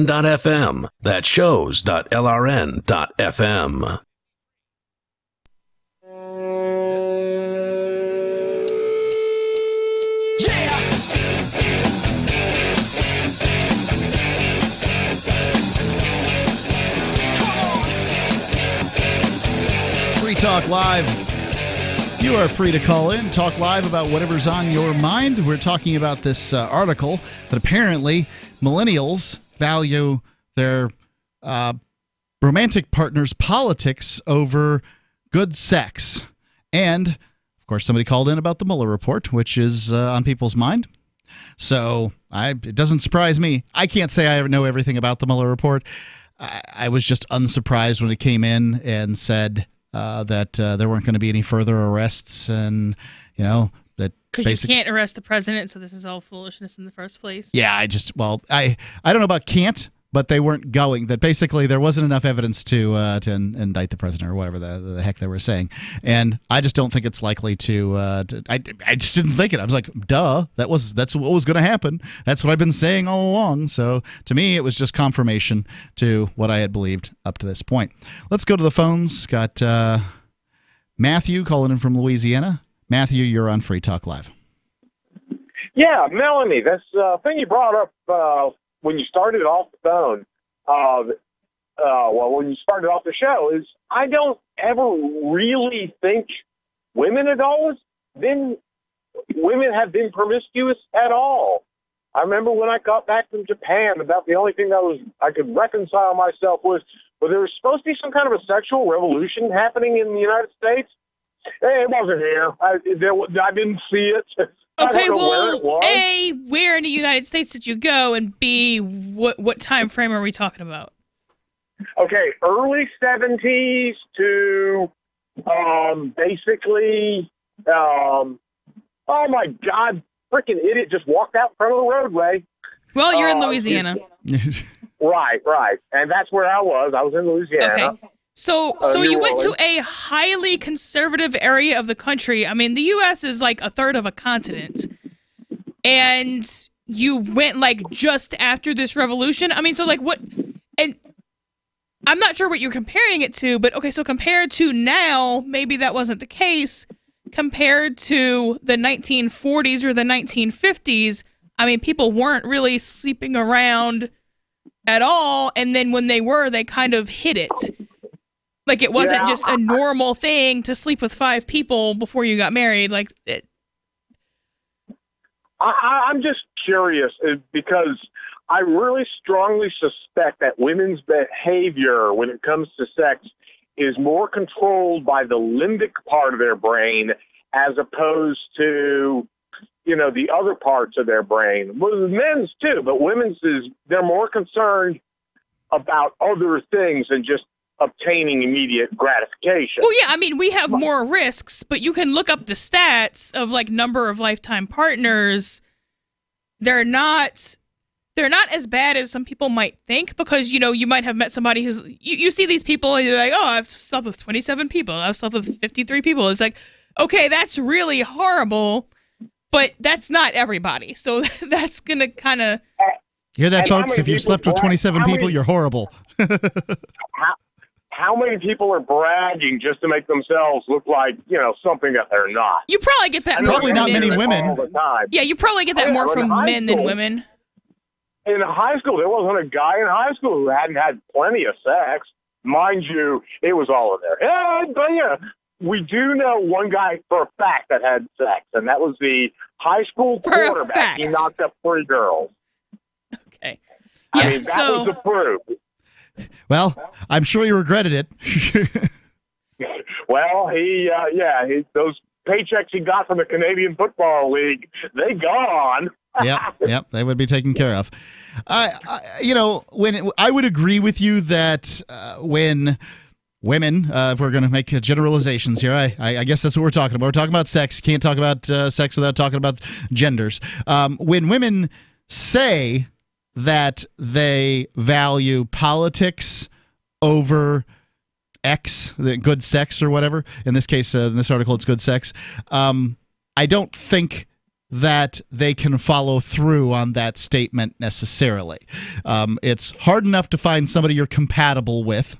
lrn.fm. That's shows.lrn.fm. Talk Live. You are free to call in, talk live about whatever's on your mind. We're talking about this article that apparently millennials value their romantic partner's politics over good sex. And, of course, somebody called in about the Mueller Report, which is on people's mind. So it doesn't surprise me. I can't say I know everything about the Mueller Report. I was just unsurprised when it came in and said that there weren't going to be any further arrests, and that because you can't arrest the president, so this is all foolishness in the first place. Yeah, I don't know about can't, but they weren't going. That basically there wasn't enough evidence to indict the president or whatever the heck they were saying, and I just don't think it's likely to. I just didn't think it. I was like, duh, that's what was going to happen. That's what I've been saying all along. So to me, it was just confirmation to what I had believed up to this point. Let's go to the phones. Got Matthew calling in from Louisiana. Matthew, you're on Free Talk Live. Yeah, Melanie, this thing you brought up when you started off the phone, when you started off the show, is I don't ever really think women have been promiscuous at all. I remember when I got back from Japan, about the only thing I could reconcile myself with, well, there was supposed to be some kind of a sexual revolution happening in the United States. It wasn't here. I didn't see it. Okay, well, A, where in the United States did you go, and B, what time frame are we talking about? Okay, early 70s to basically, oh my God, freaking idiot just walked out in front of the roadway. Well, you're in Louisiana. Right, and that's where I was. I was in Louisiana. Okay. So you went to a highly conservative area of the country. I mean, the U.S. is like a third of a continent. And you went like just after this revolution? I mean, so like what? And I'm not sure what you're comparing it to, but okay, so compared to now, maybe that wasn't the case. Compared to the 1940s or the 1950s, I mean, people weren't really sleeping around at all. And then when they were, they kind of hid it. Like, it wasn't just a normal thing to sleep with 5 people before you got married. Like, I'm just curious because I really strongly suspect that women's behavior when it comes to sex is more controlled by the limbic part of their brain as opposed to, the other parts of their brain. Well, men's too, but women's they're more concerned about other things than just obtaining immediate gratification. Well, yeah, I mean, we have more risks, but you can look up the stats of like number of lifetime partners. They're not as bad as some people might think, because you might have met somebody who's you see these people and you're like, oh, I've slept with 27 people, I've slept with 53 people. It's like, okay, that's really horrible, but that's not everybody. So that's gonna kind of hear that, folks. If you've slept with 27 people, you're horrible. How many people are bragging just to make themselves look like, something that they're not? You probably get that more probably from not men. many women. All the time. Yeah, you probably get that more from men than women. In high school, there wasn't a guy in high school who hadn't had plenty of sex. Mind you, it was all in there. But we do know one guy for a fact that had sex, and that was the high school quarterback. He knocked up 3 girls. Okay. I mean, that was the proof. Well, I'm sure you regretted it. Well, those paychecks he got from the Canadian Football League, they gone. Yep, they would be taken care of. When I would agree with you that when women, if we're going to make generalizations here, I guess that's what we're talking about. We're talking about sex. You can't talk about sex without talking about genders. When women say that they value politics over X, the good sex or whatever. In this case, in this article, it's good sex. I don't think that they can follow through on that statement necessarily. It's hard enough to find somebody you're compatible with.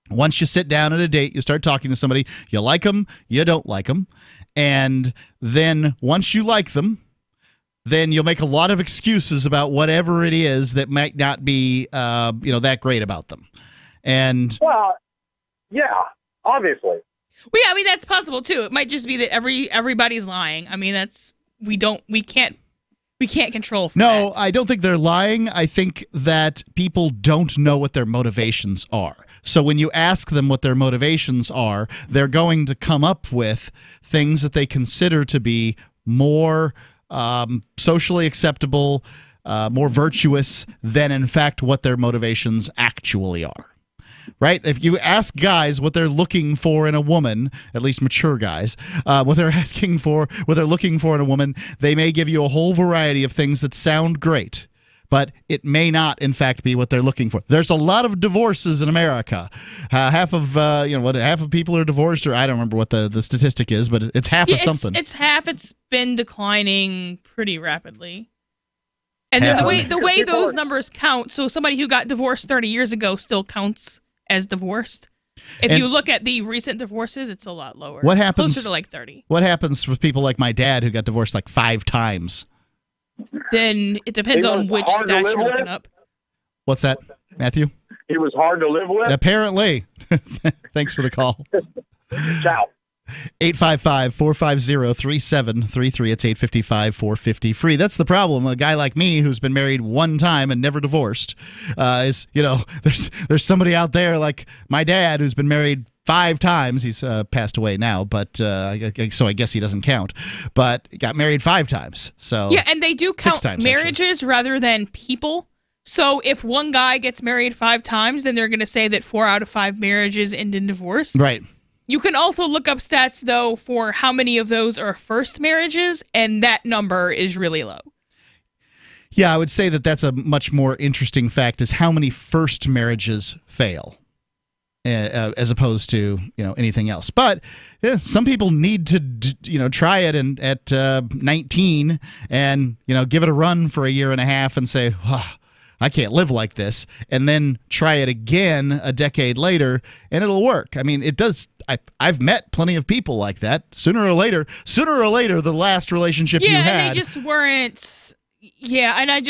Once you sit down at a date, you start talking to somebody, you like them, you don't like them, and then once you like them, then you'll make a lot of excuses about whatever it is that might not be that great about them. And well, yeah, obviously. Well, yeah, I mean that's possible too. It might just be that everybody's lying. I mean we can't control for No, that. I don't think they're lying. I think that people don't know what their motivations are. So when you ask them what their motivations are, they're going to come up with things that they consider to be more socially acceptable, more virtuous than, in fact, what their motivations actually are. Right? If you ask guys what they're looking for in a woman, at least mature guys, what they're looking for in a woman, they may give you a whole variety of things that sound great, but it may not, in fact, be what they're looking for. There's a lot of divorces in America. Half of people are divorced, or I don't remember what the statistic is, but it's half of something. It's half. It's been declining pretty rapidly. And then the way those numbers count, so somebody who got divorced 30 years ago still counts as divorced. If you look at the recent divorces, it's a lot lower. What happens? Closer to like 30. What happens with people like my dad who got divorced like 5 times? Then it depends on which stat you're looking up. What's that, Matthew? He was hard to live with? Apparently. Thanks for the call. Ciao. 855-450-3733. It's 855-450-FREE. That's the problem. A guy like me who's been married one time and never divorced there's somebody out there like my dad who's been married 5 times. He's passed away now, but so I guess he doesn't count. But got married 5 times. So yeah, and they do count marriages actually, rather than people. So if one guy gets married 5 times, then they're going to say that 4 out of 5 marriages end in divorce. Right. You can also look up stats, though, for how many of those are first marriages, and that number is really low. Yeah, I would say that that's a much more interesting fact, is how many first marriages fail, as opposed to anything else. But yeah, some people need to try it at 19 and give it a run for a year and a half and say, oh, I can't live like this, and then try it again a decade later, and it'll work. I mean, it does. I've met plenty of people like that. Sooner or later, the last relationship you had. Yeah, and they just weren't. Yeah, and I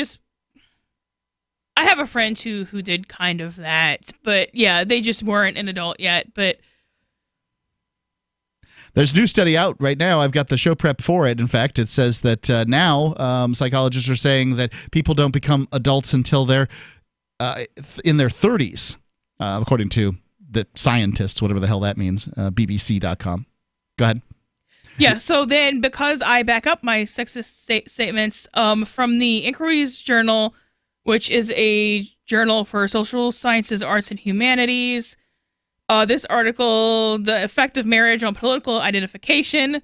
have a friend who did kind of that, but yeah, they just weren't an adult yet. But there's a new study out right now. I've got the show prep for it. In fact, it says that now psychologists are saying that people don't become adults until they're in their 30s, according to the scientists, whatever the hell that means, bbc.com. Go ahead. Yeah, so then because I back up my sexist statements from the Inquiries Journal, which is a journal for social sciences, arts, and humanities, this article, The Effect of Marriage on Political Identification,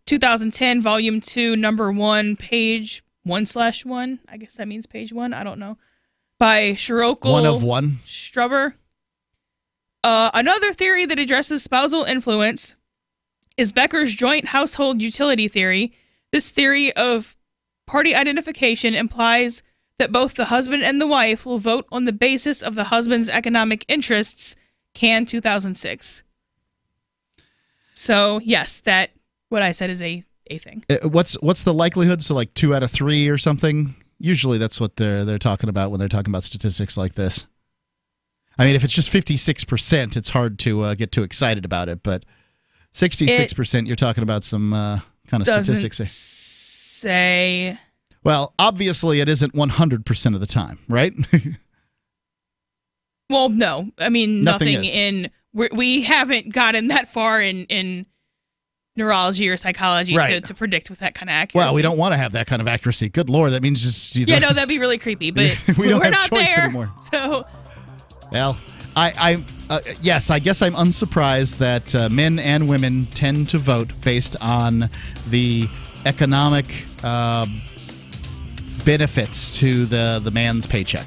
2010, Volume 2, Number 1, page 1/1. I guess that means page 1. I don't know. By Shirokal 1 of 1. Strubber. Another theory that addresses spousal influence is Becker's joint household utility theory. This theory of party identification implies that both the husband and the wife will vote on the basis of the husband's economic interests. Can 2006. So yes, that what I said is a thing. What's the likelihood? So like 2 out of 3 or something. Usually that's what they're talking about when they're talking about statistics like this. I mean, if it's just 56%, it's hard to get too excited about it. But 66%, you're talking about some kind of statistics. Say. Well, obviously it isn't 100% of the time, right? Well, no. I mean, nothing in... We haven't gotten that far in neurology or psychology to predict with that kind of accuracy. Well, we don't want to have that kind of accuracy. Good Lord, that means just... Yeah, no, that'd be really creepy, but we're not have choice there anymore. So... Well, yes, I guess I'm unsurprised that men and women tend to vote based on the economic benefits to the man's paycheck.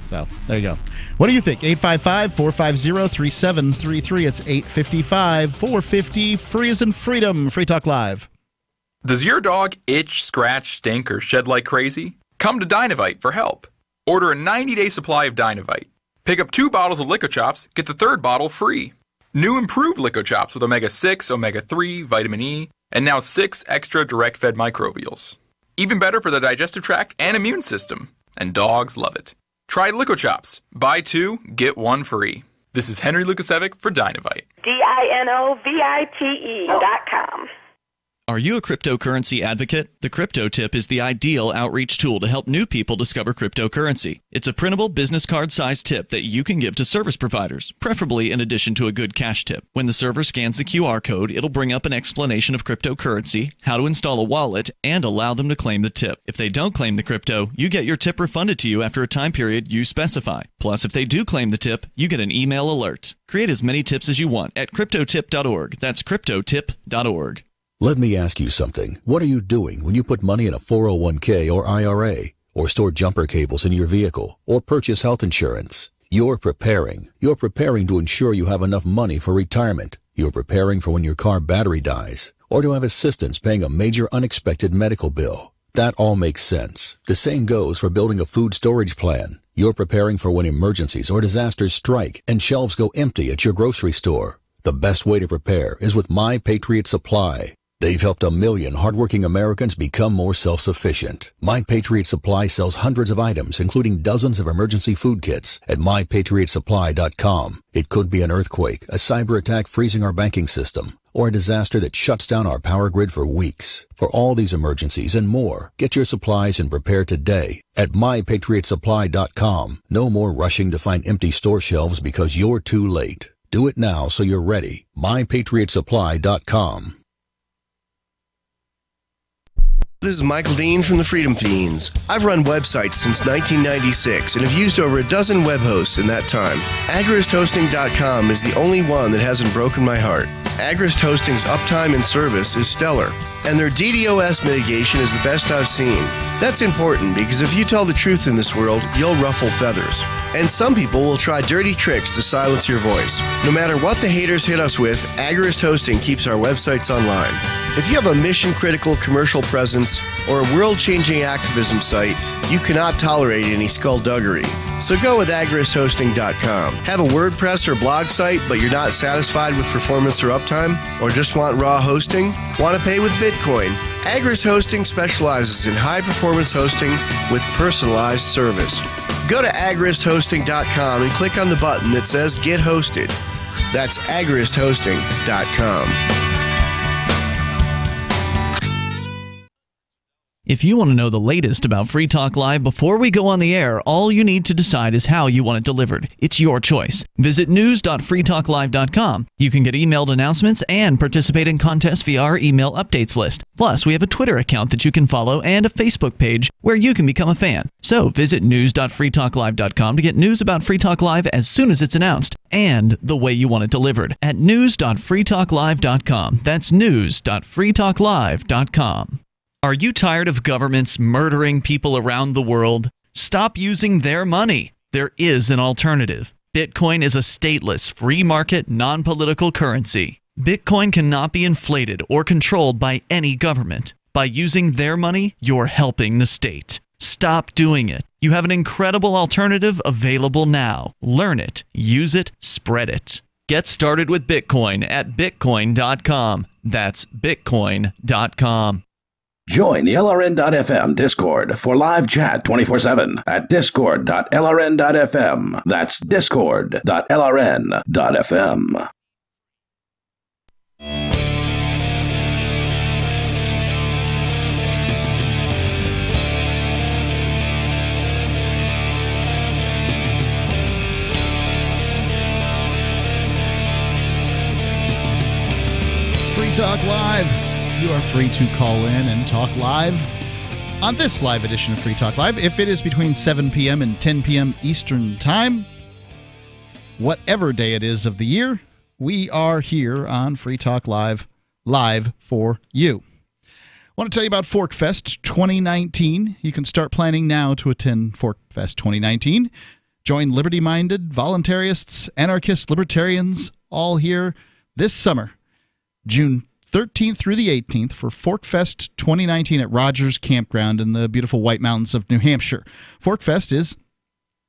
So, there you go. What do you think? 855-450-3733. It's 855-450-FREE as in freedom. Free Talk Live. Does your dog itch, scratch, stink, or shed like crazy? Come to Dynavite for help. Order a 90-day supply of Dynavite. Pick up 2 bottles of Lico Chops, get the 3rd bottle free. New improved Lico Chops with omega-6, omega-3, vitamin E, and now 6 extra direct-fed microbials. Even better for the digestive tract and immune system. And dogs love it. Try Lico Chops. Buy 2, get 1 free. This is Henry Lukasevic for Dynavite. DINOVITE.com. Are you a cryptocurrency advocate? The Crypto Tip is the ideal outreach tool to help new people discover cryptocurrency. It's a printable business card-sized tip that you can give to service providers, preferably in addition to a good cash tip. When the server scans the QR code, it'll bring up an explanation of cryptocurrency, how to install a wallet, and allow them to claim the tip. If they don't claim the crypto, you get your tip refunded to you after a time period you specify. Plus, if they do claim the tip, you get an email alert. Create as many tips as you want at cryptotip.org. That's cryptotip.org. Let me ask you something. What are you doing when you put money in a 401k or IRA, or store jumper cables in your vehicle, or purchase health insurance? You're preparing. You're preparing to ensure you have enough money for retirement. You're preparing for when your car battery dies, or to have assistance paying a major unexpected medical bill. That all makes sense. The same goes for building a food storage plan. You're preparing for when emergencies or disasters strike and shelves go empty at your grocery store. The best way to prepare is with My Patriot Supply. They've helped 1 million hardworking Americans become more self-sufficient. My Patriot Supply sells hundreds of items, including dozens of emergency food kits, at MyPatriotSupply.com. It could be an earthquake, a cyber attack freezing our banking system, or a disaster that shuts down our power grid for weeks. For all these emergencies and more, get your supplies and prepare today at MyPatriotSupply.com. No more rushing to find empty store shelves because you're too late. Do it now so you're ready. MyPatriotSupply.com. This is Michael Dean from the Freedom Fiends. I've run websites since 1996 and have used over a dozen web hosts in that time. AgristHosting.com is the only one that hasn't broken my heart. Agrist Hosting's uptime and service is stellar, and their DDoS mitigation is the best I've seen. That's important because if you tell the truth in this world, you'll ruffle feathers. And some people will try dirty tricks to silence your voice. No matter what the haters hit us with, Agrist Hosting keeps our websites online. If you have a mission-critical commercial presence or a world-changing activism site, you cannot tolerate any skullduggery. So go with AgristHosting.com. Have a WordPress or blog site, but you're not satisfied with performance or uptime? Or just want raw hosting? Want to pay with Bitcoin? Agrist Hosting specializes in high-performance hosting with personalized service. Go to AgristHosting.com and click on the button that says Get Hosted. That's AgristHosting.com. If you want to know the latest about Free Talk Live before we go on the air, all you need to decide is how you want it delivered. It's your choice. Visit news.freetalklive.com. You can get emailed announcements and participate in contests via our email updates list. Plus, we have a Twitter account that you can follow and a Facebook page where you can become a fan. So visit news.freetalklive.com to get news about Free Talk Live as soon as it's announced and the way you want it delivered at news.freetalklive.com. That's news.freetalklive.com. Are you tired of governments murdering people around the world? Stop using their money. There is an alternative. Bitcoin is a stateless, free market, non-political currency. Bitcoin cannot be inflated or controlled by any government. By using their money, you're helping the state. Stop doing it. You have an incredible alternative available now. Learn it, use it, spread it. Get started with Bitcoin at bitcoin.com. That's bitcoin.com. Join the LRN.FM Discord for live chat 24/7 at discord.lrn.fm. That's discord.lrn.fm. Free Talk Live. You are free to call in and talk live on this live edition of Free Talk Live. If it is between 7 p.m. and 10 p.m. Eastern Time, whatever day it is of the year, we are here on Free Talk Live, live for you. I want to tell you about ForkFest 2019. You can start planning now to attend ForkFest 2019. Join liberty-minded, voluntarists, anarchists, libertarians, all here this summer, June 13th through the 18th for Forkfest 2019 at Rogers Campground in the beautiful White Mountains of New Hampshire. Forkfest is,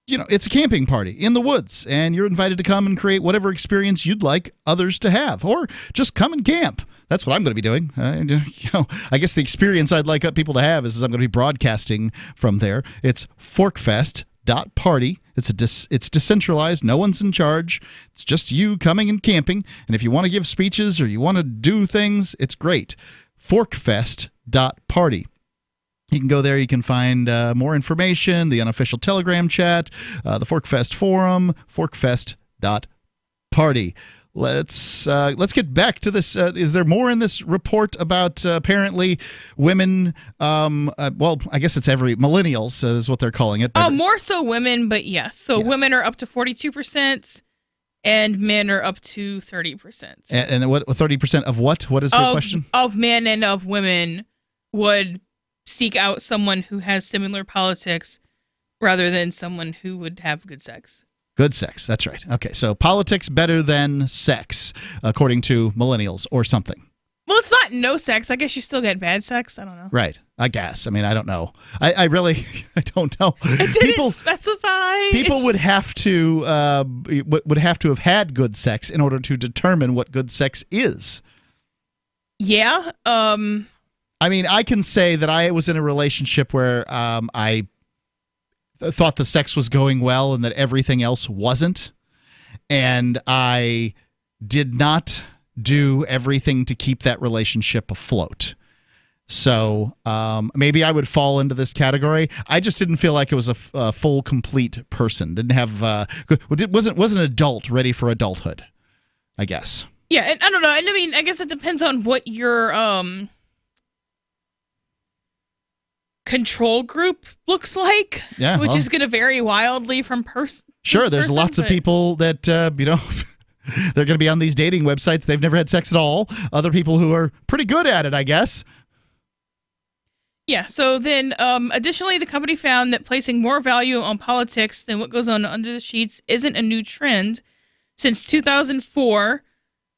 it's a camping party in the woods, and you're invited to come and create whatever experience you'd like others to have, or just come and camp. That's what I'm going to be doing. I guess the experience I'd like people to have is I'm going to be broadcasting from there. It's forkfest.party. It's decentralized. No one's in charge. It's just you coming and camping. And if you want to give speeches or you want to do things, it's great. Forkfest.party. You can go there. You can find more information, the unofficial Telegram chat, the Forkfest forum, forkfest.party. Let's get back to this. Is there more in this report about apparently women? Well, I guess it's millennials is what they're calling it. More so women, but yes. So women are up to 42%, and men are up to 30%. And what 30% of what? What is the question? Of men and of women would seek out someone who has similar politics rather than someone who would have good sex. Good sex. That's right. Okay, so politics better than sex, according to millennials or something. Well, it's not no sex. I guess you still get bad sex. I don't know. Right. I guess. I mean, I don't know. I really don't know. It didn't specify. People would have to have had good sex in order to determine what good sex is. Yeah. I mean, I can say that I was in a relationship where I thought the sex was going well and that everything else wasn't, and I did not do everything to keep that relationship afloat. So maybe I would fall into this category. I just didn't feel like it was a full, complete person. Didn't have wasn't an adult ready for adulthood, I guess. Yeah, and I don't know. And I mean, I guess it depends on what your control group looks like, which is going to vary wildly from person. Sure, there's lots of people that they're going to be on these dating websites. They've never had sex at all. Other people who are pretty good at it, I guess. Yeah. So then, additionally, the company found that placing more value on politics than what goes on under the sheets isn't a new trend. Since 2004,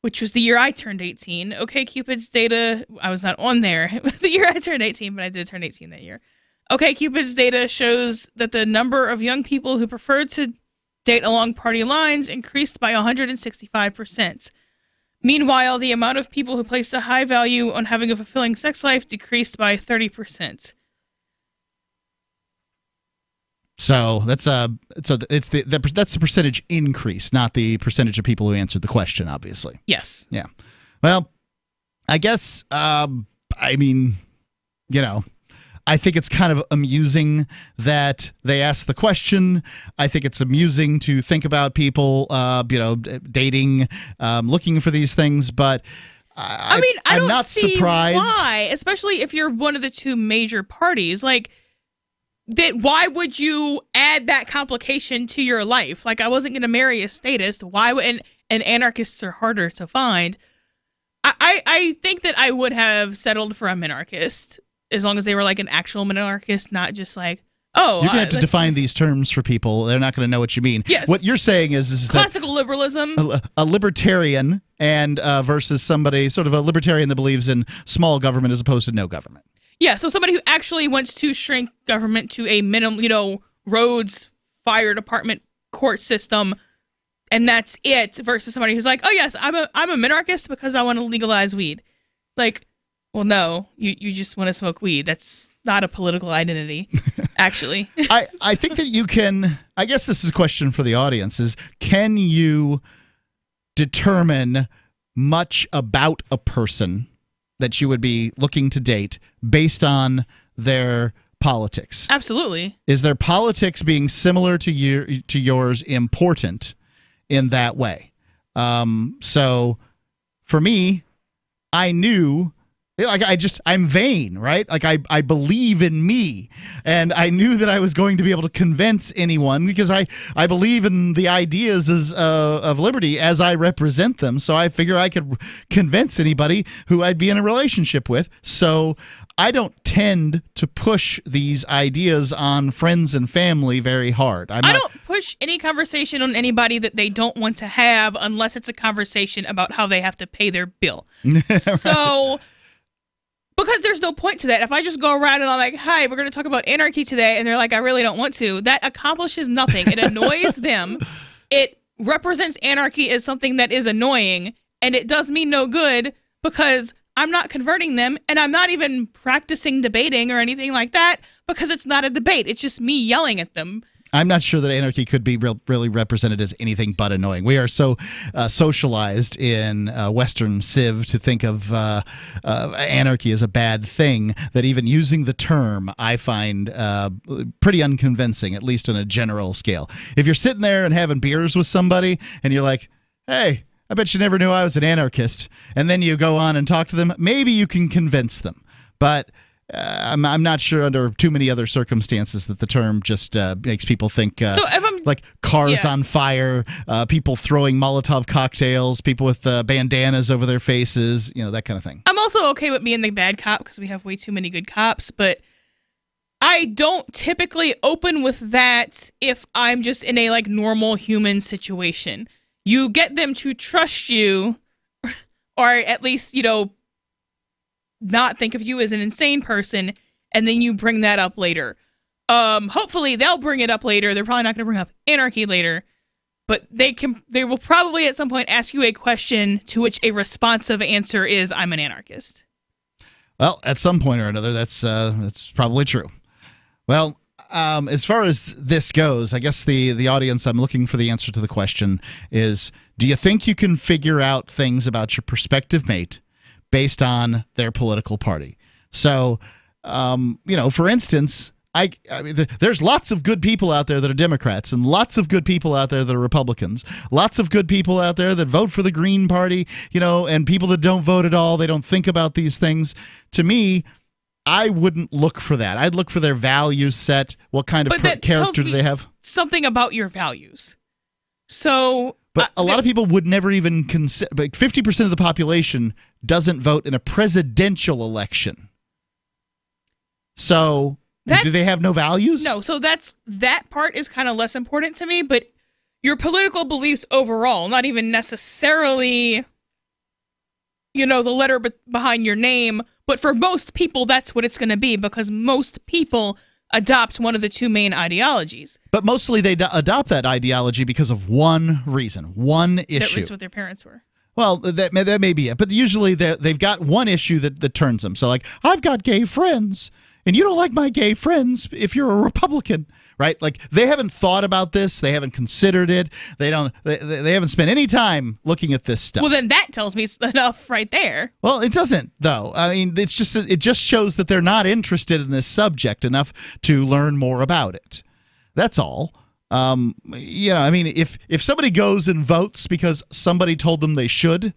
which was the year I turned 18. OkCupid's data, I was not on there the year I turned 18, but I did turn 18 that year. OkCupid's data shows that the number of young people who preferred to date along party lines increased by 165%. Meanwhile, the amount of people who placed a high value on having a fulfilling sex life decreased by 30%. So that's the percentage increase, not the percentage of people who answered the question, obviously. Yes. Yeah. Well, I guess I mean, I think it's kind of amusing that they asked the question. I think it's amusing to think about people, dating, looking for these things. But I'm not not see surprised. Why, especially if you're one of the two major parties, like. Why would you add that complication to your life? Like, I wasn't going to marry a statist. Why would and anarchists are harder to find? I think that I would have settled for a minarchist as long as they were like an actual minarchist, not just like, oh. You're going to have to define these terms for people. They're not going to know what you mean. Yes. What you're saying is classical liberalism. A libertarian and versus somebody sort of a libertarian that believes in small government as opposed to no government. Yeah, so somebody who actually wants to shrink government to a minimum, roads, fire department, court system, and that's it, versus somebody who's like, oh yes, I'm a minarchist because I want to legalize weed. Like, well, no, you just want to smoke weed. That's not a political identity, actually. I think that you can, I guess this is a question for the audience, is can you determine much about a person that you would be looking to date based on their politics? Absolutely. Is their politics being similar to yours important in that way? So for me, I knew Like I'm vain, right? Like I believe in me, and I knew that I was going to be able to convince anyone because I believe in the ideas of liberty as I represent them. So I figure I could convince anybody who I'd be in a relationship with. So I don't tend to push these ideas on friends and family very hard. I don't push any conversation on anybody that they don't want to have unless it's a conversation about how they have to pay their bill. So. Because there's no point to that. If I just go around and I'm like, hi, we're going to talk about anarchy today, and they're like, I really don't want to, that accomplishes nothing. It annoys them. It represents anarchy as something that is annoying, and it does me no good because I'm not converting them, and I'm not even practicing debating or anything like that because it's not a debate. It's just me yelling at them. I'm not sure that anarchy could be really represented as anything but annoying. We are so socialized in Western civ to think of anarchy as a bad thing that even using the term I find pretty unconvincing, at least on a general scale. If you're sitting there and having beers with somebody and you're like, hey, I bet you never knew I was an anarchist, and then you go on and talk to them, maybe you can convince them. But I'm not sure under too many other circumstances that the term just makes people think so if I'm, like cars on fire, people throwing Molotov cocktails, people with bandanas over their faces, that kind of thing. I'm also okay with being the bad cop because we have way too many good cops, but I don't typically open with that if I'm just in a normal human situation. You get them to trust you, or at least, not think of you as an insane person, and then you bring that up later. Hopefully they'll bring it up later. They're probably not going to bring up anarchy later, but they will probably at some point ask you a question to which a responsive answer is, I'm an anarchist. Well, at some point or another, that's probably true. Well, as far as this goes, I guess the audience, I'm looking for the answer to the question is, do you think you can figure out things about your prospective mate based on their political party? So, for instance, I mean, there's lots of good people out there that are Democrats and lots of good people out there that are Republicans, lots of good people out there that vote for the Green Party, and people that don't vote at all. They don't think about these things. To me, I wouldn't look for that. I'd look for their value set. What kind of character do they have? Something about your values. So... But a lot of people would never even consider. But 50% of the population doesn't vote in a presidential election. So, do they have no values? No. So that part is kind of less important to me. But your political beliefs overall, not even necessarily, the letter behind your name. But for most people, that's what it's going to be, because most people adopt one of the two main ideologies. But mostly they adopt that ideology because of one reason, one issue. That was what their parents were. Well, that may be it. But usually they've got one issue that turns them. So I've got gay friends, and you don't like my gay friends if you're a Republican, right? They haven't thought about this. They haven't considered it. They haven't spent any time looking at this stuff. Well, then that tells me enough right there. Well, it doesn't, though. I mean, it just shows that they're not interested in this subject enough to learn more about it. That's all. I mean, if somebody goes and votes because somebody told them they should,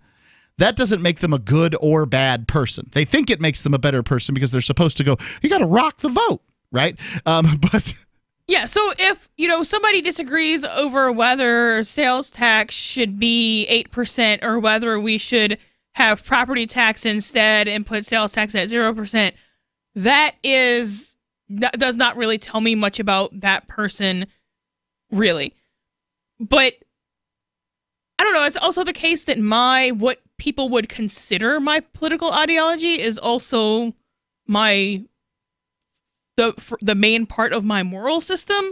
that doesn't make them a good or bad person. They think it makes them a better person because they're supposed to go, you got to rock the vote, right? But... Yeah, so if, somebody disagrees over whether sales tax should be 8% or whether we should have property tax instead and put sales tax at 0%, that does not really tell me much about that person, really. But I don't know, it's also the case that what people would consider my political ideology is also the main part of my moral system.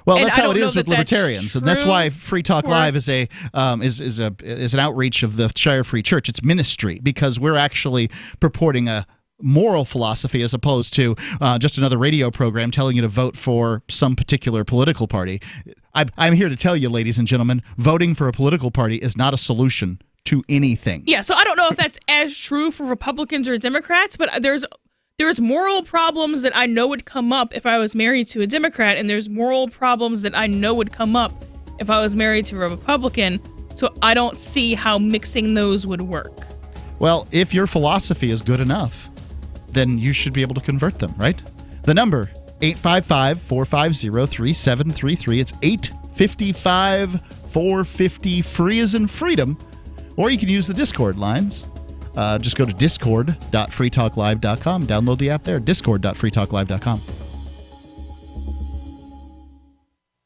Well, that's how it is with libertarians, and that's why Free Talk Live is an outreach of the Shire Free Church. It's ministry, because we're actually purporting a moral philosophy as opposed to just another radio program telling you to vote for some particular political party. I'm here to tell you, ladies and gentlemen, voting for a political party is not a solution to anything. Yeah, so I don't know if that's as true for Republicans or Democrats, but there's moral problems that I know would come up if I was married to a Democrat, and there's moral problems that I know would come up if I was married to a Republican, so I don't see how mixing those would work. Well, if your philosophy is good enough, then you should be able to convert them, right? The number, 855-450-3733. It's 855-450, free as in freedom. Or you can use the Discord lines. Just go to discord.freetalklive.com. Download the app there, discord.freetalklive.com.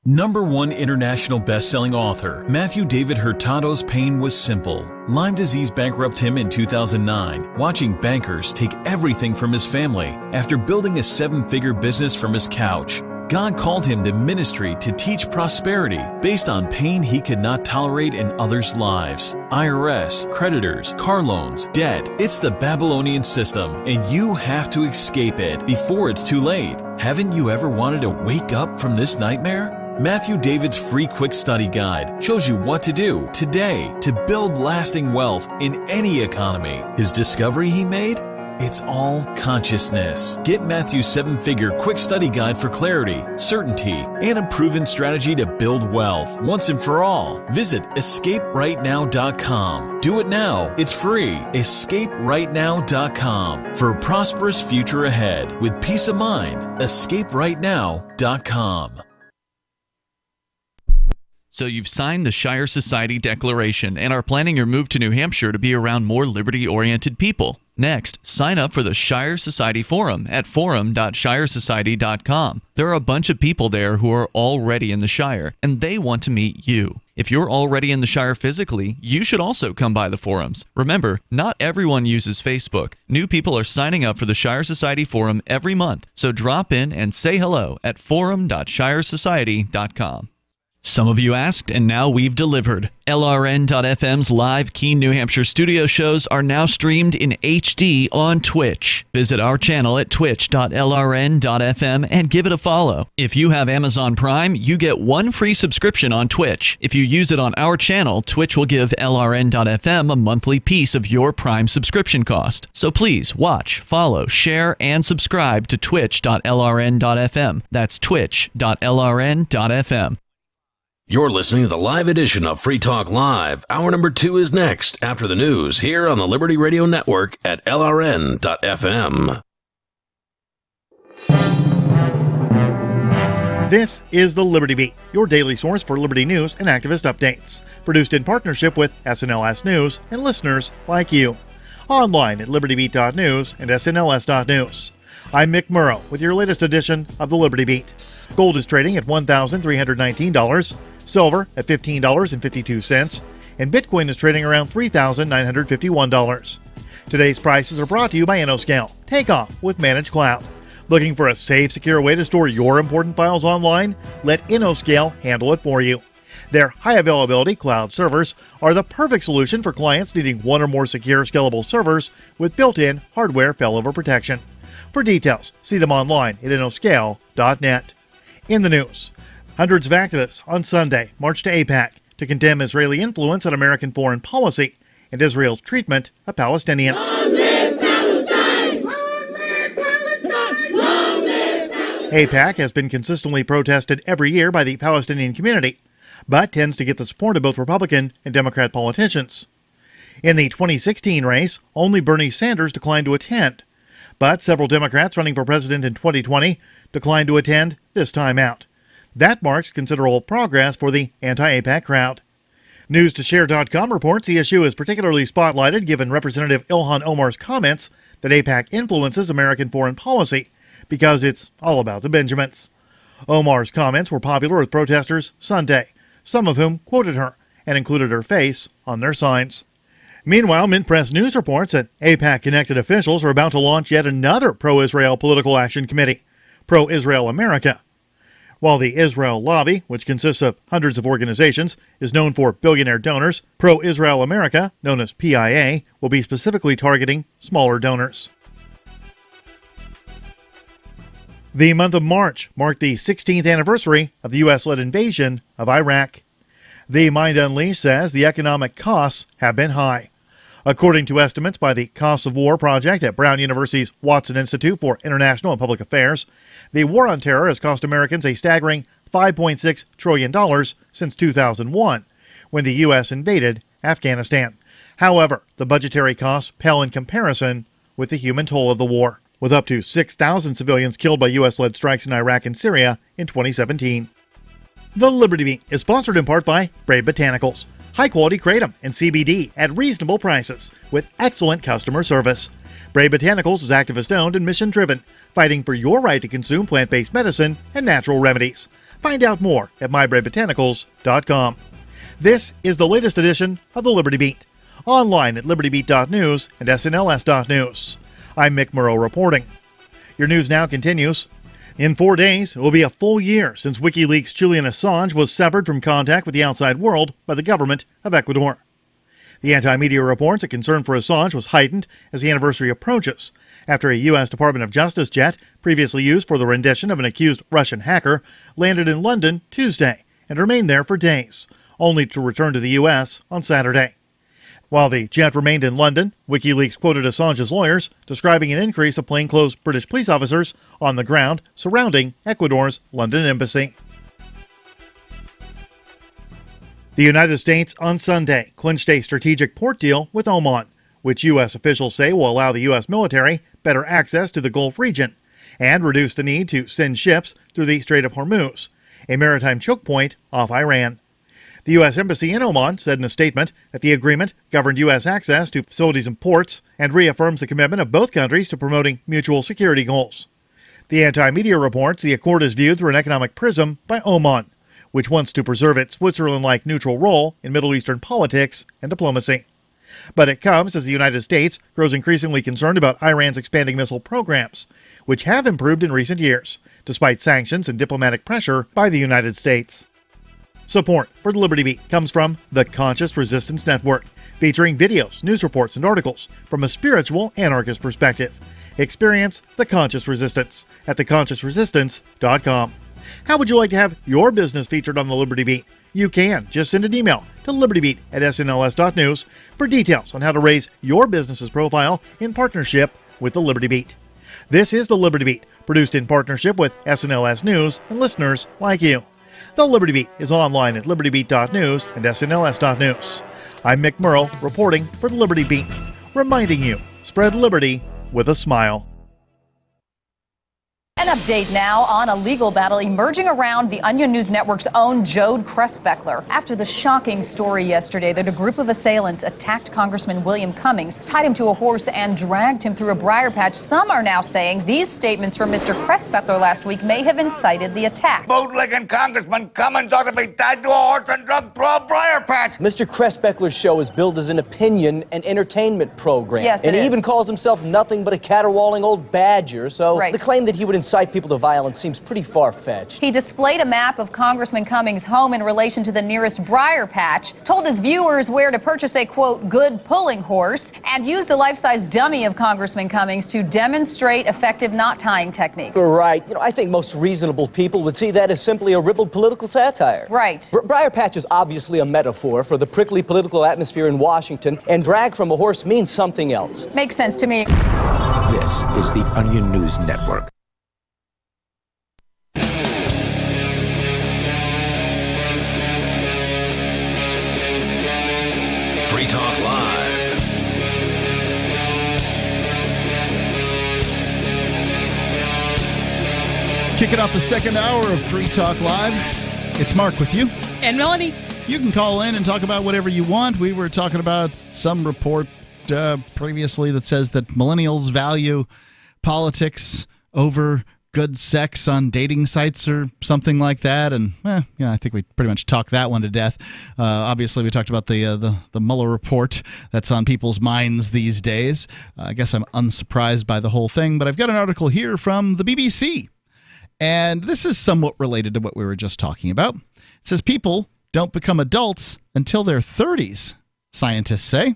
#1 international best-selling author, Matthew David Hurtado's pain was simple. Lyme disease bankrupted him in 2009, watching bankers take everything from his family after building a 7-figure business from his couch. God called him to ministry to teach prosperity based on pain he could not tolerate in others' lives. IRS, creditors, car loans, debt. It's the Babylonian system, and you have to escape it before it's too late. Haven't you ever wanted to wake up from this nightmare? Matthew David's free quick study guide shows you what to do today to build lasting wealth in any economy. His discovery he made? It's all consciousness. Get Matthew's 7-figure quick study guide for clarity, certainty, and a proven strategy to build wealth once and for all. Visit escaperightnow.com. Do it now. It's free. escaperightnow.com for a prosperous future ahead with peace of mind. escaperightnow.com. So you've signed the Shire Society Declaration and are planning your move to New Hampshire to be around more liberty-oriented people. Next, sign up for the Shire Society Forum at forum.shiresociety.com. There are a bunch of people there who are already in the Shire, and they want to meet you. If you're already in the Shire physically, you should also come by the forums. Remember, not everyone uses Facebook. New people are signing up for the Shire Society Forum every month, so drop in and say hello at forum.shiresociety.com. Some of you asked, and now we've delivered. LRN.FM's live Keene, New Hampshire studio shows are now streamed in HD on Twitch. Visit our channel at twitch.lrn.fm and give it a follow. If you have Amazon Prime, you get 1 free subscription on Twitch. If you use it on our channel, Twitch will give LRN.FM a monthly piece of your Prime subscription cost. So please watch, follow, share, and subscribe to twitch.lrn.fm. That's twitch.lrn.fm. You're listening to the live edition of Free Talk Live. Hour number 2 is next, after the news, here on the Liberty Radio Network at LRN.FM. This is the Liberty Beat, your daily source for liberty news and activist updates. Produced in partnership with SNLS News and listeners like you. Online at libertybeat.news and snls.news. I'm Mick Murrow with your latest edition of the Liberty Beat. Gold is trading at $1,319. Silver at $15.52, and Bitcoin is trading around $3,951. Today's prices are brought to you by InnoScale. Take off with Managed Cloud. Looking for a safe, secure way to store your important files online? Let InnoScale handle it for you. Their high-availability cloud servers are the perfect solution for clients needing one or more secure, scalable servers with built-in hardware failover protection. For details, see them online at InnoScale.net. In the news, hundreds of activists on Sunday marched to AIPAC to condemn Israeli influence on American foreign policy and Israel's treatment of Palestinians. Long live Palestine! Long live Palestine! Long live Palestine! AIPAC has been consistently protested every year by the Palestinian community, but tends to get the support of both Republican and Democrat politicians. In the 2016 race, only Bernie Sanders declined to attend, but several Democrats running for president in 2020 declined to attend this time out. That marks considerable progress for the anti-AIPAC crowd. News2Share.com reports the issue is particularly spotlighted given Representative Ilhan Omar's comments that AIPAC influences American foreign policy because it's all about the Benjamins. Omar's comments were popular with protesters Sunday, some of whom quoted her and included her face on their signs. Meanwhile, Mint Press News reports that AIPAC-connected officials are about to launch yet another pro-Israel political action committee, Pro-Israel America. While the Israel Lobby, which consists of hundreds of organizations, is known for billionaire donors, Pro-Israel America, known as PIA, will be specifically targeting smaller donors. The month of March marked the 16th anniversary of the U.S.-led invasion of Iraq. The Mind Unleashed says the economic costs have been high. According to estimates by the Costs of War Project at Brown University's Watson Institute for International and Public Affairs, the war on terror has cost Americans a staggering $5.6 trillion since 2001, when the U.S. invaded Afghanistan. However, the budgetary costs pale in comparison with the human toll of the war, with up to 6,000 civilians killed by U.S.-led strikes in Iraq and Syria in 2017. The Liberty Beat is sponsored in part by Brave Botanicals, high-quality kratom and CBD at reasonable prices with excellent customer service. Brave Botanicals is activist-owned and mission-driven, fighting for your right to consume plant-based medicine and natural remedies. Find out more at mybravebotanicals.com. This is the latest edition of the Liberty Beat, online at libertybeat.news and snls.news. I'm Mick Murrow reporting. Your news now continues. In 4 days, it will be a full year since WikiLeaks' Julian Assange was severed from contact with the outside world by the government of Ecuador. The anti-media reports that concern for Assange was heightened as the anniversary approaches, after a U.S. Department of Justice jet, previously used for the rendition of an accused Russian hacker, landed in London Tuesday and remained there for days, only to return to the U.S. on Saturday. While the jet remained in London, WikiLeaks quoted Assange's lawyers describing an increase of plainclothes British police officers on the ground surrounding Ecuador's London embassy. The United States on Sunday clinched a strategic port deal with Oman, which U.S. officials say will allow the U.S. military better access to the Gulf region and reduce the need to send ships through the Strait of Hormuz, a maritime choke point off Iran. The U.S. Embassy in Oman said in a statement that the agreement governed U.S. access to facilities and ports and reaffirms the commitment of both countries to promoting mutual security goals. The anti-media reports the accord is viewed through an economic prism by Oman, which wants to preserve its Switzerland-like neutral role in Middle Eastern politics and diplomacy. But it comes as the United States grows increasingly concerned about Iran's expanding missile programs, which have improved in recent years, despite sanctions and diplomatic pressure by the United States. Support for the Liberty Beat comes from the Conscious Resistance Network, featuring videos, news reports, and articles from a spiritual anarchist perspective. Experience the Conscious Resistance at theconsciousresistance.com. How would you like to have your business featured on the Liberty Beat? You can. Just send an email to libertybeat@snls.news for details on how to raise your business's profile in partnership with the Liberty Beat. This is the Liberty Beat, produced in partnership with SNLS News and listeners like you. The Liberty Beat is online at libertybeat.news and snls.news. I'm Mick Murrow reporting for the Liberty Beat, reminding you, spread liberty with a smile. An update now on a legal battle emerging around the Onion News Network's own Jode Kressbeckler. After the shocking story yesterday that a group of assailants attacked Congressman William Cummings, tied him to a horse, and dragged him through a briar patch, some are now saying these statements from Mr. Kressbeckler last week may have incited the attack. Bootlegging Congressman Cummings ought to be tied to a horse and drugged through a briar patch. Mr. Kressbeckler's show is billed as an opinion and entertainment program. Yes, and he even calls himself nothing but a caterwauling old badger, so right. The claim that he would incite people to violence seems pretty far-fetched. He displayed a map of Congressman Cummings' home in relation to the nearest briar patch, told his viewers where to purchase a, quote, good pulling horse, and used a life-size dummy of Congressman Cummings to demonstrate effective knot-tying techniques. Right. I think most reasonable people would see that as simply a ribald political satire. Right. Briar patch is obviously a metaphor for the prickly political atmosphere in Washington, and drag from a horse means something else. Makes sense to me. This is the Onion News Network. Free Talk Live. Kicking off the second hour of Free Talk Live. It's Mark with you. And Melanie. You can call in and talk about whatever you want. We were talking about some report previously that says that millennials value politics over good sex on dating sites or something like that, and I think we pretty much talked that one to death. Obviously, we talked about the Mueller Report that's on people's minds these days. I guess I'm unsurprised by the whole thing, but I've got an article here from the BBC, and this is somewhat related to what we were just talking about. It says people don't become adults until their 30s, scientists say.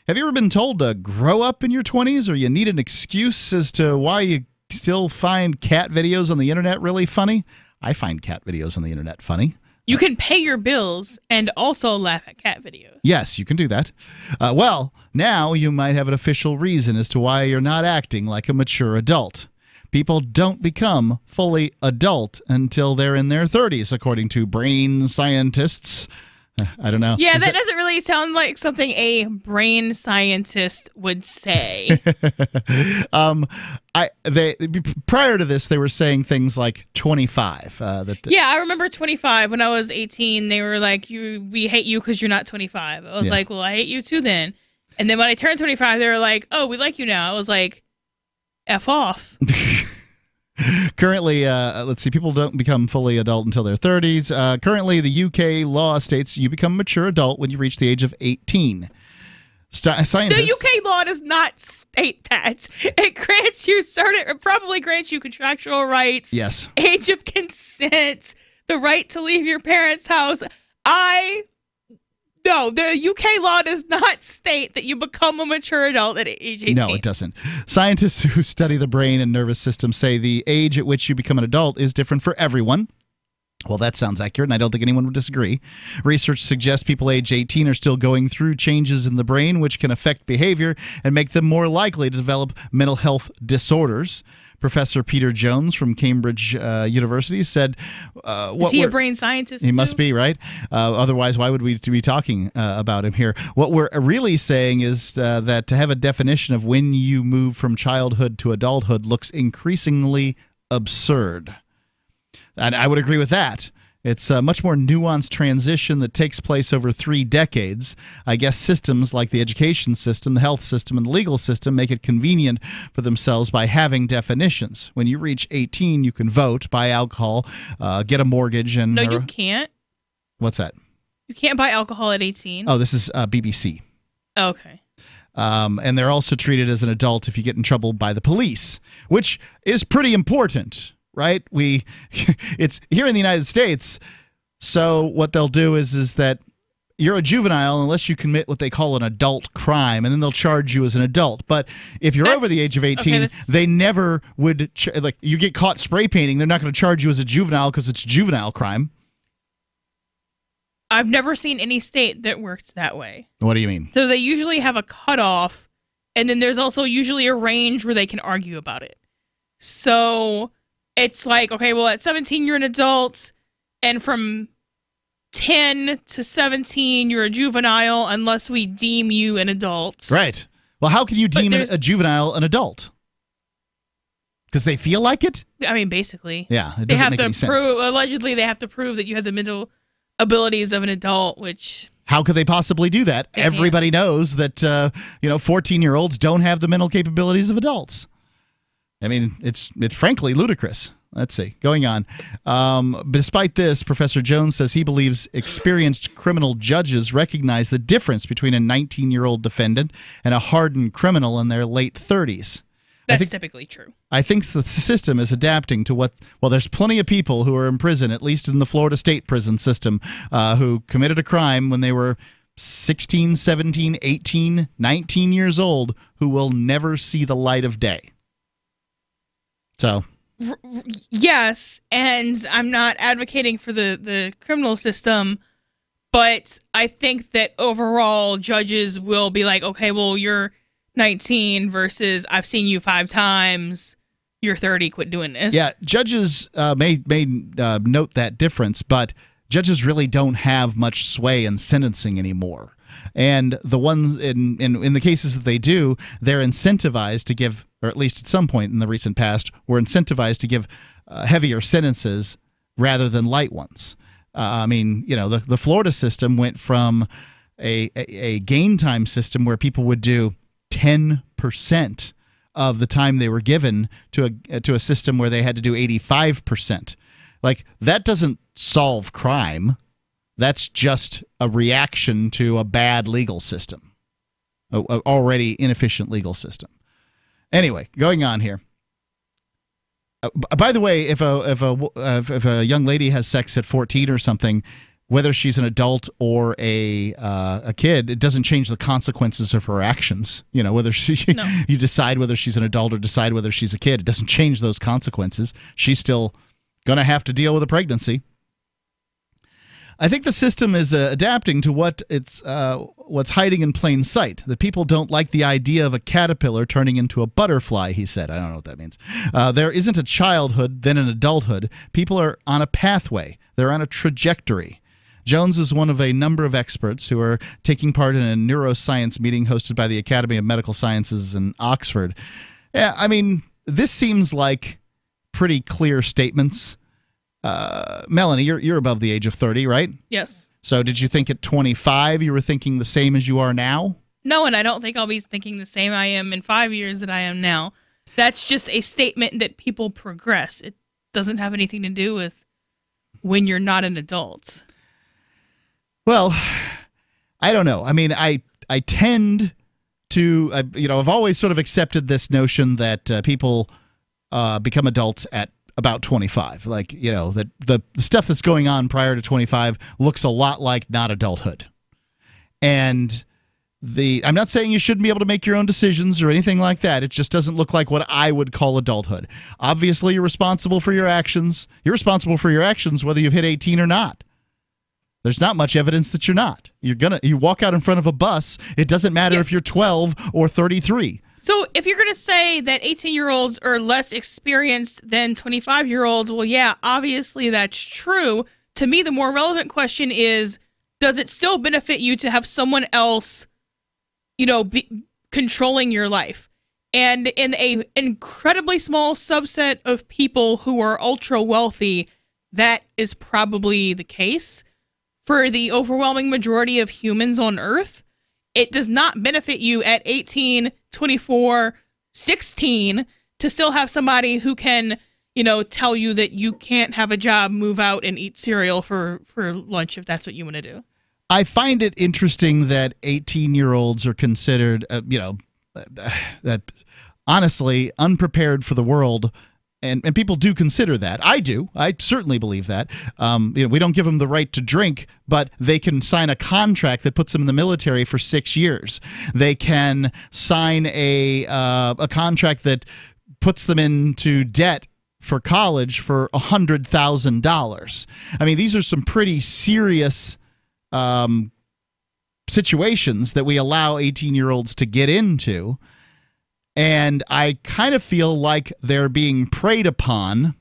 Have you ever been told to grow up in your 20s, or you need an excuse as to why you still find cat videos on the internet really funny? I find cat videos on the internet funny. You can pay your bills and also laugh at cat videos. Yes, you can do that. Well, now you might have an official reason as to why you're not acting like a mature adult. People don't become fully adult until they're in their 30s, according to brain scientists I don't know. Yeah, that doesn't really sound like something a brain scientist would say. Prior to this, they were saying things like 25. Yeah, I remember 25. When I was 18, they were like, we hate you because you're not 25. I was like, well, I hate you too then. And then when I turned 25, they were like, oh, we like you now. I was like, F off. Currently, let's see, people don't become fully adult until their 30s. Currently, the UK law states you become a mature adult when you reach the age of 18. Scientists, the UK law does not state that. It grants you it probably grants you contractual rights. Yes. Age of consent, the right to leave your parents' house. No, the UK law does not state that you become a mature adult at age 18. No, it doesn't. Scientists who study the brain and nervous system say the age at which you become an adult is different for everyone. Well, that sounds accurate, and I don't think anyone would disagree. Research suggests people age 18 are still going through changes in the brain which can affect behavior and make them more likely to develop mental health disorders. Professor Peter Jones from Cambridge University said... is he a brain scientist, He must be, right? Otherwise, why would we be talking about him here? What we're really saying is that to have a definition of when you move from childhood to adulthood looks increasingly absurd. And I would agree with that. It's a much more nuanced transition that takes place over 3 decades. I guess systems like the education system, the health system, and the legal system make it convenient for themselves by having definitions. When you reach 18, you can vote, buy alcohol, get a mortgage. No, you can't. What's that? You can't buy alcohol at 18. Oh, this is BBC. Okay. And they're also treated as an adult if you get in trouble by the police, which is pretty important. Right? It's here in the United States. So what they'll do is that you're a juvenile unless you commit what they call an adult crime, and then they'll charge you as an adult. But if you're over the age of 18, they never would like you get caught spray painting. They're not going to charge you as a juvenile because it's juvenile crime. I've never seen any state that works that way. What do you mean? So they usually have a cutoff, and then there's also usually a range where they can argue about it. So it's like, okay, well, at 17, you're an adult, and from 10 to 17, you're a juvenile unless we deem you an adult. Right. Well, how can you deem a juvenile an adult? Because they feel like it? I mean, basically. Yeah, it doesn't make any sense. Allegedly, they have to prove that you have the mental abilities of an adult, which... How could they possibly do that? Everybody knows that, 14-year-olds don't have the mental capabilities of adults. I mean, it's frankly ludicrous. Let's see. Going on. Despite this, Professor Jones says he believes experienced criminal judges recognize the difference between a 19-year-old defendant and a hardened criminal in their late 30s. That's typically true. I think the system is adapting to what... Well, there's plenty of people who are in prison, at least in the Florida state prison system, who committed a crime when they were 16, 17, 18, 19 years old, who will never see the light of day. So, yes, and I'm not advocating for the criminal system, but I think that overall judges will be like, okay, well, you're 19 versus I've seen you 5 times, you're 30, quit doing this. Yeah, judges may note that difference, but judges really don't have much sway in sentencing anymore. And the ones in the cases that they do, they're incentivized to give, or at least at some point in the recent past, were incentivized to give heavier sentences rather than light ones. I mean, the Florida system went from a gain time system where people would do 10% of the time they were given to a system where they had to do 85%. Like, that doesn't solve crime. That's just a reaction to a bad legal system, a already inefficient legal system. Anyway, going on here. By the way, if a young lady has sex at 14 or something, whether she's an adult or a kid, it doesn't change the consequences of her actions. Whether you decide whether she's an adult or decide whether she's a kid, it doesn't change those consequences. She's still going to have to deal with a pregnancy. I think the system is adapting to what's hiding in plain sight. The people don't like the idea of a caterpillar turning into a butterfly, he said. I don't know what that means. There isn't a childhood, then an adulthood. People are on a pathway. They're on a trajectory. Jones is one of a number of experts who are taking part in a neuroscience meeting hosted by the Academy of Medical Sciences in Oxford. Yeah, I mean, this seems like pretty clear statements. Melanie, you're above the age of 30, right? Yes. So did you think at 25 you were thinking the same as you are now? No, and I don't think I'll be thinking the same I am in 5 years that I am now. That's just a statement that people progress. It doesn't have anything to do with when you're not an adult. Well, I don't know. I mean, I tend to, I've always sort of accepted this notion that people become adults at about 25. Like, that the stuff that's going on prior to 25 looks a lot like not adulthood. And I'm not saying you shouldn't be able to make your own decisions or anything like that. It just doesn't look like what I would call adulthood. Obviously, you're responsible for your actions. You're responsible for your actions whether you've hit 18 or not. There's not much evidence that you're not. You walk out in front of a bus. It doesn't matter if you're 12 or 33. So if you're going to say that 18-year-olds are less experienced than 25-year-olds, well, yeah, obviously that's true. To me, the more relevant question is, does it still benefit you to have someone else, be controlling your life? And in a incredibly small subset of people who are ultra wealthy, that is probably the case. For the overwhelming majority of humans on Earth, it does not benefit you at 18, 24, 16 to still have somebody who can, tell you that you can't have a job, move out, and eat cereal for lunch if that's what you want to do. I find it interesting that 18-year-olds are considered, honestly, unprepared for the world. And people do consider that. I do. I certainly believe that. We don't give them the right to drink, but they can sign a contract that puts them in the military for 6 years. They can sign a contract that puts them into debt for college for $100,000. I mean, these are some pretty serious situations that we allow 18-year-olds to get into. And I kind of feel like they're being preyed upon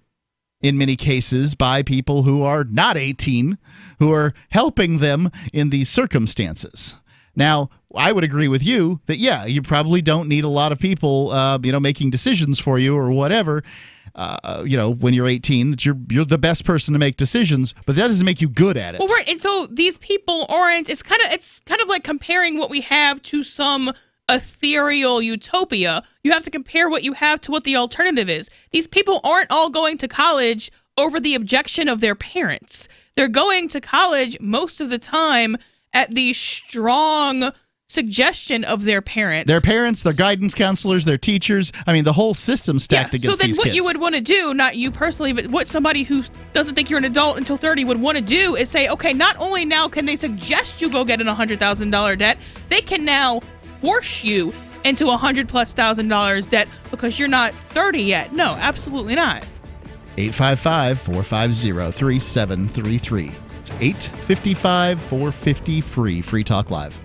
in many cases by people who are not 18, who are helping them in these circumstances. Now, I would agree with you that, yeah, you probably don't need a lot of people, making decisions for you or whatever, when you're 18, that you're the best person to make decisions, but that doesn't make you good at it. Well, right. And so these people aren't, it's kind of like comparing what we have to some ethereal utopia. You have to compare what you have to what the alternative is. These people aren't all going to college over the objection of their parents. They're going to college most of the time at the strong suggestion of their parents. Their parents, their guidance counselors, their teachers. I mean, the whole system's stacked against these kids. So then what you would want to do, not you personally, but what somebody who doesn't think you're an adult until 30 would want to do is say, okay, not only now can they suggest you go get an $100,000 debt, they can now force you into $100,000+ debt because you're not 30 yet. No, absolutely not. 855-450-3733. It's 855-450-FREE. Free Talk Live.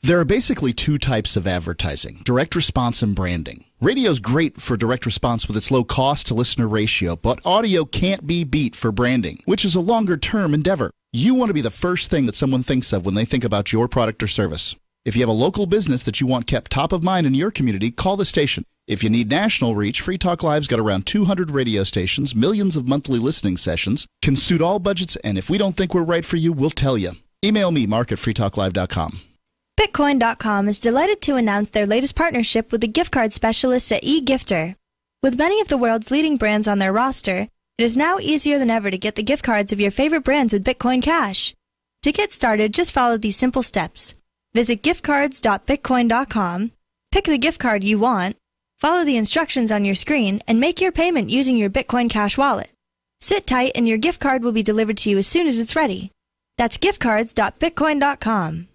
There are basically two types of advertising, direct response and branding. Radio's great for direct response with its low cost to listener ratio, but audio can't be beat for branding, which is a longer-term endeavor. You want to be the first thing that someone thinks of when they think about your product or service. If you have a local business that you want kept top of mind in your community, call the station. If you need national reach, Free Talk Live's got around 200 radio stations, millions of monthly listening sessions, can suit all budgets, and if we don't think we're right for you, we'll tell you. Email me, mark@freetalklive.com. Bitcoin.com is delighted to announce their latest partnership with the gift card specialists at eGifter. With many of the world's leading brands on their roster, it is now easier than ever to get the gift cards of your favorite brands with Bitcoin Cash. To get started, just follow these simple steps. Visit giftcards.bitcoin.com, pick the gift card you want, follow the instructions on your screen, and make your payment using your Bitcoin Cash wallet. Sit tight and your gift card will be delivered to you as soon as it's ready. That's giftcards.bitcoin.com.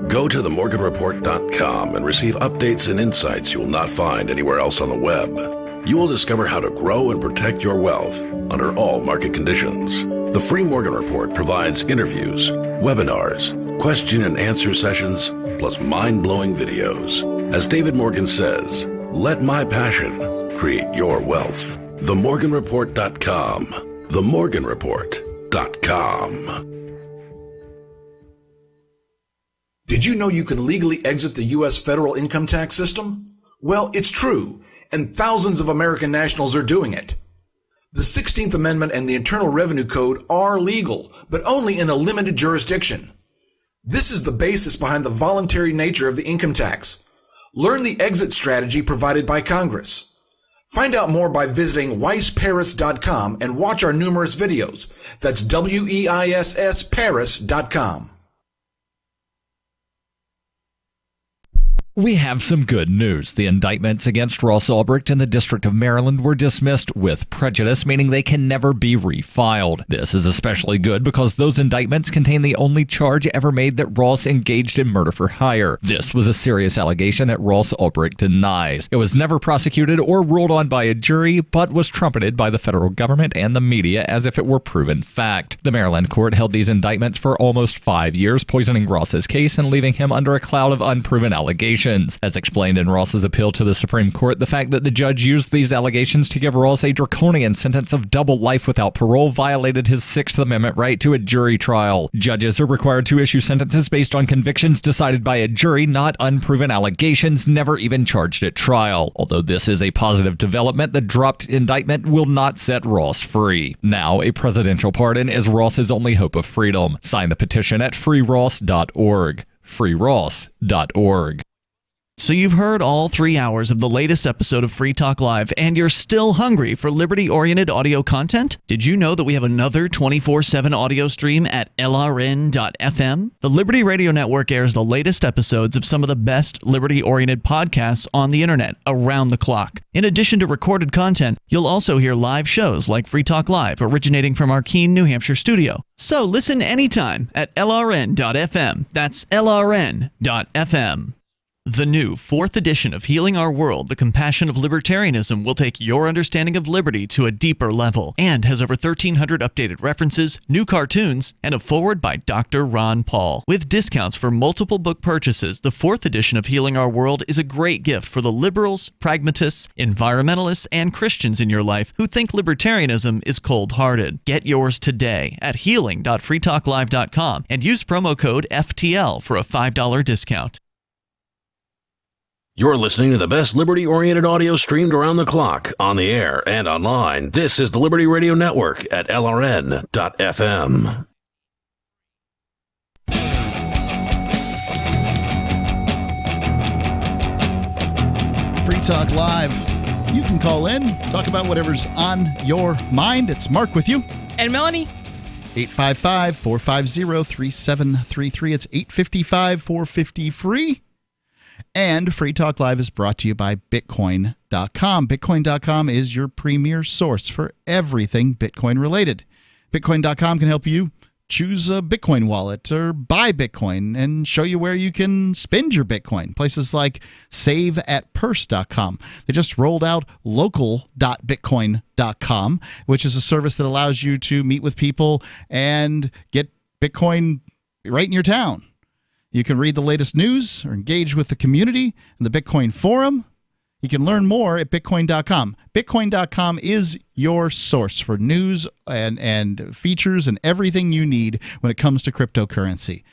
Go to themorganreport.com and receive updates and insights you will not find anywhere else on the web. You will discover how to grow and protect your wealth under all market conditions. The free Morgan Report provides interviews, webinars, question and answer sessions, plus mind-blowing videos. As David Morgan says, let my passion create your wealth. TheMorganReport.com. TheMorganReport.com. Did you know you can legally exit the U.S. federal income tax system? Well, it's true, and thousands of American nationals are doing it. The 16th Amendment and the Internal Revenue Code are legal, but only in a limited jurisdiction. This is the basis behind the voluntary nature of the income tax. Learn the exit strategy provided by Congress. Find out more by visiting weissparis.com and watch our numerous videos. That's WEISS Paris.com. We have some good news. The indictments against Ross Ulbricht in the District of Maryland were dismissed with prejudice, meaning they can never be refiled. This is especially good because those indictments contain the only charge ever made that Ross engaged in murder for hire. This was a serious allegation that Ross Ulbricht denies. It was never prosecuted or ruled on by a jury, but was trumpeted by the federal government and the media as if it were proven fact. The Maryland court held these indictments for almost 5 years, poisoning Ross's case and leaving him under a cloud of unproven allegations. As explained in Ross's appeal to the Supreme Court, the fact that the judge used these allegations to give Ross a draconian sentence of double life without parole violated his Sixth Amendment right to a jury trial. Judges are required to issue sentences based on convictions decided by a jury, not unproven allegations never even charged at trial. Although this is a positive development, the dropped indictment will not set Ross free. Now, a presidential pardon is Ross's only hope of freedom. Sign the petition at freeross.org. freeross.org. So you've heard all 3 hours of the latest episode of Free Talk Live, and you're still hungry for liberty-oriented audio content? Did you know that we have another 24/7 audio stream at LRN.FM? The Liberty Radio Network airs the latest episodes of some of the best liberty-oriented podcasts on the internet around the clock. In addition to recorded content, you'll also hear live shows like Free Talk Live, originating from our Keene, New Hampshire studio. So listen anytime at LRN.FM. That's LRN.FM. The new 4th edition of Healing Our World, The Compassion of Libertarianism, will take your understanding of liberty to a deeper level and has over 1,300 updated references, new cartoons, and a foreword by Dr. Ron Paul. With discounts for multiple book purchases, the 4th edition of Healing Our World is a great gift for the liberals, pragmatists, environmentalists, and Christians in your life who think libertarianism is cold-hearted. Get yours today at healing.freetalklive.com and use promo code FTL for a $5 discount. You're listening to the best liberty-oriented audio streamed around the clock, on the air, and online. This is the Liberty Radio Network at LRN.FM. Free Talk Live. You can call in, talk about whatever's on your mind. It's Mark with you. And Melanie. 855-450-3733. It's 855-450-FREE. And Free Talk Live is brought to you by Bitcoin.com. Bitcoin.com is your premier source for everything Bitcoin related. Bitcoin.com can help you choose a Bitcoin wallet or buy Bitcoin and show you where you can spend your Bitcoin. Places like saveatpurse.com. They just rolled out local.bitcoin.com, which is a service that allows you to meet with people and get Bitcoin right in your town. You can read the latest news or engage with the community in the Bitcoin forum. You can learn more at Bitcoin.com. Bitcoin.com is your source for news and features and everything you need when it comes to cryptocurrency.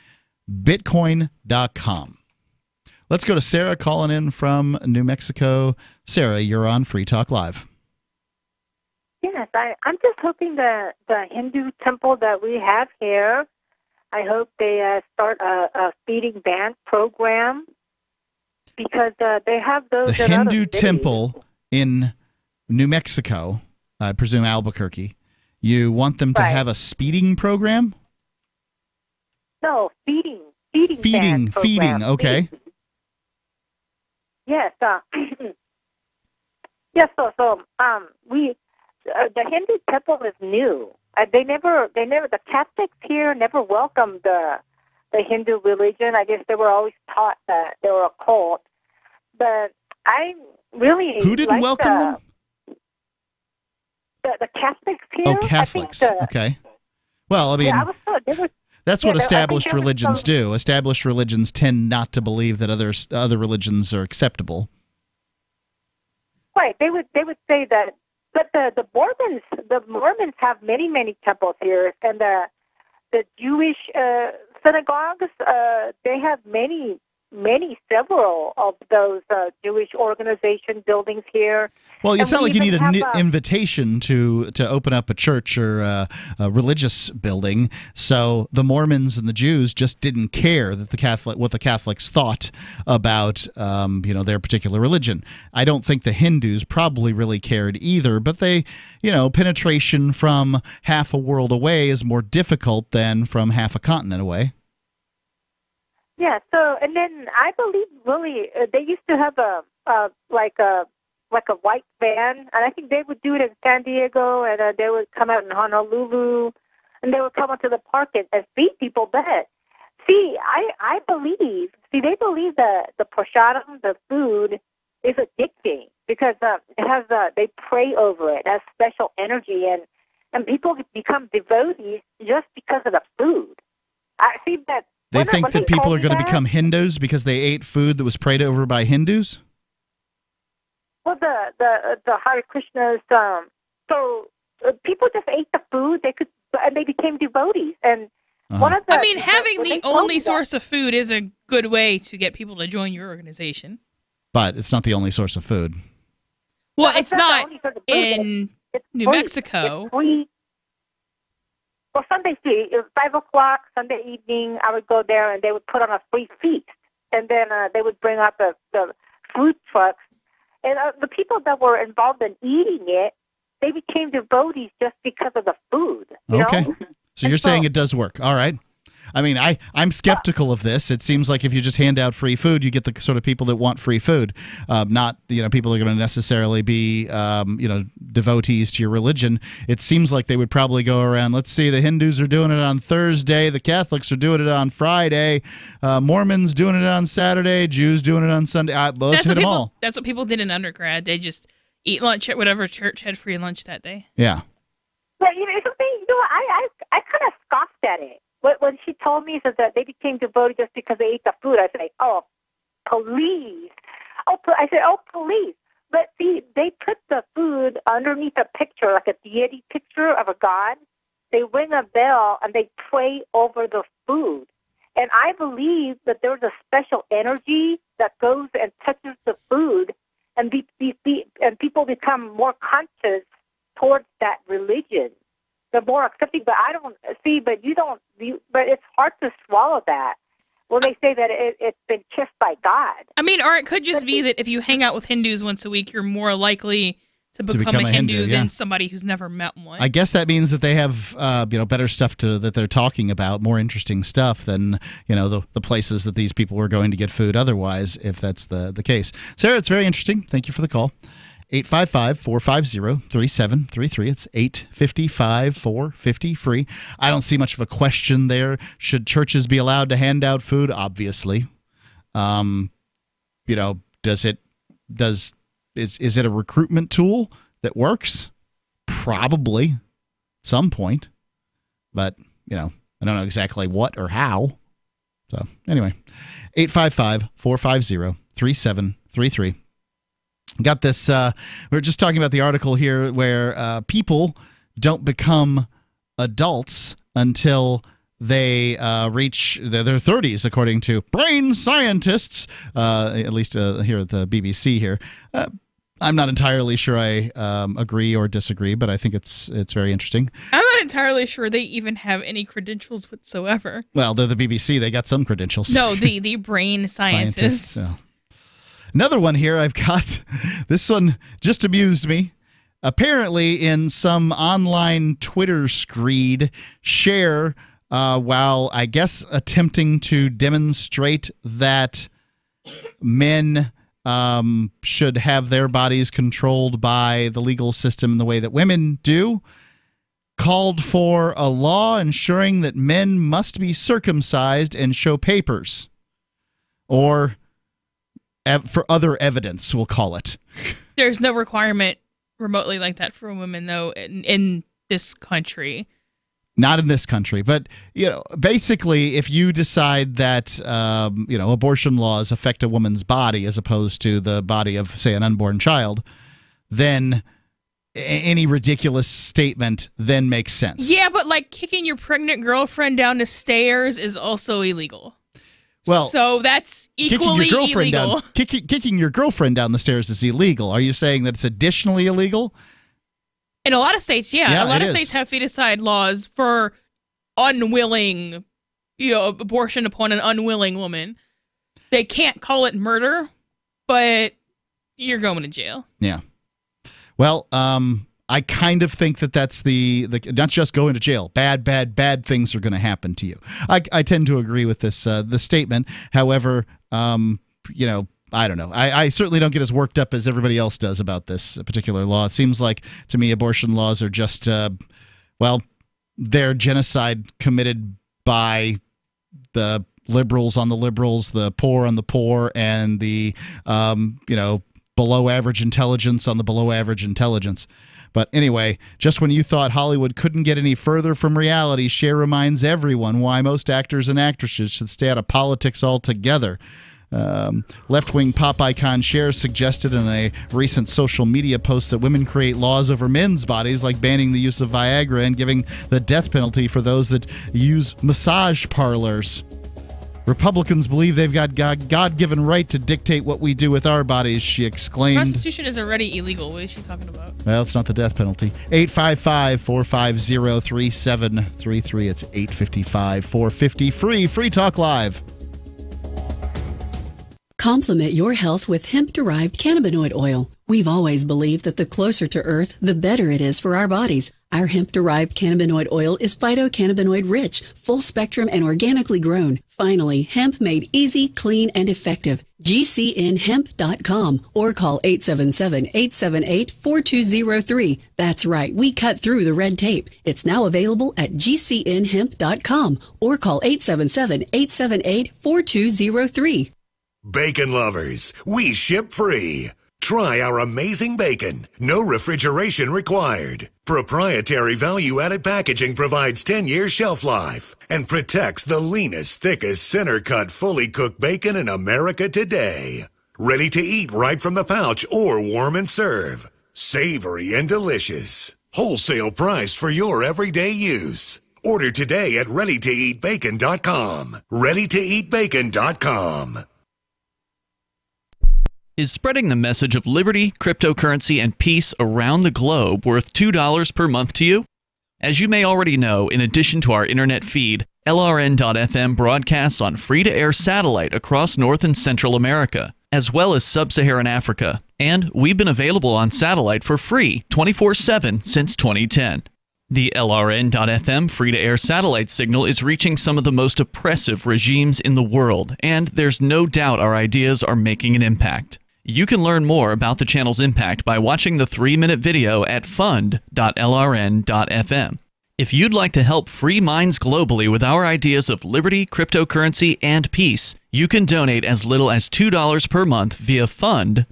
Bitcoin.com. Let's go to Sarah calling in from New Mexico. Sarah, you're on Free Talk Live. Yes, I'm just hoping the Hindu temple that we have here, I hope they start a feeding ban program, because they have those. The Hindu temple in New Mexico, I presume Albuquerque. You want them to have a speeding program? No, feeding ban program. Feeding. Okay. Yes. Yes. So we the Hindu temple is new. They never. The Catholics here never welcomed the Hindu religion. I guess they were always taught that they were a cult. But I really who didn't welcome them? The Catholics here. Oh, Catholics. Okay. Well, I mean, yeah, I was told that's what established religions do. Established religions tend not to believe that other religions are acceptable. Right. They would say that, but the Mormons have many temples here, and the Jewish synagogues, they have several of those Jewish organization buildings here. Well, it's not like you need an invitation to open up a church or a religious building. So the Mormons and the Jews just didn't care that what the Catholics thought about their particular religion. I don't think the Hindus probably really cared either, but they, penetration from half a world away is more difficult than from half a continent away. Yeah. So, and then I believe really they used to have a white van, and I think they would do it in San Diego, and they would come out in Honolulu, and they would come onto the park and feed people. But see, I believe, they believe that the prasadam, the food, is addicting because it has they pray over it, it has special energy, and people become devotees just because of the food. I see that. They think that people are going to become Hindus because they ate food that was prayed over by Hindus? Well, the Hare Krishnas, so people just ate the food, and they became devotees. And one of the, having the only source of food is a good way to get people to join your organization. But it's not the only source of food. Well, it's not in New Mexico. It's free. Well, Sunday, it was 5 o'clock, Sunday evening, I would go there, and they would put on a free feast. And then they would bring out the food trucks. And the people that were involved in eating it, they became devotees just because of the food. Okay. So you're saying it does work. All right. I mean, I'm skeptical of this. It seems like if you just hand out free food, you get the sort of people that want free food. Not, people are going to necessarily be, devotees to your religion. It seems like they would probably go around, let's see, the Hindus are doing it on Thursday, the Catholics are doing it on Friday, Mormons doing it on Saturday, Jews doing it on Sunday. Let's hit them all. That's what people did in undergrad. They just eat lunch at whatever church had free lunch that day. Yeah. But, I kind of scoffed at it. When she told me that they became devoted just because they ate the food, I said, oh, please. I said, oh, please. But see, they put the food underneath a picture, like a deity picture of a god. They ring a bell, and they pray over the food. And I believe that there's a special energy that goes and touches the food, and people become more conscious towards that religion. They're more accepting, but I don't see. But but it's hard to swallow that when they say that it's been kissed by God. Or it could just be that if you hang out with Hindus once a week, you're more likely to become a Hindu than somebody who's never met one. I guess that means that they have better stuff that they're talking about, more interesting stuff than the places that these people were going to get food otherwise, if that's the case. Sarah, it's very interesting. Thank you for the call. 855-450-3733. It's 855-450-FREE. I don't see much of a question there. Should churches be allowed to hand out food? Obviously. Is it a recruitment tool that works? Probably. At some point. But, I don't know exactly what or how. So, anyway. 855-450-3733. Got this. We were just talking about the article here where people don't become adults until they reach their 30s, according to brain scientists, at least here at the BBC here. I'm not entirely sure I agree or disagree, but I think it's very interesting. I'm not entirely sure they even have any credentials whatsoever. Well, they're the BBC. They got some credentials. No, the brain scientists. So. Another one here I've got. This one just amused me. Apparently, in some online Twitter screed, share while I guess attempting to demonstrate that men should have their bodies controlled by the legal system the way that women do, called for a law ensuring that men must be circumcised and show papers. Or for other evidence, we'll call it. There's no requirement remotely like that for women, though, in this country. Not in this country, but basically, if you decide that abortion laws affect a woman's body as opposed to the body of, say, an unborn child, then any ridiculous statement then makes sense. Yeah, but like kicking your pregnant girlfriend down the stairs is also illegal. Well, so that's equally illegal. Kicking your girlfriend down the stairs is illegal. Are you saying that it's additionally illegal? In a lot of states, yeah. A lot of states have feticide laws for unwilling, abortion upon an unwilling woman. They can't call it murder, but you're going to jail. Yeah. Well, I kind of think that that's the not just going to jail. Bad things are going to happen to you. I tend to agree with this statement. However, I don't know. I certainly don't get as worked up as everybody else does about this particular law. It seems like, to me, abortion laws are just, they're genocide committed by the liberals on the liberals, the poor on the poor, and the, below average intelligence on the below average intelligence. But anyway, just when you thought Hollywood couldn't get any further from reality, Cher reminds everyone why most actors and actresses should stay out of politics altogether. Left-wing pop icon Cher suggested in a recent social media post that women create laws over men's bodies, like banning the use of Viagra and giving the death penalty for those that use massage parlors. Republicans believe they've got God-given right to dictate what we do with our bodies, she exclaimed. Prostitution is already illegal. What is she talking about? Well, it's not the death penalty. 855-450-3733. It's 855-450-FREE. Free Talk Live. Complement your health with hemp-derived cannabinoid oil. We've always believed that the closer to Earth, the better it is for our bodies. Our hemp-derived cannabinoid oil is phytocannabinoid-rich, full-spectrum, and organically grown. Finally, hemp made easy, clean, and effective. GCNhemp.com or call 877-878-4203. That's right, we cut through the red tape. It's now available at GCNhemp.com or call 877-878-4203. Bacon lovers, we ship free. Try our amazing bacon. No refrigeration required. Proprietary value-added packaging provides 10-year shelf life and protects the leanest, thickest, center-cut, fully cooked bacon in America today. Ready to eat right from the pouch or warm and serve. Savory and delicious. Wholesale price for your everyday use. Order today at readytoeatbacon.com. readytoeatbacon.com. Is spreading the message of liberty, cryptocurrency, and peace around the globe worth $2 per month to you? As you may already know, in addition to our internet feed, LRN.FM broadcasts on free-to-air satellite across North and Central America, as well as Sub-Saharan Africa. And we've been available on satellite for free 24/7 since 2010. The LRN.FM free-to-air satellite signal is reaching some of the most oppressive regimes in the world, and there's no doubt our ideas are making an impact. You can learn more about the channel's impact by watching the 3-minute video at fund.lrn.fm. If you'd like to help free minds globally with our ideas of liberty, cryptocurrency, and peace, you can donate as little as $2 per month via fund.lrn.fm.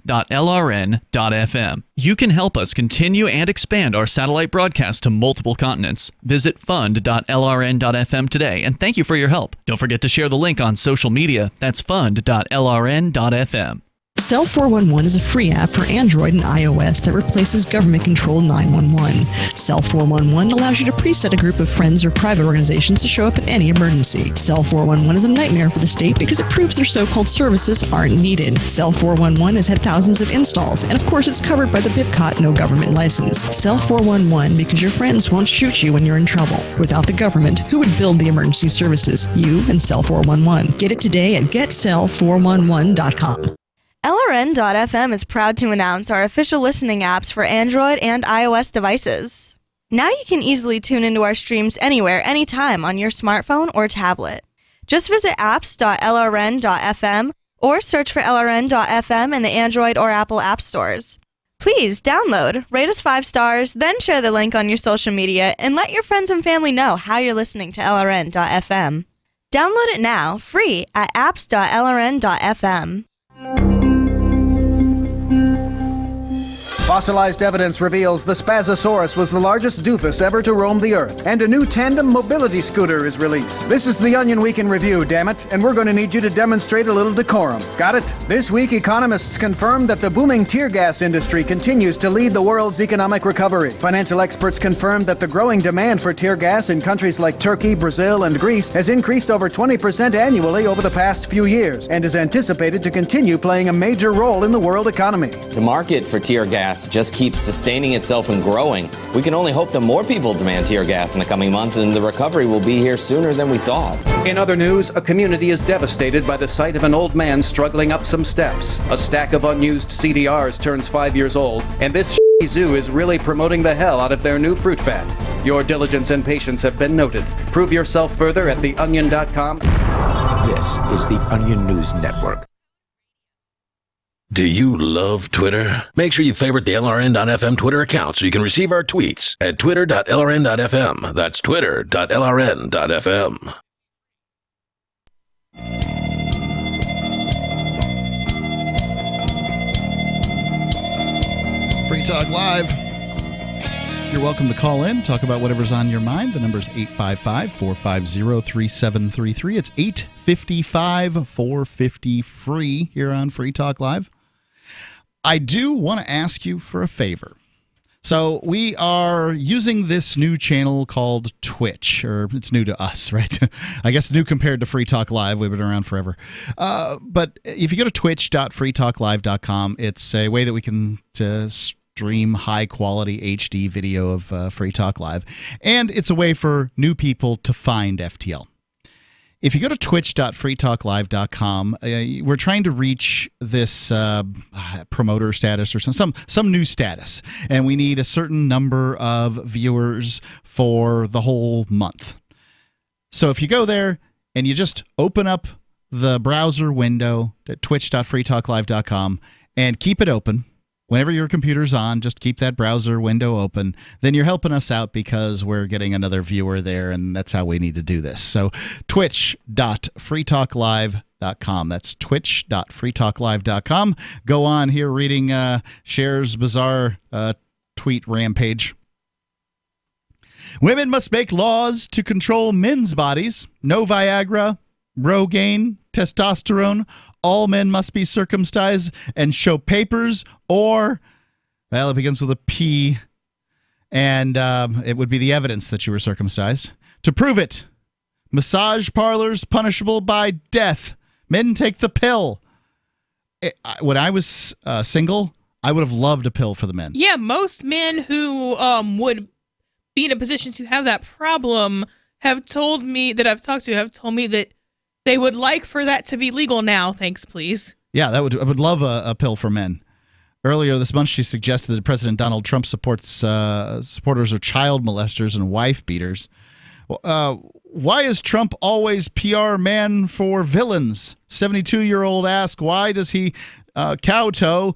You can help us continue and expand our satellite broadcast to multiple continents. Visit fund.lrn.fm today, and thank you for your help. Don't forget to share the link on social media. That's fund.lrn.fm. Cell 411 is a free app for Android and iOS that replaces government-controlled 911. Cell 411 allows you to preset a group of friends or private organizations to show up at any emergency. Cell 411 is a nightmare for the state because it proves their so-called services aren't needed. Cell 411 has had thousands of installs, and of course it's covered by the BIPCOT no government license. Cell 411 because your friends won't shoot you when you're in trouble. Without the government, who would build the emergency services? You and Cell 411. Get it today at getcell411.com. LRN.FM is proud to announce our official listening apps for Android and iOS devices. Now you can easily tune into our streams anywhere, anytime on your smartphone or tablet. Just visit apps.lrn.fm or search for LRN.FM in the Android or Apple app stores. Please download, rate us 5 stars, then share the link on your social media and let your friends and family know how you're listening to LRN.FM. Download it now, free at apps.lrn.fm. Fossilized evidence reveals the Spazosaurus was the largest doofus ever to roam the Earth, and a new tandem mobility scooter is released. This is the Onion Week in Review, damn it, and we're going to need you to demonstrate a little decorum. Got it? This week, economists confirm that the booming tear gas industry continues to lead the world's economic recovery. Financial experts confirmed that the growing demand for tear gas in countries like Turkey, Brazil, and Greece has increased over 20% annually over the past few years, and is anticipated to continue playing a major role in the world economy. The market for tear gas just keeps sustaining itself and growing. We can only hope that more people demand tear gas in the coming months, and the recovery will be here sooner than we thought. In other news, a community is devastated by the sight of an old man struggling up some steps. A stack of unused CDRs turns 5 years old, and this zoo is really promoting the hell out of their new fruit bat. Your diligence and patience have been noted. Prove yourself further at theonion.com. This is the Onion News Network. Do you love Twitter? Make sure you favorite the LRN.FM Twitter account so you can receive our tweets at twitter.lrn.fm. That's twitter.lrn.fm. Free Talk Live. You're welcome to call in, talk about whatever's on your mind. The number is 855-450-3733. It's 855-450-FREE here on Free Talk Live. I do want to ask you for a favor. So we are using this new channel called Twitch, or it's new to us, right? I guess new compared to Free Talk Live. We've been around forever. But if you go to twitch.freetalklive.com, it's a way that we can stream high-quality HD video of Free Talk Live. And it's a way for new people to find FTL. If you go to twitch.freetalklive.com, we're trying to reach this promoter status or some new status, and we need a certain number of viewers for the whole month. So if you go there and you just open up the browser window at twitch.freetalklive.com and keep it open, whenever your computer's on, just keep that browser window open. Then you're helping us out because we're getting another viewer there, and that's how we need to do this. So twitch.freetalklive.com. That's twitch.freetalklive.com. Go on here reading Cher's bizarre tweet rampage. Women must make laws to control men's bodies. No Viagra, Rogaine, testosterone. All men must be circumcised and show papers, or, well, it begins with a P, and it would be the evidence that you were circumcised. To prove it, massage parlors punishable by death. Men take the pill. When I was single, I would have loved a pill for the men. Yeah, most men who would be in a position to have that problem have told me, that I've talked to, have told me that they would like for that to be legal now. Thanks, please. Yeah, I would love a pill for men. Earlier this month, she suggested that President Donald Trump supporters are child molesters and wife beaters. Why is Trump always PR man for villains? 72-year-old asked, why does he kowtow,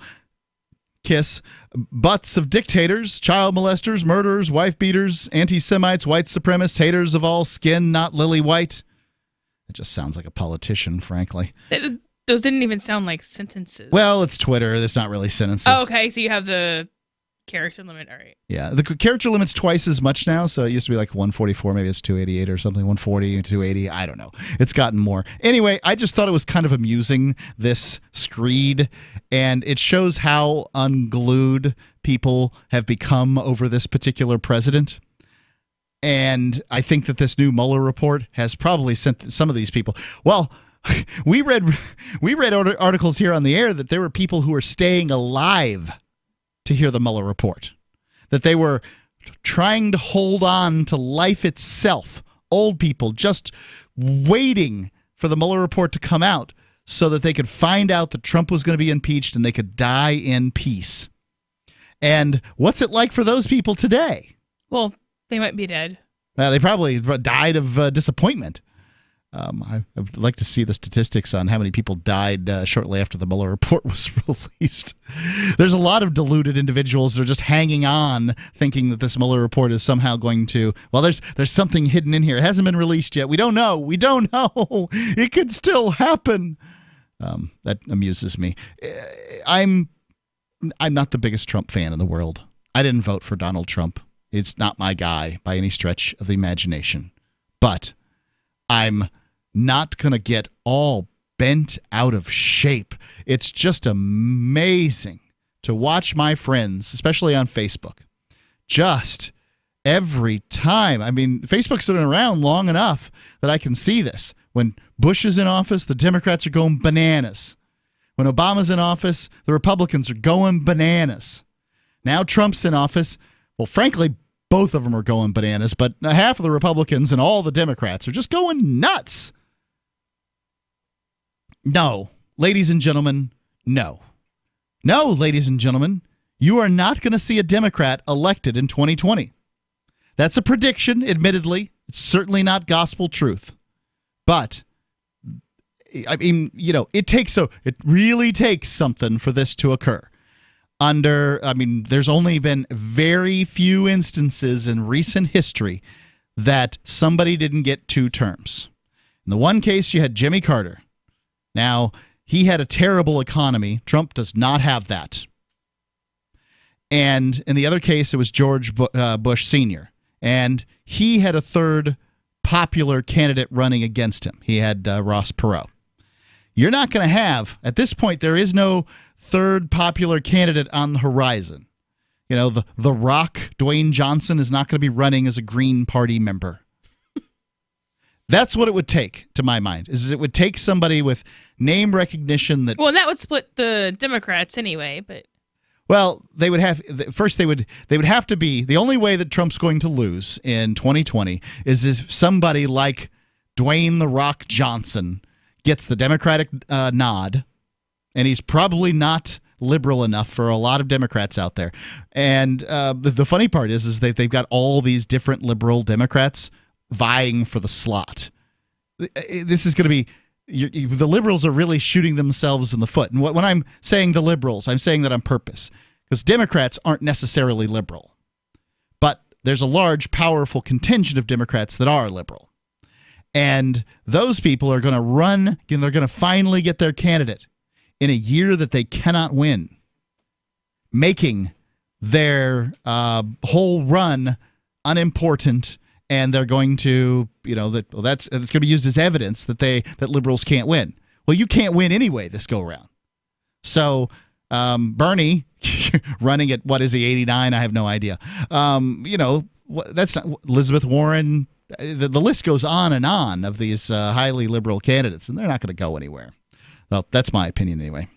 kiss, butts of dictators, child molesters, murderers, wife beaters, anti-Semites, white supremacists, haters of all skin, not lily white? It just sounds like a politician, frankly. Those didn't even sound like sentences. Well, it's Twitter. It's not really sentences. Oh, okay, so you have the character limit. All right. Yeah, the character limit's twice as much now, so it used to be like 144, maybe it's 288 or something, 140, 280, I don't know. It's gotten more. Anyway, I just thought it was kind of amusing, this screed, and it shows how unglued people have become over this particular president. And I think that this new Mueller report has probably sent some of these people. Well, we read articles here on the air that there were people who were staying alive to hear the Mueller report, that they were trying to hold on to life itself. Old people just waiting for the Mueller report to come out so that they could find out that Trump was going to be impeached and they could die in peace. And what's it like for those people today? Well, they might be dead. They probably died of disappointment. I would like to see the statistics on how many people died shortly after the Mueller report was released. There's a lot of deluded individuals that are just hanging on, thinking that this Mueller report is somehow going to, well, there's something hidden in here. It hasn't been released yet. We don't know. We don't know. It could still happen. That amuses me. I'm I'm not the biggest Trump fan in the world. I didn't vote for Donald Trump. It's not my guy by any stretch of the imagination. But I'm not going to get all bent out of shape. It's just amazing to watch my friends, especially on Facebook, just every time. I mean, Facebook's been around long enough that I can see this. When Bush is in office, the Democrats are going bananas. When Obama's in office, the Republicans are going bananas. Now Trump's in office. Well, frankly, both of them are going bananas, but half of the Republicans and all the Democrats are just going nuts. No, ladies and gentlemen, no. No, ladies and gentlemen, you are not going to see a Democrat elected in 2020. That's a prediction, admittedly. It's certainly not gospel truth. But, I mean, you know, it really takes something for this to occur. There's only been very few instances in recent history that somebody didn't get 2 terms. In the one case, you had Jimmy Carter. Now, he had a terrible economy. Trump does not have that. And in the other case, it was George Bush Sr. And he had a third popular candidate running against him. He had Ross Perot. You're not going to have, at this point, there is no third popular candidate on the horizon. You know, the Rock, Dwayne Johnson, is not going to be running as a Green Party member. That's what it would take, to my mind, is it would take somebody with name recognition that... Well, that would split the Democrats anyway, but... Well, they would have... First, they would have to be... The only way that Trump's going to lose in 2020 is if somebody like Dwayne "The Rock" Johnson gets the Democratic nod, and he's probably not liberal enough for a lot of Democrats out there. And the funny part is that they've got all these different liberal Democrats vying for the slot. This is going to be... the liberals are really shooting themselves in the foot. And when I'm saying the liberals, I'm saying that on purpose. Because Democrats aren't necessarily liberal. But there's a large, powerful contingent of Democrats that are liberal. And those people are going to run, they're going to finally get their candidate in a year that they cannot win, making their whole run unimportant. And they're going to, you know, it's going to be used as evidence that liberals can't win. Well, you can't win anyway this go around. So Bernie running at, what is he, 89? I have no idea. You know, that's not Elizabeth Warren. The list goes on and on of these highly liberal candidates, and they're not going to go anywhere. Well, that's my opinion anyway.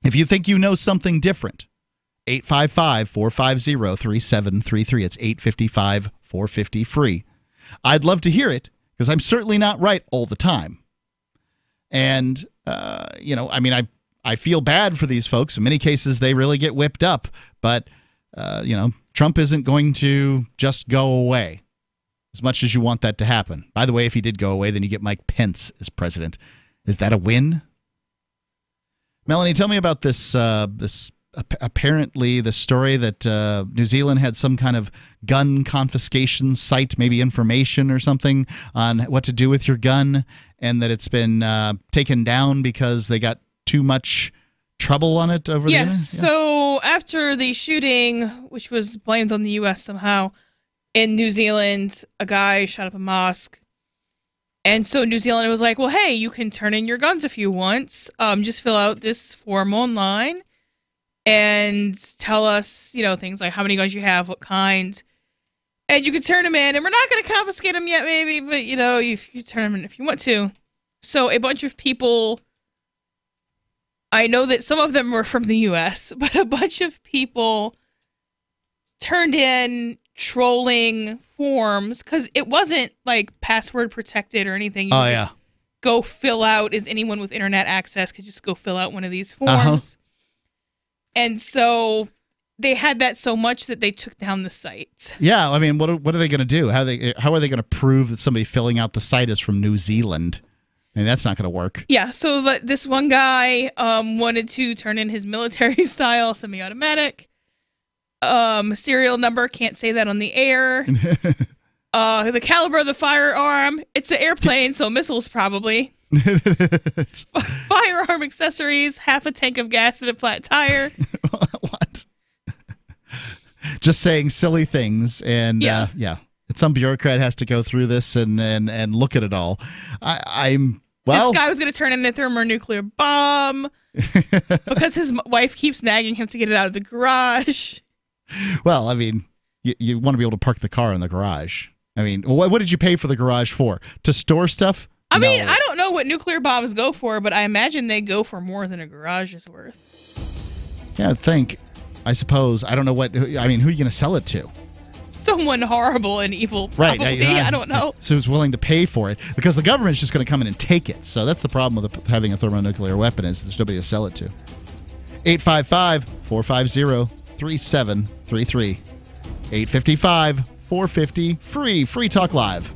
If you think you know something different, 855-450-3733. It's 855-450-FREE. I'd love to hear it because I'm certainly not right all the time. And, you know, I mean, I feel bad for these folks. In many cases, they really get whipped up. But, you know, Trump isn't going to just go away as much as you want that to happen. By the way, if he did go away, then you get Mike Pence as president. Is that a win? Melanie, tell me about this apparently the story that New Zealand had some kind of gun confiscation site, maybe information or something on what to do with your gun, and that it's been taken down because they got too much trouble on it over the internet? Yes. So after the shooting, which was blamed on the U.S. somehow, in New Zealand, a guy shot up a mosque. And so New Zealand was like, well, hey, you can turn in your guns if you want. Just fill out this form online and tell us, you know, things like how many guns you have, what kind. And you can turn them in. And we're not going to confiscate them yet, maybe, but, you know, you turn them in if you want to. So a bunch of people, I know that some of them were from the U.S., but a bunch of people turned in trolling forms because it wasn't like password protected or anything. You just go fill out, is anyone with internet access could just go fill out one of these forms. And so they had that so much that they took down the site. Yeah, I mean, what are they going to do? How are they going to prove that somebody filling out the site is from New Zealand? I mean, that's not going to work. Yeah, so this one guy wanted to turn in his military-style semi-automatic. Serial number, can't say that on the air. The caliber of the firearm, it's an airplane, so missiles probably. Firearm accessories, half a tank of gas and a flat tire. just saying silly things. And some bureaucrat has to go through this and look at it all. Well, this guy was going to turn in a thermonuclear bomb because his wife keeps nagging him to get it out of the garage. Well, I mean, you want to be able to park the car in the garage. I mean, what did you pay for the garage for? To store stuff? I mean, I don't know what nuclear bombs go for, but I imagine they go for more than a garage is worth. Yeah, I suppose. I don't know who are you going to sell it to? Someone horrible and evil, probably. Right. I don't know. So who's willing to pay for it? Because the government's just going to come in and take it. So that's the problem with having a thermonuclear weapon is there's nobody to sell it to. 855-450-3733. 855-450-FREE. Free Talk Live.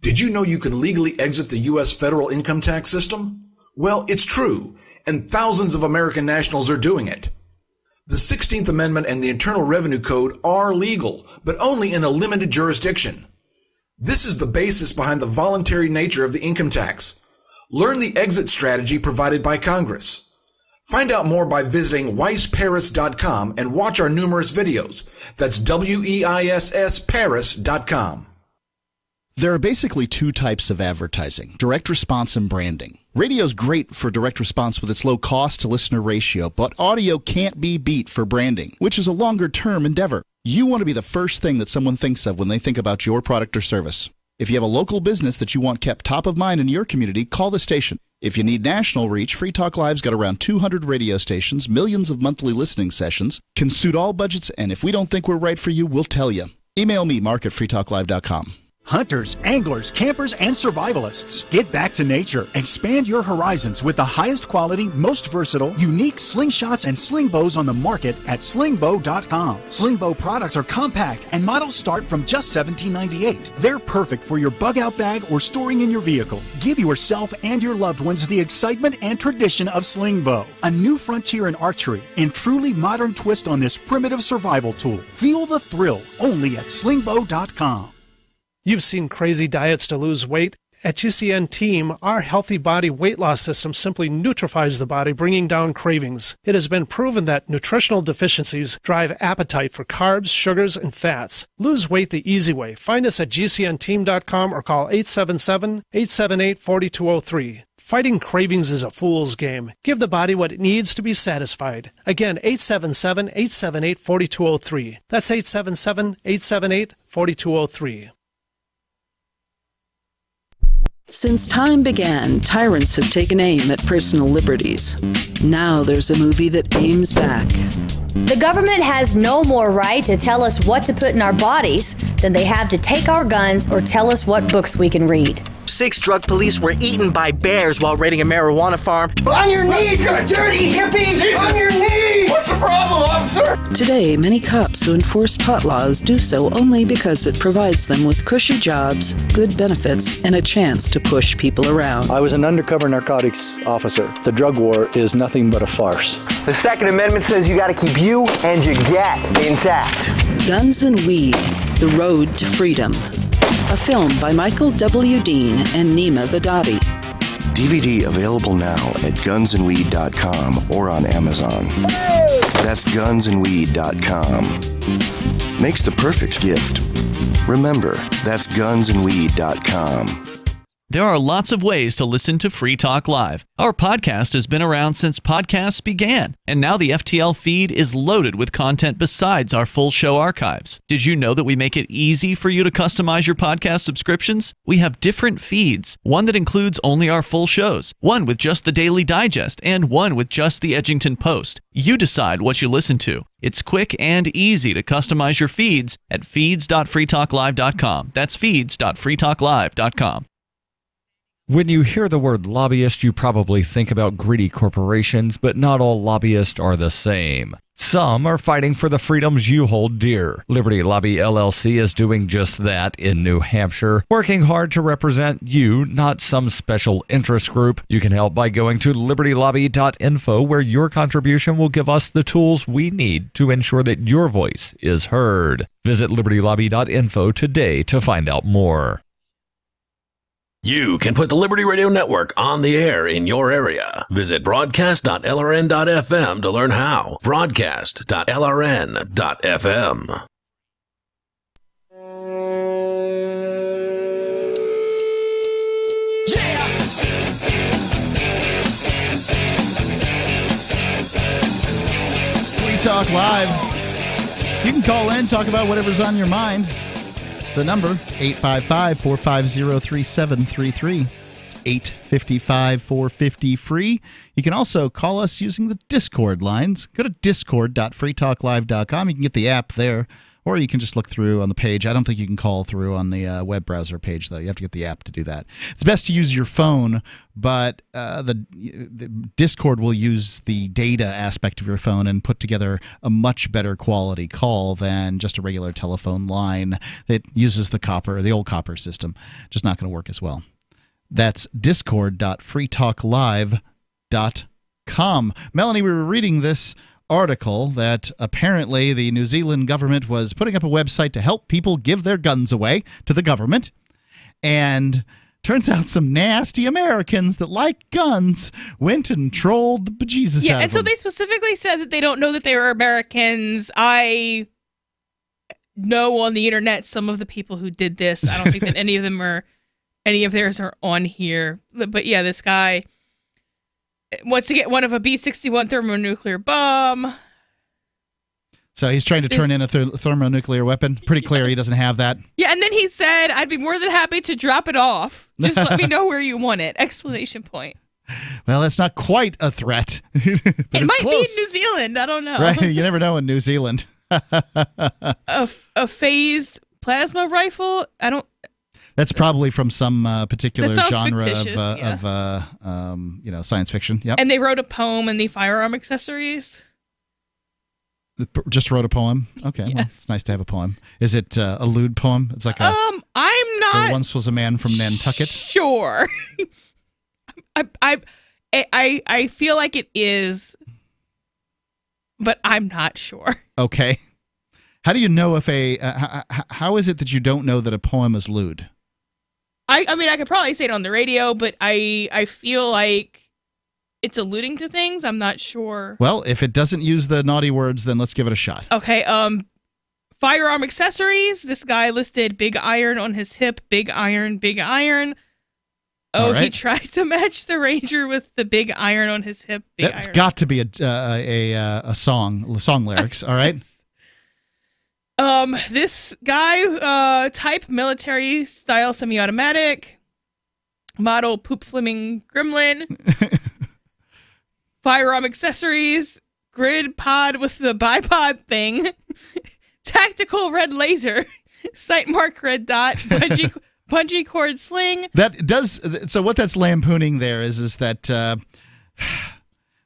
Did you know you can legally exit the U.S. federal income tax system? Well, it's true, and thousands of American nationals are doing it. The 16th Amendment and the Internal Revenue Code are legal, but only in a limited jurisdiction. This is the basis behind the voluntary nature of the income tax. Learn the exit strategy provided by Congress. Find out more by visiting weissparis.com and watch our numerous videos. That's WEISSparis.com. There are basically two types of advertising, direct response and branding. Radio's great for direct response with its low cost to listener ratio, but audio can't be beat for branding, which is a longer-term endeavor. You want to be the first thing that someone thinks of when they think about your product or service. If you have a local business that you want kept top of mind in your community, call the station. If you need national reach, Free Talk Live's got around 200 radio stations, millions of monthly listening sessions, can suit all budgets, and if we don't think we're right for you, we'll tell you. Email me, mark@freetalklive.com. Hunters, anglers, campers, and survivalists. Get back to nature. Expand your horizons with the highest quality, most versatile, unique slingshots and sling bows on the market at slingbow.com. Slingbow products are compact and models start from just $17.98. They're perfect for your bug out bag or storing in your vehicle. Give yourself and your loved ones the excitement and tradition of Slingbow. A new frontier in archery and truly modern twist on this primitive survival tool. Feel the thrill only at slingbow.com. You've seen crazy diets to lose weight. At GCN Team, our healthy body weight loss system simply neutralizes the body, bringing down cravings. It has been proven that nutritional deficiencies drive appetite for carbs, sugars, and fats. Lose weight the easy way. Find us at GCNteam.com or call 877-878-4203. Fighting cravings is a fool's game. Give the body what it needs to be satisfied. Again, 877-878-4203. That's 877-878-4203. Since time began, tyrants have taken aim at personal liberties. Now there's a movie that aims back. The government has no more right to tell us what to put in our bodies than they have to take our guns or tell us what books we can read. 6 drug police were eaten by bears while raiding a marijuana farm. On your knees, you dirty hippie! Jesus. On your knees! What's the problem, officer? Today, many cops who enforce pot laws do so only because it provides them with cushy jobs, good benefits, and a chance to push people around. I was an undercover narcotics officer. The drug war is nothing but a farce. The Second Amendment says you gotta keep you and your gat intact. Guns and Weed, The Road to Freedom. A film by Michael W. Dean and Nima Vadati. DVD available now at gunsandweed.com or on Amazon. That's gunsandweed.com. Makes the perfect gift. Remember, that's gunsandweed.com. There are lots of ways to listen to Free Talk Live. Our podcast has been around since podcasts began, and now the FTL feed is loaded with content besides our full show archives. Did you know that we make it easy for you to customize your podcast subscriptions? We have different feeds, one that includes only our full shows, one with just the Daily Digest, and one with just the Edgington Post. You decide what you listen to. It's quick and easy to customize your feeds at feeds.freetalklive.com. That's feeds.freetalklive.com. When you hear the word lobbyist, you probably think about greedy corporations, but not all lobbyists are the same. Some are fighting for the freedoms you hold dear. Liberty Lobby LLC is doing just that in New Hampshire, working hard to represent you, not some special interest group. You can help by going to libertylobby.info, where your contribution will give us the tools we need to ensure that your voice is heard. Visit libertylobby.info today to find out more. You can put the Liberty Radio Network on the air in your area. Visit broadcast.lrn.fm to learn how. Broadcast.lrn.fm. Talk Live. You can call in, talk about whatever's on your mind. The number, 855-450-3733. It's 855-450-FREE. You can also call us using the Discord lines. Go to discord.freetalklive.com. You can get the app there, or you can just look through on the page. I don't think you can call through on the web browser page, though. You have to get the app to do that. It's best to use your phone, but the Discord will use the data aspect of your phone and put together a much better quality call than just a regular telephone line that uses the old copper system. Just not going to work as well. That's discord.freetalklive.com. Melanie, we were reading this article that apparently the New Zealand government was putting up a website to help people give their guns away to the government. And turns out some nasty Americans that like guns went and trolled the bejesus out of them. Yeah, and so they specifically said that they don't know that they were Americans. I know on the internet some of the people who did this. I don't think that any of theirs are on here. But yeah, this guy wants to get one of a B-61 thermonuclear bomb. So he's trying to turn in a thermonuclear weapon. Pretty clear he doesn't have that. Yeah, and then he said, I'd be more than happy to drop it off. Just let me know where you want it. Exclamation point. Well, that's not quite a threat. But it might close. be in New Zealand. I don't know. Right? You never know in New Zealand. A phased plasma rifle? That's probably from some particular genre of science fiction. Yep. And they wrote a poem in the firearm accessories. Just wrote a poem. Okay, yes. Well, it's nice to have a poem. Is it a lewd poem? It's like I'm not. There once was a man from Nantucket. Sure. I feel like it is, but I'm not sure. Okay. How do you know if how is it that you don't know that a poem is lewd? I mean, I could probably say it on the radio, but I feel like it's alluding to things. I'm not sure. Well, if it doesn't use the naughty words, then let's give it a shot. Okay. Firearm accessories. This guy listed big iron on his hip. Big iron. Big iron. Oh, right. He tried to match the Ranger with the big iron on his hip. That's got to be a song lyrics. All right. This guy, type military style semi-automatic, model poop flaming gremlin, firearm accessories, grid pod with the bipod thing, tactical red laser, sight mark red dot, bungee cord sling. So what that's lampooning there is that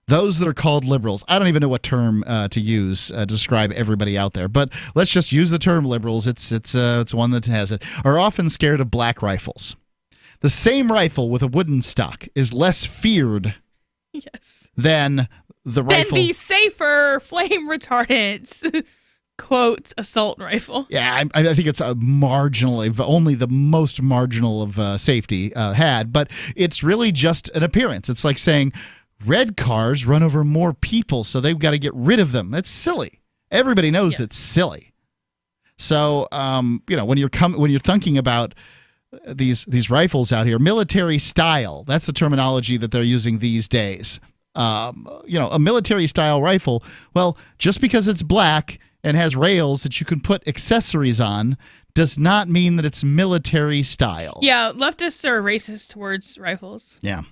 those that are called liberals, I don't even know what term to use to describe everybody out there, but let's just use the term liberals. It's one that has it. Are often scared of black rifles. The same rifle with a wooden stock is less feared than the rifle. Than the safer flame retardants. Quote, assault rifle. Yeah, I think it's only the most marginal of safety had, but it's really just an appearance. It's like saying red cars run over more people, so they've got to get rid of them. That's silly. Everybody knows it's silly. So, when you're thinking about these rifles out here, military style, that's the terminology that they're using these days. A military style rifle, well, just because it's black and has rails that you can put accessories on does not mean that it's military style. Yeah, leftists are racist towards rifles. Yeah.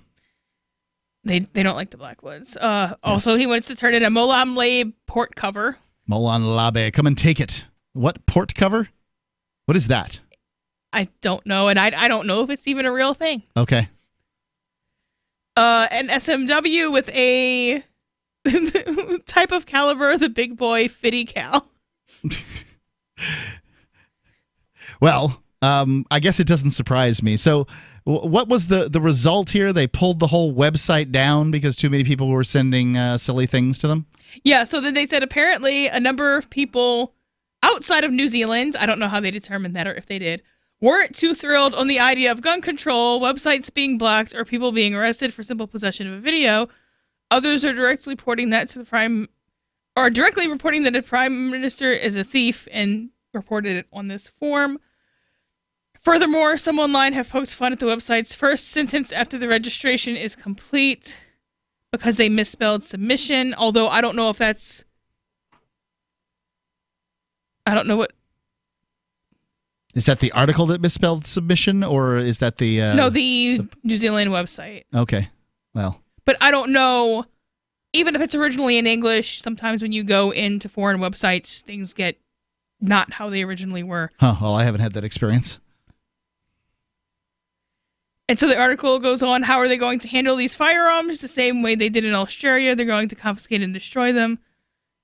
They don't like the black ones. Also, he wants to turn in a Molam Labe port cover. Molam Labe, come and take it. What port cover? What is that? I don't know, and I don't know if it's even a real thing. Okay. An SMW with a type of caliber, the big boy Fitty Cal. Well, I guess it doesn't surprise me. So what was the result here? They pulled the whole website down because too many people were sending silly things to them? Yeah, so then they said apparently a number of people outside of New Zealand, I don't know how they determined that or if they did, weren't too thrilled on the idea of gun control, websites being blocked, or people being arrested for simple possession of a video. Others are directly reporting that the Prime Minister is a thief and reported it on this form. Furthermore, some online have poked fun at the website's first sentence after the registration is complete because they misspelled submission, although I don't know if that's... I don't know what... Is that the article that misspelled submission, or is that the... No, the New Zealand website. Okay, well... But I don't know, even if it's originally in English, sometimes when you go into foreign websites, things get not how they originally were. Huh, well, I haven't had that experience. And so the article goes on, how are they going to handle these firearms? The same way they did in Australia. They're going to confiscate and destroy them.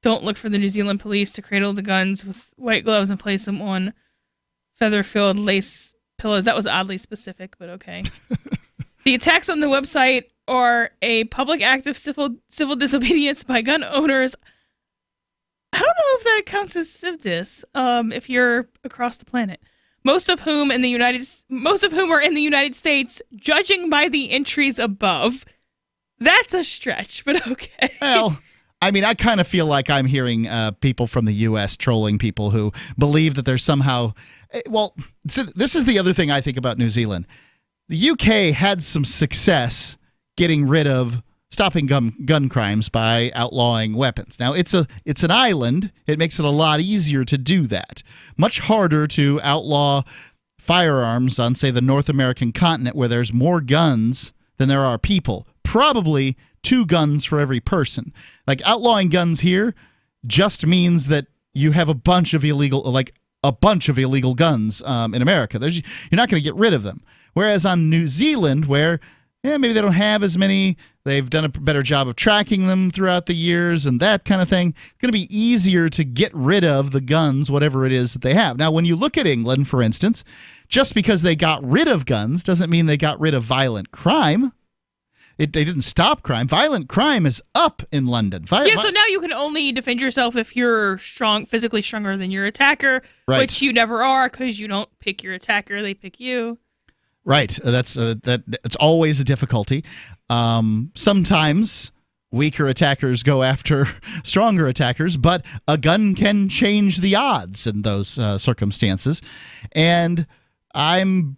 Don't look for the New Zealand police to cradle the guns with white gloves and place them on feather-filled lace pillows. That was oddly specific, but okay. The attacks on the website are a public act of civil disobedience by gun owners. I don't know if that counts as civ dis, if you're across the planet. Most of whom are in the United States, judging by the entries above. That's a stretch, but okay. Well, I mean, I kind of feel like I'm hearing people from the U.S. trolling people who believe that there's somehow... Well, so this is the other thing I think about New Zealand. The U.K. had some success getting rid of stopping gun crimes by outlawing weapons. Now, it's an island. It makes it a lot easier to do that. Much harder to outlaw firearms on, say, the North American continent, where there's more guns than there are people. Probably 2 guns for every person. Like, outlawing guns here just means that you have a bunch of illegal guns in America. You're not going to get rid of them. Whereas on New Zealand, where maybe they don't have as many, they've done a better job of tracking them throughout the years and that kind of thing, it's going to be easier to get rid of the guns, whatever it is that they have. Now, when you look at England, for instance, just because they got rid of guns doesn't mean they got rid of violent crime. They didn't stop crime. Violent crime is up in London. So now you can only defend yourself if you're physically stronger than your attacker, right. Which you never are because you don't pick your attacker, they pick you. Right. That's always a difficulty. Sometimes weaker attackers go after stronger attackers, but a gun can change the odds in those circumstances. And that's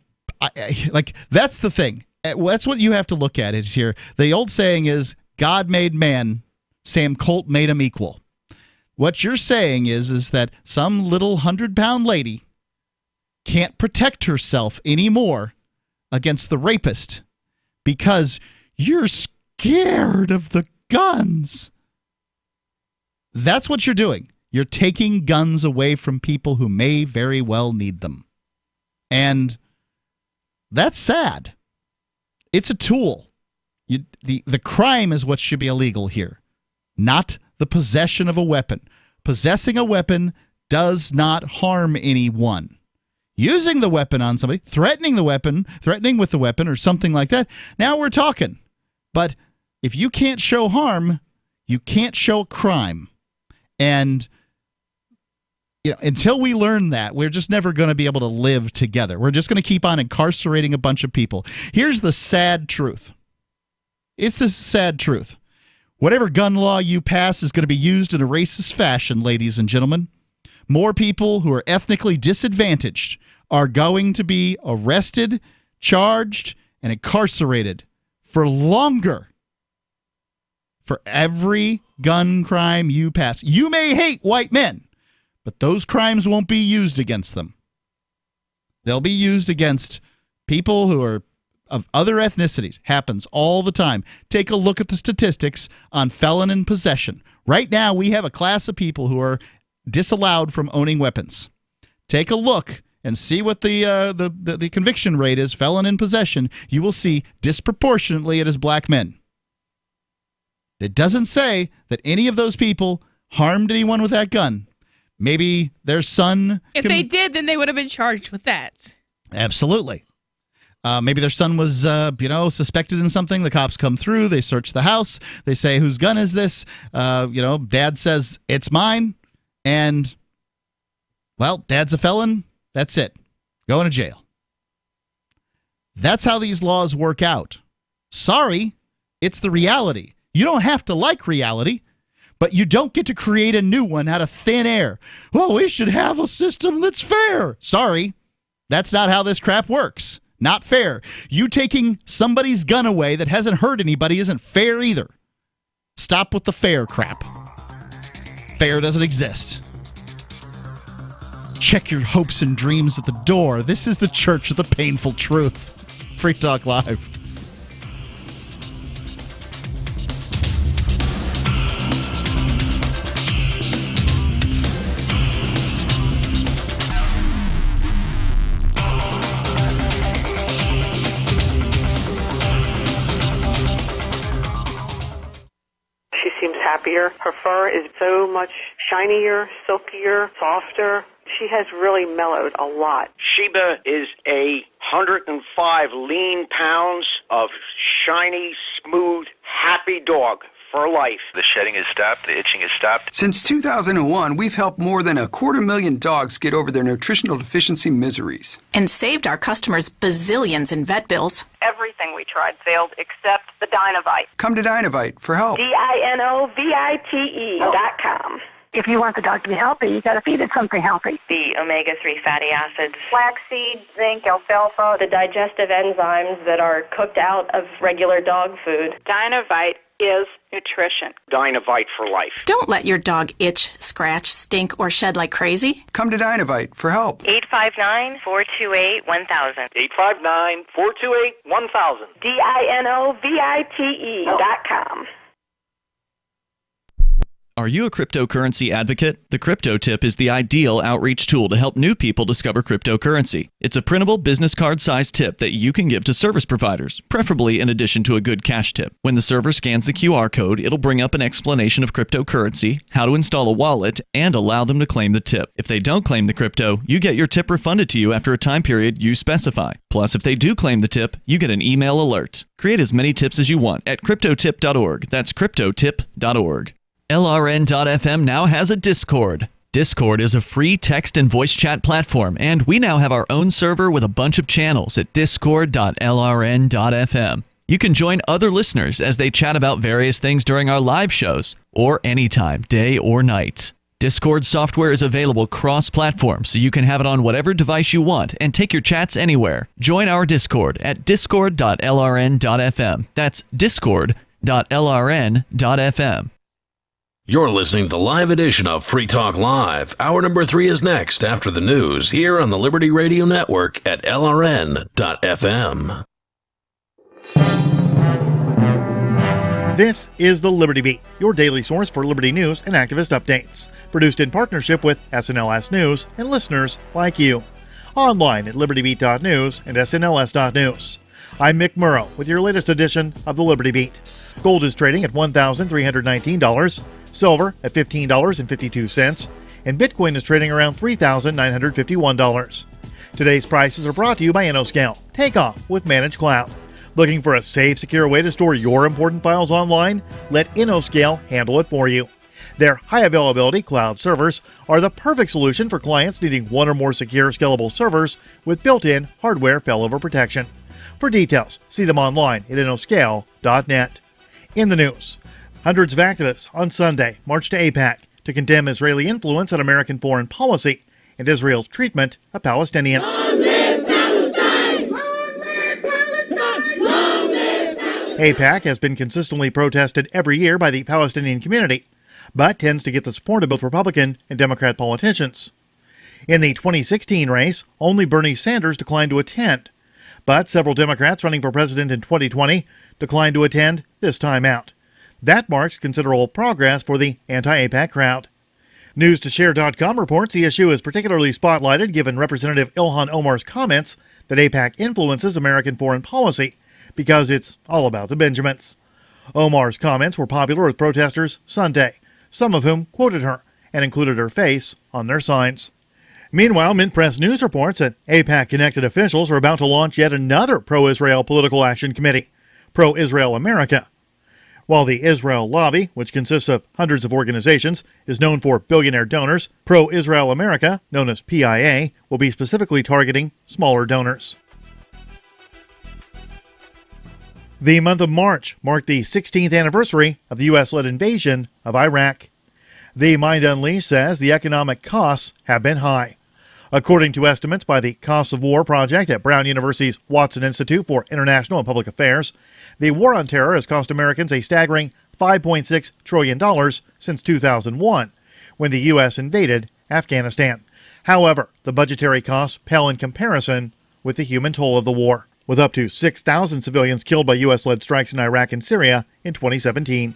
the thing. That's what you have to look at is here. The old saying is, God made man, Sam Colt made him equal. What you're saying is that some little 100-pound lady can't protect herself anymore against the rapist because you're scared of the guns. That's what you're doing. You're taking guns away from people who may very well need them. And that's sad. It's a tool. The crime is what should be illegal here, not the possession of a weapon. Possessing a weapon does not harm anyone. Using the weapon on somebody, threatening with the weapon or something like that, now we're talking. But if you can't show harm, you can't show crime. And until we learn that, we're just never going to be able to live together. We're just going to keep on incarcerating a bunch of people. Here's the sad truth. It's the sad truth. Whatever gun law you pass is going to be used in a racist fashion, ladies and gentlemen. More people who are ethnically disadvantaged are going to be arrested, charged, and incarcerated for longer for every gun crime you pass. You may hate white men, but those crimes won't be used against them. They'll be used against people who are of other ethnicities. Happens all the time. Take a look at the statistics on felon in possession. Right now, we have a class of people who are disallowed from owning weapons. Take a look and see what the conviction rate is, felon in possession. You will see disproportionately it is black men. It doesn't say that any of those people harmed anyone with that gun. Maybe their son... If they did, then they would have been charged with that. Absolutely. Maybe their son was, suspected in something. The cops come through. They search the house. They say, whose gun is this? Dad says, it's mine. And, well, dad's a felon. That's it. Going to jail. That's how these laws work out. Sorry, it's the reality. You don't have to like reality, but you don't get to create a new one out of thin air. Well, we should have a system that's fair. Sorry, that's not how this crap works. Not fair. You taking somebody's gun away that hasn't hurt anybody isn't fair either. Stop with the fair crap. Fair doesn't exist. Check your hopes and dreams at the door. This is the Church of the Painful Truth. Free Talk Live. She seems happier. Her fur is so much shinier, silkier, softer. She has really mellowed a lot. Sheba is 105 lean pounds of shiny, smooth, happy dog for life. The shedding is stopped. The itching is stopped. Since 2001, we've helped more than 250,000 dogs get over their nutritional deficiency miseries. And saved our customers bazillions in vet bills. Everything we tried failed except the Dynovite. Come to Dynovite for help. DINOVITE.com. If you want the dog to be healthy, you got to feed it something healthy. The omega-3 fatty acids, flaxseed, zinc, alfalfa, the digestive enzymes that are cooked out of regular dog food. Dynovite is nutrition. Dynovite for life. Don't let your dog itch, scratch, stink, or shed like crazy. Come to Dynovite for help. 859-428-1000. 859-428-1000. DINOVITE.com. Are you a cryptocurrency advocate? The Crypto Tip is the ideal outreach tool to help new people discover cryptocurrency. It's a printable business card-sized tip that you can give to service providers, preferably in addition to a good cash tip. When the server scans the QR code, it'll bring up an explanation of cryptocurrency, how to install a wallet, and allow them to claim the tip. If they don't claim the crypto, you get your tip refunded to you after a time period you specify. Plus, if they do claim the tip, you get an email alert. Create as many tips as you want at cryptotip.org. That's cryptotip.org. LRN.FM now has a Discord. Discord is a free text and voice chat platform, and we now have our own server with a bunch of channels at discord.lrn.fm. You can join other listeners as they chat about various things during our live shows, or anytime, day or night. Discord software is available cross-platform, so you can have it on whatever device you want and take your chats anywhere. Join our Discord at discord.lrn.fm. That's discord.lrn.fm. You're listening to the live edition of Free Talk Live. Hour number 3 is next after the news here on the Liberty Radio Network at LRN.FM. This is the Liberty Beat, your daily source for Liberty news and activist updates. Produced in partnership with SNLS News and listeners like you. Online at libertybeat.news and snls.news. I'm Mick Murrow with your latest edition of the Liberty Beat. Gold is trading at $1,319. Silver at $15.52, and Bitcoin is trading around $3,951. Today's prices are brought to you by InnoScale. Take off with Managed Cloud. Looking for a safe, secure way to store your important files online? Let InnoScale handle it for you. Their high availability cloud servers are the perfect solution for clients needing one or more secure, scalable servers with built-in hardware failover protection. For details, see them online at InnoScale.net. In the news, hundreds of activists on Sunday marched to AIPAC to condemn Israeli influence on American foreign policy and Israel's treatment of Palestinians. AIPAC has been consistently protested every year by the Palestinian community, but tends to get the support of both Republican and Democrat politicians. In the 2016 race, only Bernie Sanders declined to attend, but several Democrats running for president in 2020 declined to attend this time out. That marks considerable progress for the anti-AIPAC crowd. News2Share.com reports the issue is particularly spotlighted given Representative Ilhan Omar's comments that AIPAC influences American foreign policy because it's all about the Benjamins. Omar's comments were popular with protesters Sunday, some of whom quoted her and included her face on their signs. Meanwhile, Mint Press News reports that AIPAC-connected officials are about to launch yet another pro-Israel political action committee, Pro-Israel America. While the Israel Lobby, which consists of hundreds of organizations, is known for billionaire donors, Pro-Israel America, known as PIA, will be specifically targeting smaller donors. The month of March marked the 16th anniversary of the U.S.-led invasion of Iraq. The Mind Unleashed says the economic costs have been high. According to estimates by the Costs of War Project at Brown University's Watson Institute for International and Public Affairs, the war on terror has cost Americans a staggering $5.6 trillion since 2001, when the U.S. invaded Afghanistan. However, the budgetary costs pale in comparison with the human toll of the war, with up to 6,000 civilians killed by U.S.-led strikes in Iraq and Syria in 2017.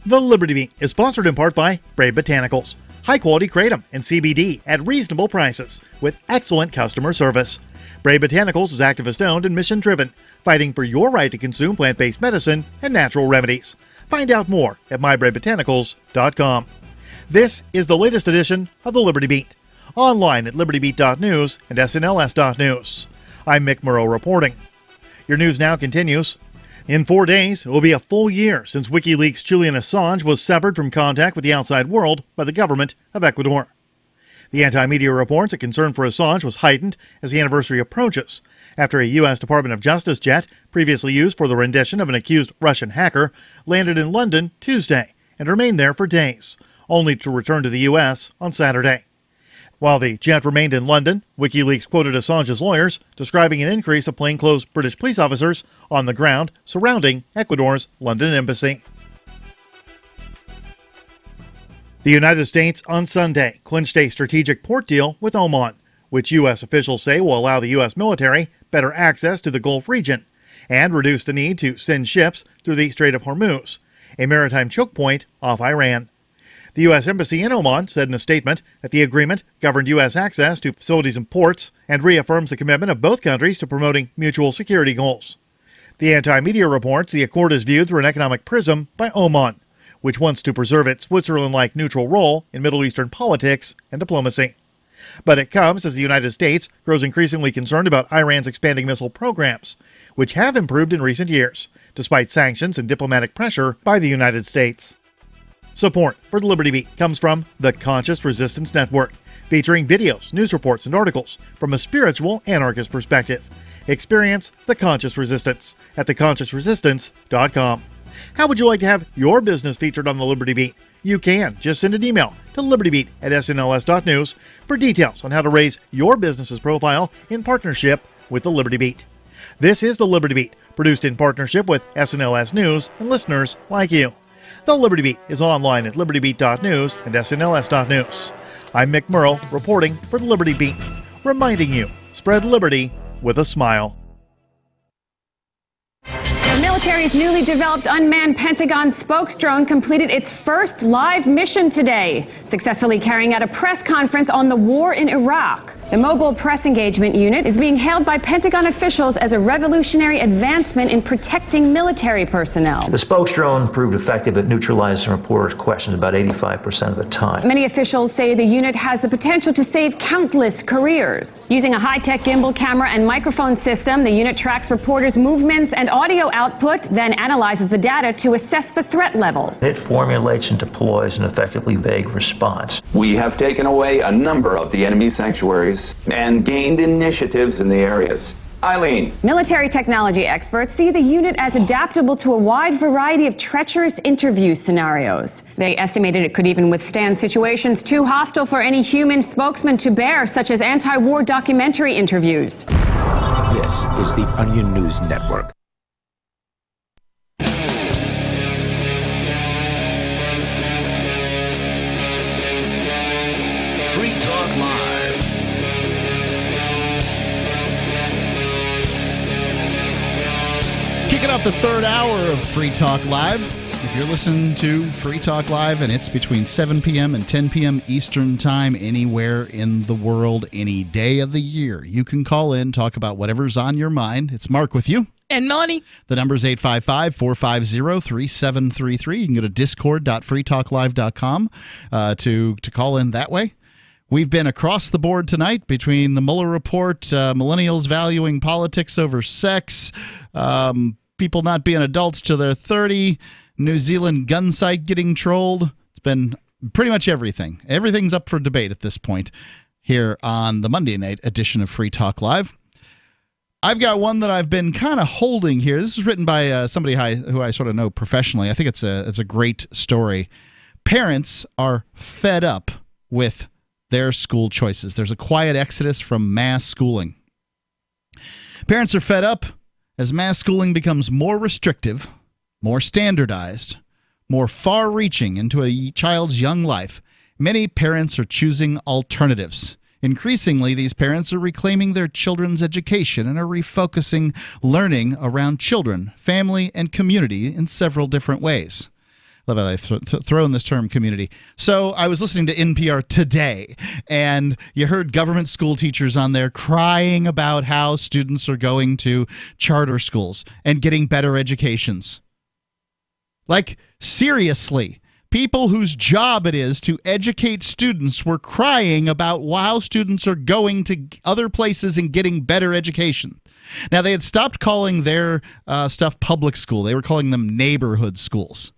The Liberty Beat is sponsored in part by Brave Botanicals, high-quality kratom and CBD at reasonable prices with excellent customer service. Brave Botanicals is activist-owned and mission-driven, fighting for your right to consume plant-based medicine and natural remedies. Find out more at mybravebotanicals.com. This is the latest edition of the Liberty Beat, online at libertybeat.news and snls.news. I'm Mick Murrow reporting. Your news now continues. In 4 days, it will be a full year since WikiLeaks' Julian Assange was severed from contact with the outside world by the government of Ecuador. The anti-media reports that concern for Assange was heightened as the anniversary approaches, after a U.S. Department of Justice jet, previously used for the rendition of an accused Russian hacker, landed in London Tuesday and remained there for days, only to return to the U.S. on Saturday. While the jet remained in London, WikiLeaks quoted Assange's lawyers describing an increase of plainclothes British police officers on the ground surrounding Ecuador's London embassy. The United States on Sunday clinched a strategic port deal with Oman, which U.S. officials say will allow the U.S. military better access to the Gulf region and reduce the need to send ships through the Strait of Hormuz, a maritime choke point off Iran. The U.S. Embassy in Oman said in a statement that the agreement governed U.S. access to facilities and ports and reaffirms the commitment of both countries to promoting mutual security goals. The anti-media reports the accord is viewed through an economic prism by Oman, which wants to preserve its Switzerland-like neutral role in Middle Eastern politics and diplomacy. But it comes as the United States grows increasingly concerned about Iran's expanding missile programs, which have improved in recent years, despite sanctions and diplomatic pressure by the United States. Support for the Liberty Beat comes from the Conscious Resistance Network, featuring videos, news reports, and articles from a spiritual anarchist perspective. Experience the Conscious Resistance at theconsciousresistance.com. How would you like to have your business featured on the Liberty Beat? You can. Just send an email to libertybeat@snls.news for details on how to raise your business's profile in partnership with the Liberty Beat. This is the Liberty Beat, produced in partnership with SNLS News and listeners like you. The Liberty Beat is online at libertybeat.news and snls.news. I'm Mick Murrow reporting for the Liberty Beat, reminding you, spread liberty with a smile. The military's newly developed unmanned Pentagon spokes drone completed its first live mission today, successfully carrying out a press conference on the war in Iraq. The Mobile Press Engagement Unit is being hailed by Pentagon officials as a revolutionary advancement in protecting military personnel. The spokes drone proved effective at neutralizing reporters' questions about 85% of the time. Many officials say the unit has the potential to save countless careers. Using a high-tech gimbal camera and microphone system, the unit tracks reporters' movements and audio output, then analyzes the data to assess the threat level. It formulates and deploys an effectively vague response. We have taken away a number of the enemy sanctuaries and gained initiatives in the areas. Eileen. Military technology experts see the unit as adaptable to a wide variety of treacherous interview scenarios. They estimated it could even withstand situations too hostile for any human spokesman to bear, such as anti-war documentary interviews. This is the Onion News Network. Free Talk Live. Kicking off the third hour of Free Talk Live. If you're listening to Free Talk Live and it's between 7 p.m. and 10 p.m. Eastern Time, anywhere in the world, any day of the year, you can call in, talk about whatever's on your mind. It's Mark with you. And Melanie. The number's 855-450-3733. You can go to discord.freetalklive.com to call in that way. We've been across the board tonight between the Mueller Report, millennials valuing politics over sex, people not being adults till they're 30, New Zealand gun site getting trolled. It's been pretty much everything. Everything's up for debate at this point here on the Monday night edition of Free Talk Live. I've got one that I've been kind of holding here. This is written by somebody who I sort of know professionally. I think it's a great story. Parents are fed up with their school choices. There's a quiet exodus from mass schooling. Parents are fed up as mass schooling becomes more restrictive, more standardized, more far-reaching into a child's young life. Many parents are choosing alternatives. Increasingly, these parents are reclaiming their children's education and are refocusing learning around children, family, and community in several different ways. Love how I throw in this term community. So I was listening to NPR today, and you heard government school teachers on there crying about how students are going to charter schools and getting better educations. Like, seriously. People whose job it is to educate students were crying about how students are going to other places and getting better education. Now, they had stopped calling their stuff public school. They were calling them neighborhood schools.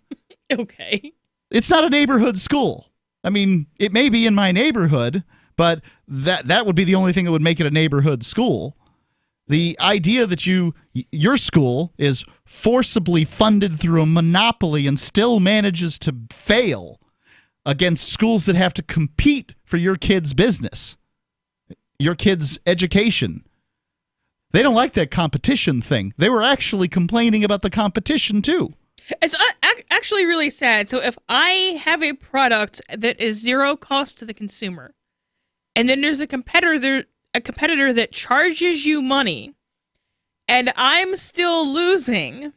Okay. It's not a neighborhood school. I mean, it may be in my neighborhood, but that would be the only thing that would make it a neighborhood school. The idea that your school is forcibly funded through a monopoly and still manages to fail against schools that have to compete for your kid's business, your kid's education. They don't like that competition thing. They were actually complaining about the competition, too. It's actually really sad. So if I have a product that is zero cost to the consumer, and then there's a competitor that charges you money, and I'm still losing,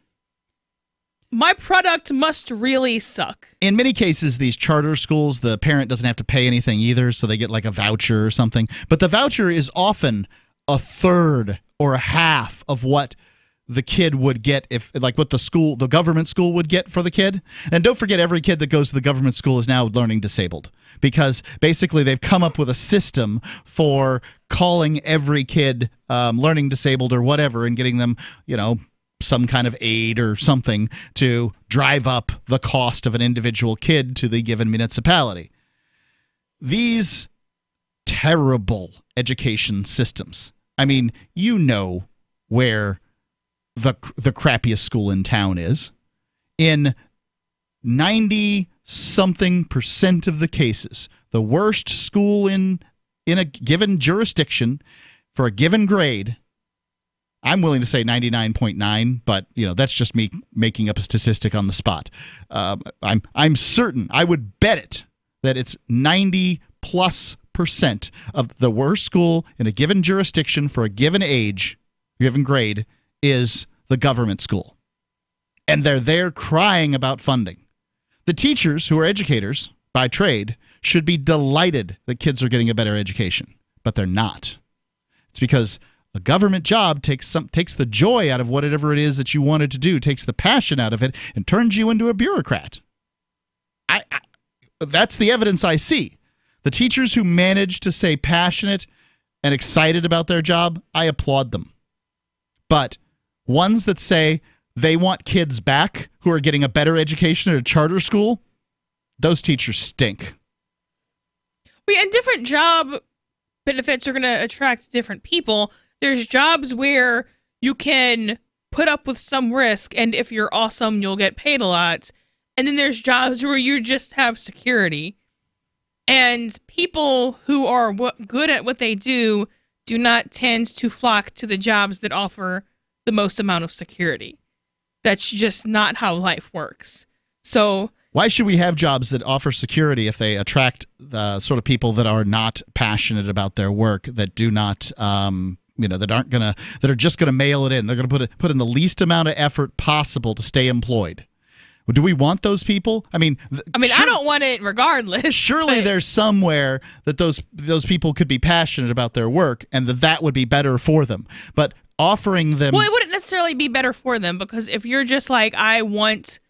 my product must really suck. In many cases, these charter schools, the parent doesn't have to pay anything either, so they get like a voucher or something. But the voucher is often a third or a half of what the kid would get, if like what the government school would get for the kid. And don't forget, every kid that goes to the government school is now learning disabled, because basically they've come up with a system for calling every kid learning disabled or whatever and getting them, some kind of aid or something to drive up the cost of an individual kid to the given municipality. These terrible education systems. I mean, where the crappiest school in town is. In 90-something% of the cases, the worst school in a given jurisdiction for a given grade, I'm willing to say 99.9, but that's just me making up a statistic on the spot. I'm certain, I would bet it, that it's 90+% of the worst school in a given jurisdiction for a given age, given grade, is the government school. And they're there crying about funding. The teachers, who are educators by trade, should be delighted that kids are getting a better education, but they're not. It's because a government job takes the joy out of whatever it is that you wanted to do, takes the passion out of it, and turns you into a bureaucrat. That's the evidence I see. The teachers who manage to stay passionate and excited about their job, I applaud them. But ones that say they want kids back who are getting a better education at a charter school, those teachers stink. And different job benefits are going to attract different people. There's jobs where you can put up with some risk, and if you're awesome, you'll get paid a lot. And then there's jobs where you just have security. And people who are good at what they do not tend to flock to the jobs that offer the most amount of security. That's just not how life works. So why should we have jobs that offer security if they attract the sort of people that are not passionate about their work, that do not, that are just gonna mail it in? They're gonna put in the least amount of effort possible to stay employed. Do we want those people? I mean, I don't want it regardless. Surely there's somewhere that those people could be passionate about their work, and that would be better for them. But offering them, well, it wouldn't necessarily be better for them, because if you're just like, I want,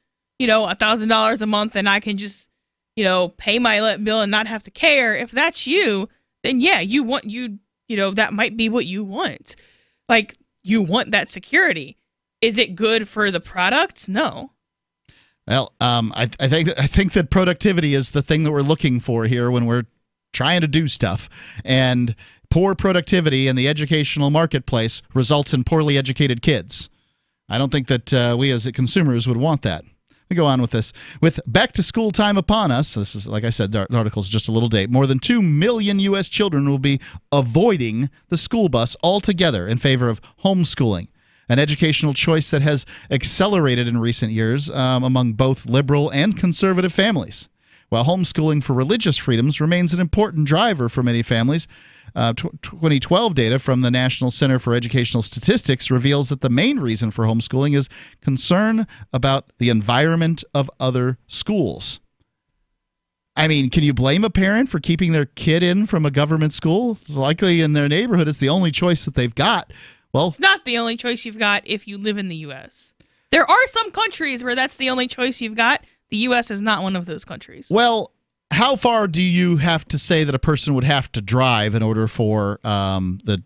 $1,000 a month, and I can just, pay my bill and not have to care. If that's you, then yeah, that might be what you want. Like, you want that security. Is it good for the products? No. Well, I think that productivity is the thing that we're looking for here when we're trying to do stuff. And Poor productivity in the educational marketplace results in poorly educated kids. I don't think that we as consumers would want that. We go on with this. With back to school time upon us, this is, like I said, the article is just a little date. More than 2 million U.S. children will be avoiding the school bus altogether in favor of homeschooling, an educational choice that has accelerated in recent years among both liberal and conservative families. While homeschooling for religious freedoms remains an important driver for many families, 2012 data from the National Center for Educational Statistics reveals that the main reason for homeschooling is concern about the environment of other schools. I mean, can you blame a parent for keeping their kid in from a government school? It's likely in their neighborhood it's the only choice that they've got. Well, it's not the only choice you've got if you live in the U.S. There are some countries where that's the only choice you've got. The U.S. is not one of those countries. Well, how far do you have to say that a person would have to drive in order for the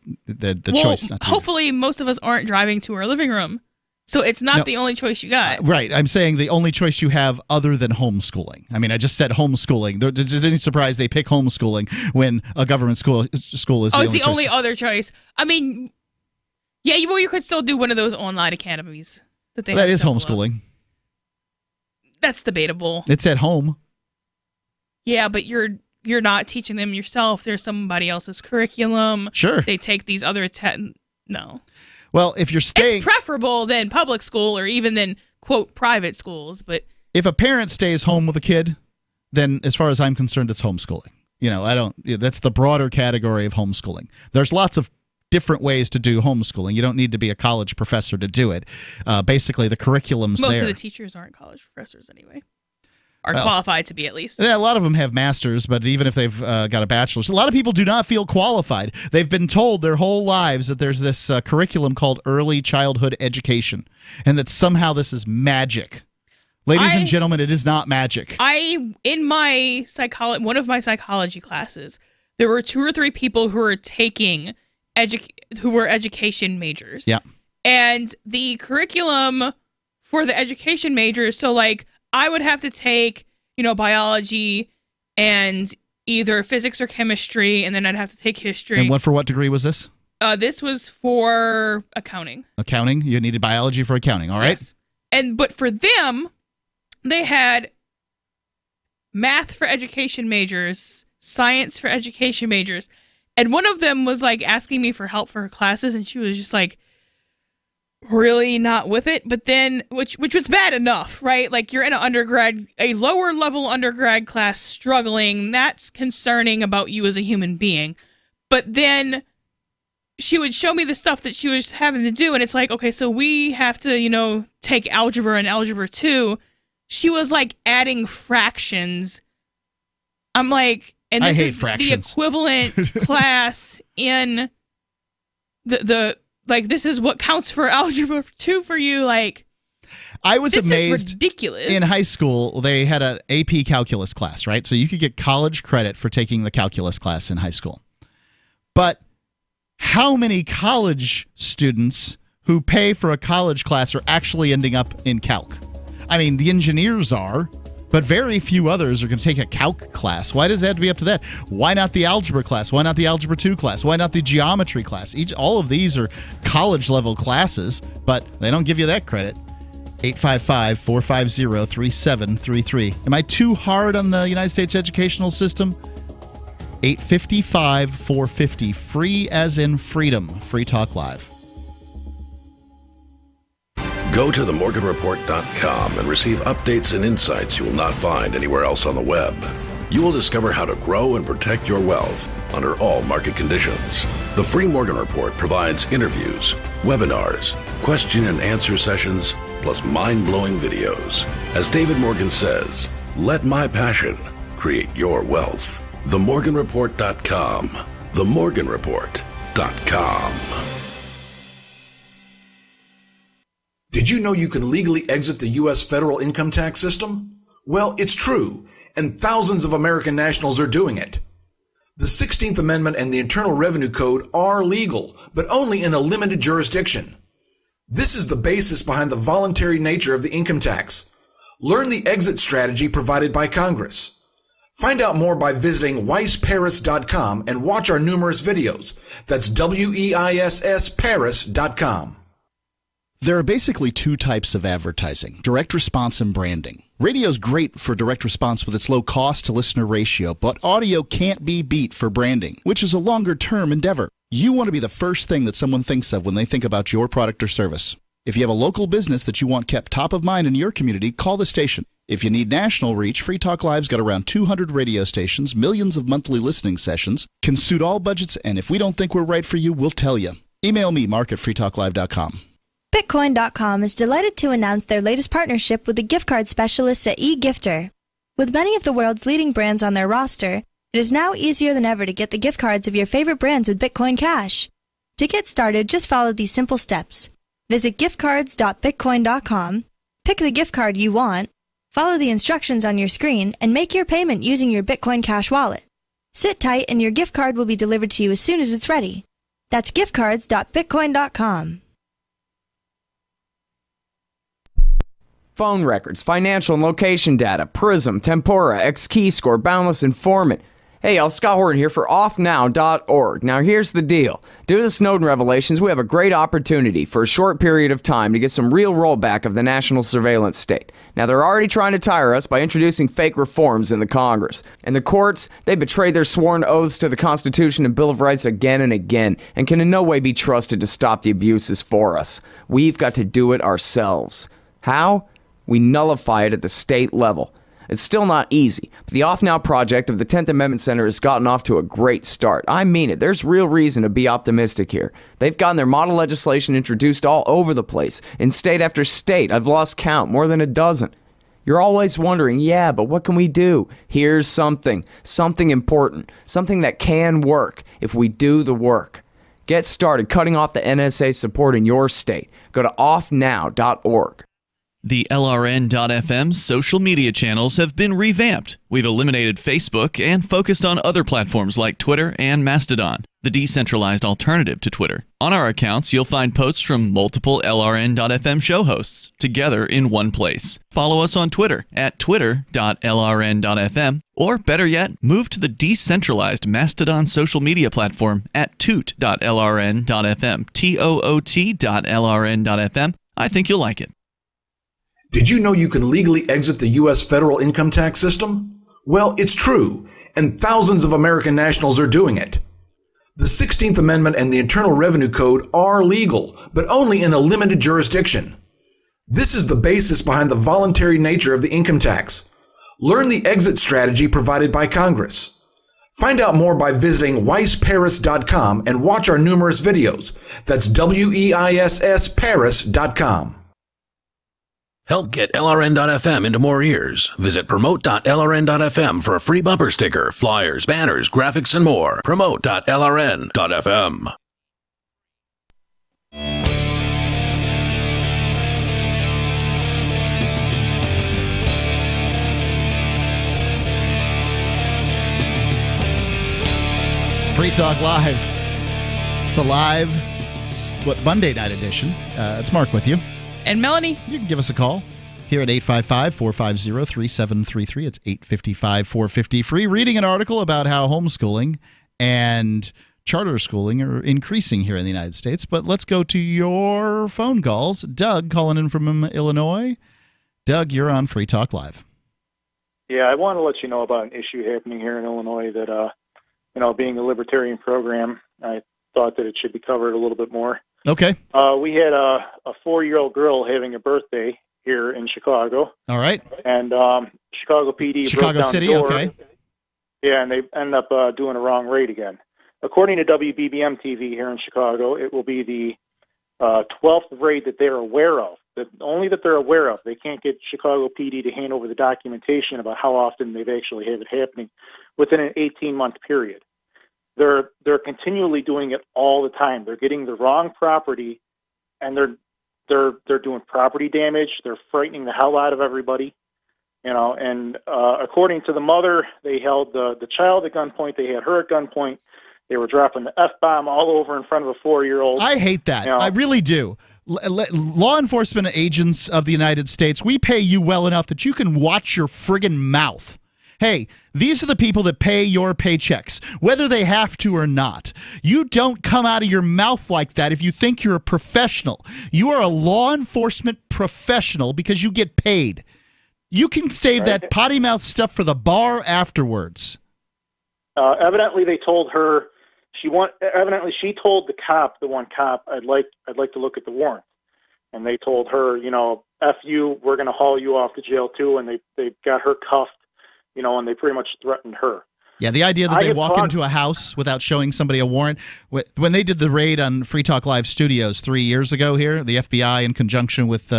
choice not to hopefully most of us aren't driving to our living room. So it's not the only choice you got. Right. I'm saying the only choice you have other than homeschooling. I mean, I just said homeschooling. Is any surprise they pick homeschooling when a government school is the only choice? It's the only other choice. I mean, yeah, you could still do one of those online academies that they have. That is homeschooling. That's debatable. It's at home. Yeah, but you're not teaching them yourself. There's somebody else's curriculum. Sure. They take these other no. Well, if you're staying... It's preferable than public school or even than, quote, private schools, but... If a parent stays home with a kid, then as far as I'm concerned, it's homeschooling. That's the broader category of homeschooling. There's lots of different ways to do homeschooling. You don't need to be a college professor to do it. Basically, the curriculum's Most there. of the teachers aren't college professors anyway. Are qualified to be, at least. Yeah, a lot of them have masters, but even if they've got a bachelor's, a lot of people do not feel qualified. They've been told their whole lives that there's this curriculum called early childhood education, and that somehow this is magic. Ladies and gentlemen, it is not magic. In my one of my psychology classes, there were 2 or 3 people who were taking who were education majors. Yeah. And the curriculum for the education majors, so like I would have to take, biology and either physics or chemistry, and then I'd have to take history. And for what degree was this? This was for accounting. Accounting? You needed biology for accounting, all right? Yes. But for them, they had math for education majors, science for education majors, and one of them was like asking me for help for her classes, and she was just like really not with it. But then, which was bad enough, right? Like you're in a lower level undergrad class struggling. That's concerning about you as a human being. But then she would show me the stuff that she was having to do, and it's like, okay, so we have to, take algebra and algebra 2. She was like adding fractions. I'm like, and this is the equivalent class in the like, this is what counts for algebra 2 for you. Like, I was amazed. This is ridiculous. In high school, they had an AP calculus class, right? So you could get college credit for taking the calculus class in high school. But how many college students who pay for a college class are actually ending up in calc? I mean, the engineers are, but very few others are going to take a calc class. Why does it have to be up to that? Why not the algebra class? Why not the algebra 2 class? Why not the geometry class? All of these are college-level classes, but they don't give you that credit. 855-450-3733. Am I too hard on the United States educational system? 855-450. Free as in freedom. Free Talk Live. Go to themorganreport.com and receive updates and insights you will not find anywhere else on the web. You will discover how to grow and protect your wealth under all market conditions. The free Morgan Report provides interviews, webinars, question and answer sessions, plus mind-blowing videos. As David Morgan says, let my passion create your wealth. Themorganreport.com. Themorganreport.com. Did you know you can legally exit the U.S. federal income tax system? Well, it's true, and thousands of American nationals are doing it. The 16th Amendment and the Internal Revenue Code are legal, but only in a limited jurisdiction. This is the basis behind the voluntary nature of the income tax. Learn the exit strategy provided by Congress. Find out more by visiting weissparis.com and watch our numerous videos. That's WEISS Paris.com. There are basically two types of advertising, direct response and branding. Radio's great for direct response with its low cost to listener ratio, but audio can't be beat for branding, which is a longer term endeavor. You want to be the first thing that someone thinks of when they think about your product or service. If you have a local business that you want kept top of mind in your community, call the station. If you need national reach, Free Talk Live's got around 200 radio stations, millions of monthly listening sessions, can suit all budgets, and if we don't think we're right for you, we'll tell you. Email me, mark@freetalklive.com. Bitcoin.com is delighted to announce their latest partnership with the gift card specialists at eGifter. With many of the world's leading brands on their roster, it is now easier than ever to get the gift cards of your favorite brands with Bitcoin Cash. To get started, just follow these simple steps. Visit giftcards.bitcoin.com, pick the gift card you want, follow the instructions on your screen, and make your payment using your Bitcoin Cash wallet. Sit tight and your gift card will be delivered to you as soon as it's ready. That's giftcards.bitcoin.com. Phone records, financial and location data, Prism, Tempora, Xkeyscore, Boundless Informant. Hey y'all, Scott Horton here for offnow.org. Now here's the deal. Due to the Snowden revelations, we have a great opportunity for a short period of time to get some real rollback of the national surveillance state. Now they're already trying to tire us by introducing fake reforms in the Congress. And the courts, they betrayed their sworn oaths to the Constitution and Bill of Rights again and again, and can in no way be trusted to stop the abuses for us. We've got to do it ourselves. How? We nullify it at the state level. It's still not easy, but the Off Now project of the 10th Amendment Center has gotten off to a great start. I mean it. There's real reason to be optimistic here. They've gotten their model legislation introduced all over the place, in state after state. I've lost count, more than a dozen. You're always wondering, yeah, but what can we do? Here's something important, something that can work if we do the work. Get started cutting off the NSA support in your state. Go to offnow.org. The LRN.FM social media channels have been revamped. We've eliminated Facebook and focused on other platforms like Twitter and Mastodon, the decentralized alternative to Twitter. On our accounts, you'll find posts from multiple LRN.FM show hosts together in one place. Follow us on Twitter at twitter.lrn.fm, or better yet, move to the decentralized Mastodon social media platform at toot.lrn.fm, toot.lrn.fm. I think you'll like it. Did you know you can legally exit the U.S. federal income tax system? Well, it's true, and thousands of American nationals are doing it. The 16th Amendment and the Internal Revenue Code are legal, but only in a limited jurisdiction. This is the basis behind the voluntary nature of the income tax. Learn the exit strategy provided by Congress. Find out more by visiting weissparis.com and watch our numerous videos. That's WEISS Paris.com. Help get LRN.FM into more ears. Visit promote.lrn.fm for a free bumper sticker, flyers, banners, graphics, and more. Promote.lrn.fm. Free Talk Live. It's the live, Monday night edition. It's Mark with you. And Melanie. You can give us a call here at 855-450-3733. It's 855-450-FREE. Reading an article about how homeschooling and charter schooling are increasing here in the United States. But let's go to your phone calls. Doug calling in from Illinois. Doug, you're on Free Talk Live. Yeah, I want to let you know about an issue happening here in Illinois that, being a libertarian program, I thought that it should be covered a little bit more. Okay. We had a 4-year-old girl having a birthday here in Chicago. All right. And Chicago PD Chicago broke down City, the door. okay. Yeah, and they ended up doing a wrong rate again. According to WBBM TV here in Chicago, it will be the 12th raid that they're aware of. Only that they're aware of. They can't get Chicago PD to hand over the documentation about how often they've actually had it happening within an 18-month period. They're continually doing it all the time. They're getting the wrong property, and they're doing property damage. They're frightening the hell out of everybody, And according to the mother, they held the child at gunpoint. They had her at gunpoint. They were dropping the F-bomb all over in front of a 4-year-old. I hate that. I really do. Law enforcement agents of the United States, we pay you well enough that you can watch your friggin' mouth. hey, these are the people that pay your paychecks, whether they have to or not. You don't come out of your mouth like that if you think you're a professional. You are a law enforcement professional because you get paid. You can save that potty mouth stuff for the bar afterwards. Evidently, they told her evidently, she told the one cop, I'd like to look at the warrant, and they told her, F you, we're going to haul you off to jail too, and they got her cuffed, and they pretty much threatened her. Yeah, the idea that they walk into a house without showing somebody a warrant. When they did the raid on Free Talk Live Studios 3 years ago here, the FBI, in conjunction with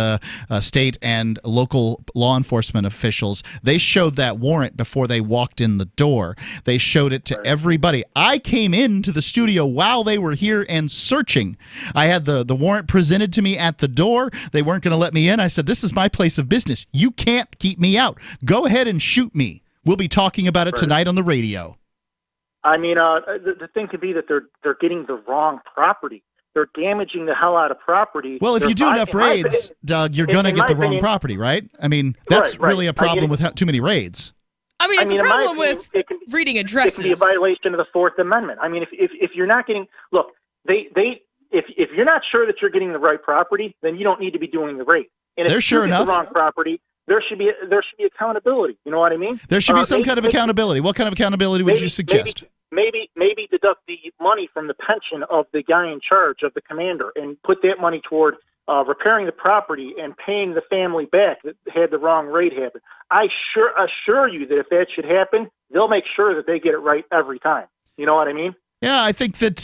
state and local law enforcement officials, they showed that warrant before they walked in the door. They showed it to everybody. I came into the studio while they were here and searching. I had the warrant presented to me at the door. They weren't going to let me in. I said, this is my place of business. You can't keep me out. Go ahead and shoot me. We'll be talking about it tonight on the radio. I mean, the thing could be that they're getting the wrong property. They're damaging the hell out of property. Well, if you do enough raids, Doug, you're going to get the wrong property, right? I mean, that's really a problem with too many raids. I mean, it's a problem with reading addresses. It can be a violation of the Fourth Amendment. I mean, if you're not getting – look, if you're not sure that you're getting the right property, then you don't need to be doing the raid. And if you get the wrong property – there should be accountability. You know what I mean? There should be some kind of accountability. What kind of accountability would you suggest? Maybe deduct the money from the pension of the guy in charge, of the commander, and put that money toward repairing the property and paying the family back that had the wrong raid happen. I assure you that if that should happen, they'll make sure that they get it right every time. You know what I mean? Yeah, I think that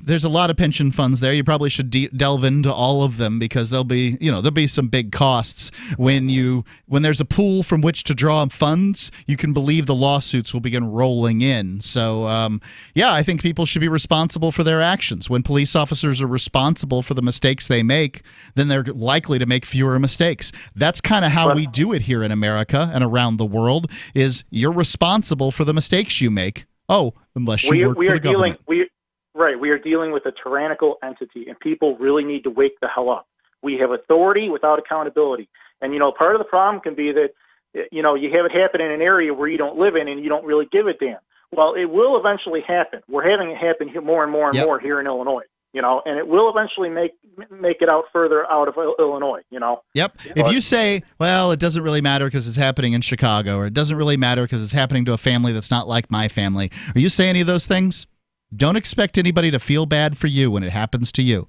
there's a lot of pension funds there. You probably should delve into all of them, because there'll be some big costs when there's a pool from which to draw funds. You can believe the lawsuits will begin rolling in. So I think people should be responsible for their actions. When police officers are responsible for the mistakes they make, then they're likely to make fewer mistakes. That's kind of how we do it here in America and around the world. Is you're responsible for the mistakes you make. Oh, unless you work for the government. We are dealing with a tyrannical entity, and people really need to wake the hell up. We have authority without accountability. And, part of the problem can be that, you have it happen in an area where you don't live in and you don't really give a damn. Well, it will eventually happen. We're having it happen here more and more and more here in Illinois. And it will eventually make it out further out of Illinois, Yep. If you say, well, it doesn't really matter because it's happening in Chicago, or it doesn't really matter because it's happening to a family that's not like my family, or you say any of those things, don't expect anybody to feel bad for you when it happens to you.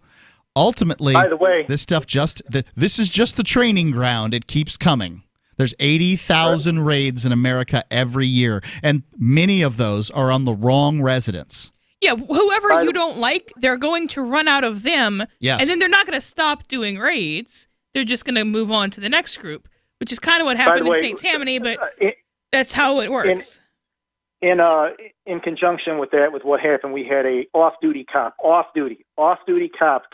Ultimately, by the way, this is just the training ground. It keeps coming. There's 80,000 raids in America every year, and many of those are on the wrong residents. Yeah, whoever you don't like, they're going to run out of them, and then they're not going to stop doing raids. They're just going to move on to the next group, which is kind of what happened in St. Tammany, but that's how it works. In conjunction with that, with what happened, we had a off-duty cop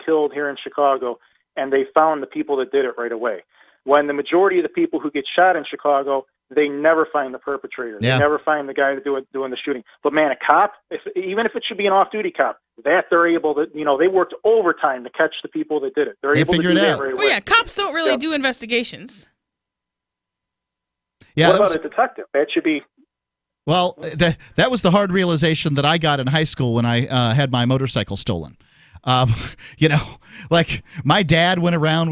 killed here in Chicago, and they found the people that did it right away. When the majority of the people who get shot in Chicago, they never find the perpetrator. They never find the guy doing the shooting. But man, a cop, even if it should be an off-duty cop, that they're able to, they worked overtime to catch the people that did it. They're able to do that right away. Well, yeah, cops don't really do investigations. Yeah, what about a detective? That should be. Well, that was the hard realization that I got in high school when I had my motorcycle stolen. Like my dad went around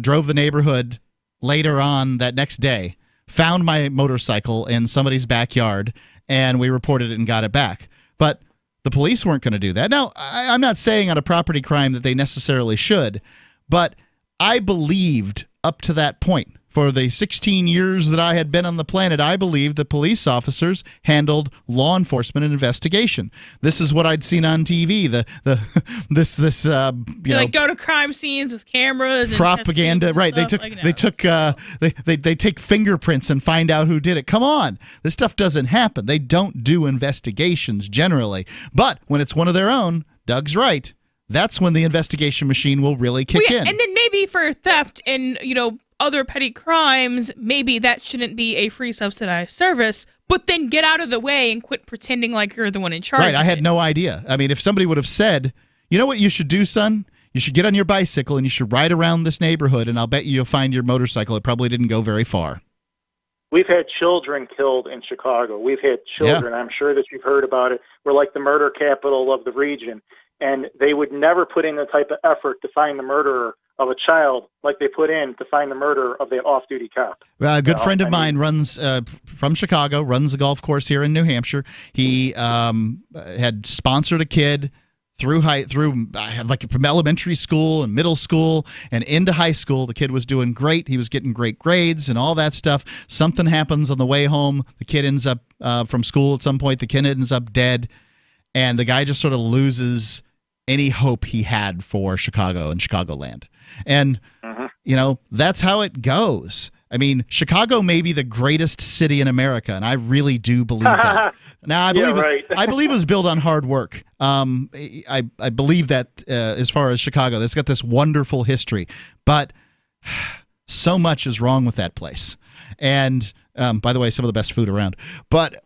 drove the neighborhood later on that next day, found my motorcycle in somebody's backyard, and we reported it and got it back. But the police weren't going to do that. Now, I'm not saying on a property crime that they necessarily should, but I believed up to that point. For the 16 years that I had been on the planet, I believed that police officers handled law enforcement and investigation. This is what I'd seen on TV. Like go to crime scenes with cameras and propaganda. Right? They take fingerprints and find out who did it. Come on, this stuff doesn't happen. They don't do investigations generally. But when it's one of their own, Doug's right. That's when the investigation machine will really kick in. And then maybe for theft and other petty crimes, maybe that shouldn't be a free subsidized service, but then get out of the way and quit pretending like you're the one in charge. Right, I had no idea. I mean, if somebody would have said, you know what you should do, son? You should get on your bicycle and you should ride around this neighborhood, and I'll bet you'll find your motorcycle. It probably didn't go very far. We've had children killed in Chicago. We've had children. I'm sure that you've heard about it. We're like the murder capital of the region. And they would never put in the type of effort to find the murderer of a child like they put in to find the murderer of the off-duty cop. A good friend of mine runs from Chicago, runs a golf course here in New Hampshire. He had sponsored a kid through from elementary school and middle school and into high school. The kid was doing great. He was getting great grades and all that stuff. Something happens on the way home. The kid ends up from school at some point. The kid ends up dead. And the guy just sort of loses any hope he had for Chicago and Chicagoland. And, that's how it goes. I mean, Chicago may be the greatest city in America, and I really do believe that. Now, I believe it was built on hard work. I believe that as far as Chicago, it's got this wonderful history. But so much is wrong with that place. And, by the way, some of the best food around. But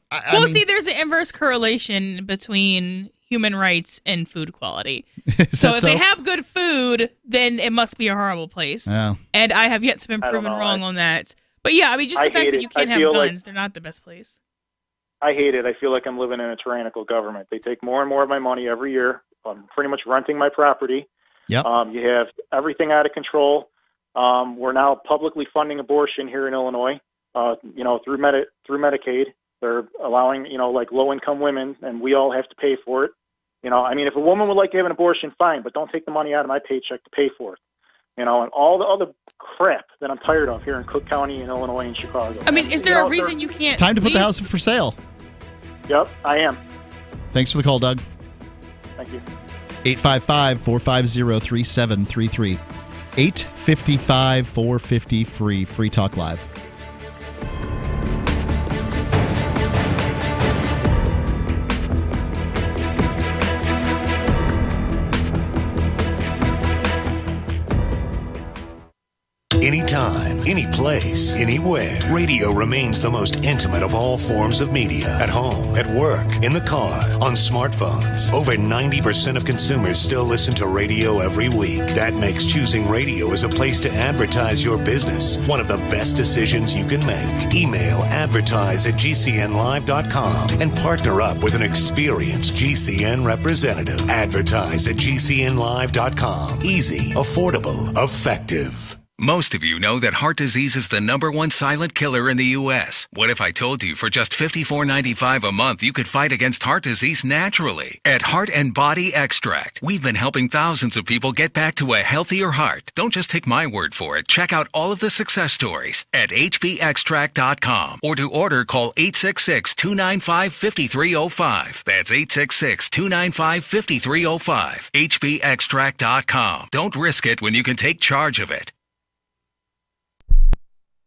see, there's an inverse correlation between human rights and food quality. So if they have good food, then it must be a horrible place. Oh. And I have yet to been proven wrong on that. But yeah, I mean, just the fact that you can't have guns, they're not the best place. I hate it. I feel like I'm living in a tyrannical government. They take more and more of my money every year. I'm pretty much renting my property. Yep. You have everything out of control. We're now publicly funding abortion here in Illinois, through Medicaid. They're allowing, like low-income women, and we all have to pay for it. If a woman would like to have an abortion, fine, but don't take the money out of my paycheck to pay for it. And all the other crap that I'm tired of here in Cook County and Illinois and Chicago. I mean, is there a reason you can't It's time to put leave? the house up for sale. Yep, I am. Thanks for the call, Doug. Thank you. 855-450-3733. 855-450-FREE. Free Talk Live. Anytime, any place, anywhere. Radio remains the most intimate of all forms of media. At home, at work, in the car, on smartphones. Over 90% of consumers still listen to radio every week. That makes choosing radio as a place to advertise your business one of the best decisions you can make. Email advertise@gcnlive.com and partner up with an experienced GCN representative. Advertise@gcnlive.com. Easy, affordable, effective. Most of you know that heart disease is the #1 silent killer in the U.S. What if I told you for just $54.95 a month you could fight against heart disease naturally? At Heart and Body Extract, we've been helping thousands of people get back to a healthier heart. Don't just take my word for it. Check out all of the success stories at hbextract.com, or to order, call 866-295-5305. That's 866-295-5305. hbextract.com. Don't risk it when you can take charge of it.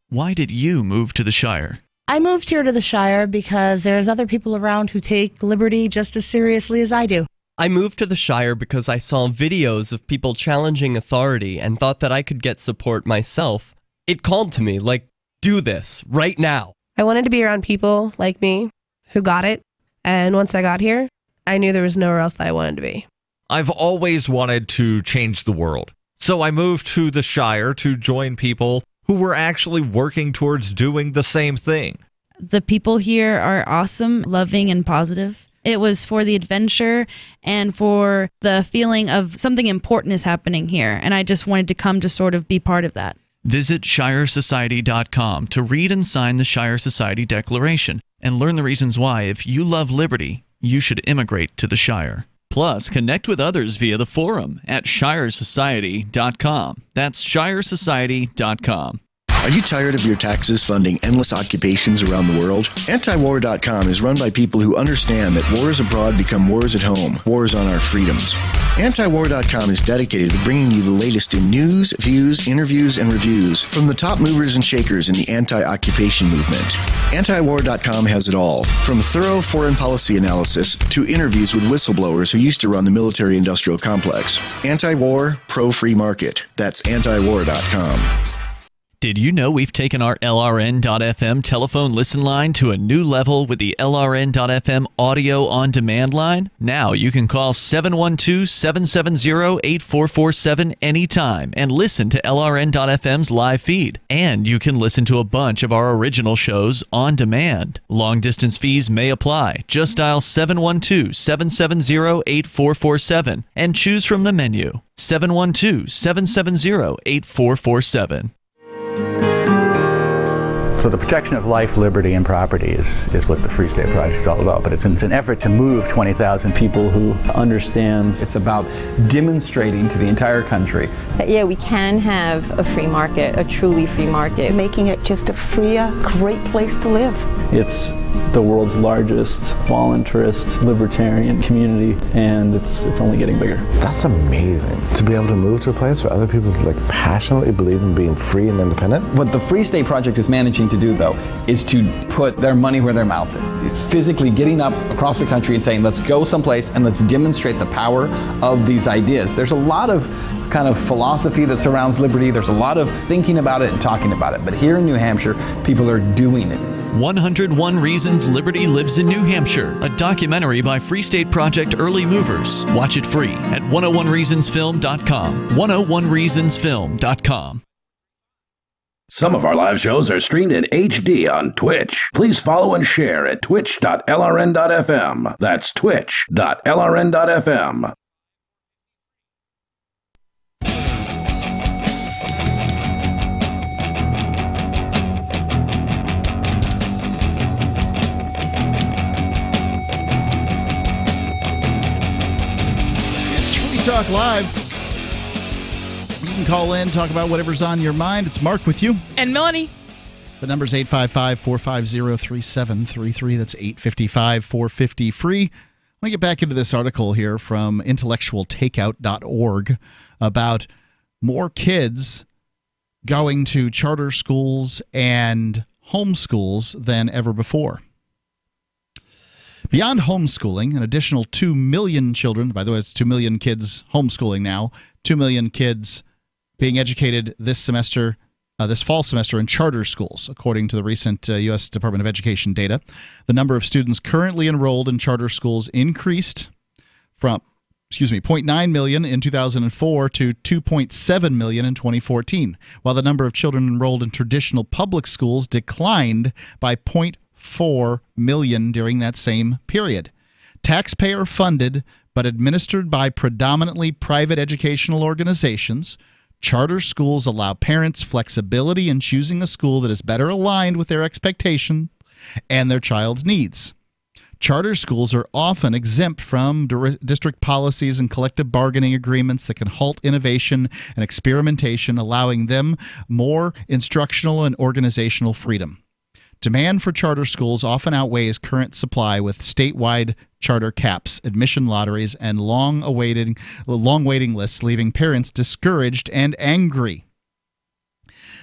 Why did you move to the Shire? I moved here to the Shire because there's other people around who take liberty just as seriously as I do. I moved to the Shire because I saw videos of people challenging authority and thought that I could get support myself. It called to me, like, do this, right now. I wanted to be around people like me who got it, and once I got here, I knew there was nowhere else that I wanted to be. I've always wanted to change the world, so I moved to the Shire to join people who were actually working towards doing the same thing. The people here are awesome, loving, and positive. It was for the adventure and for the feeling of something important is happening here, and I just wanted to come to sort of be part of that. Visit ShireSociety.com to read and sign the Shire Society Declaration and learn the reasons why, if you love liberty, you should immigrate to the Shire. Plus, connect with others via the forum at ShireSociety.com. That's ShireSociety.com. Are you tired of your taxes funding endless occupations around the world? Antiwar.com is run by people who understand that wars abroad become wars at home, wars on our freedoms. Antiwar.com is dedicated to bringing you the latest in news, views, interviews, and reviews from the top movers and shakers in the anti-occupation movement. Antiwar.com has it all, from thorough foreign policy analysis to interviews with whistleblowers who used to run the military-industrial complex. Anti-war, pro-free market. That's antiwar.com. Did you know we've taken our LRN.FM telephone listen line to a new level with the LRN.FM audio on demand line? Now you can call 712-770-8447 anytime and listen to LRN.FM's live feed. And you can listen to a bunch of our original shows on demand. Long distance fees may apply. Just dial 712-770-8447 and choose from the menu. 712-770-8447. So the protection of life, liberty, and property is what the Free State Project is all about. But it's an effort to move 20,000 people who understand. It's about demonstrating to the entire country that, yeah, we can have a free market, a truly free market. Making it just a freer, great place to live. It's the world's largest voluntarist libertarian community, and it's only getting bigger. That's amazing, to be able to move to a place where other people passionately believe in being free and independent. What the Free State Project is managing to do, though, is to put their money where their mouth is. It's physically getting up across the country and saying, let's go someplace and let's demonstrate the power of these ideas. There's a lot of kind of philosophy that surrounds liberty. There's a lot of thinking about it and talking about it. But here in New Hampshire, people are doing it. 101 Reasons Liberty Lives in New Hampshire, a documentary by Free State Project Early Movers. Watch it free at 101reasonsfilm.com. 101reasonsfilm.com. Some of our live shows are streamed in HD on Twitch. Please follow and share at twitch.lrn.fm. That's twitch.lrn.fm. Talk Live. You can call in, talk about whatever's on your mind. It's Mark with you. And Melanie. The number's 855-450-3733. That's 855-450-FREE. I want to get back into this article here from intellectualtakeout.org about more kids going to charter schools and homeschools than ever before. Beyond homeschooling, an additional 2 million children, by the way, it's 2 million kids homeschooling now, 2 million kids being educated this semester, this fall semester in charter schools, according to the recent U.S. Department of Education data. The number of students currently enrolled in charter schools increased from 0.9 million in 2004 to 2.7 million in 2014, while the number of children enrolled in traditional public schools declined by 0.4 million during that same period. Taxpayer funded but administered by predominantly private educational organizations, charter schools allow parents flexibility in choosing a school that is better aligned with their expectation and their child's needs. Charter schools are often exempt from district policies and collective bargaining agreements that can halt innovation and experimentation, allowing them more instructional and organizational freedom. Demand for charter schools often outweighs current supply with statewide charter caps, admission lotteries, and long waiting lists, leaving parents discouraged and angry.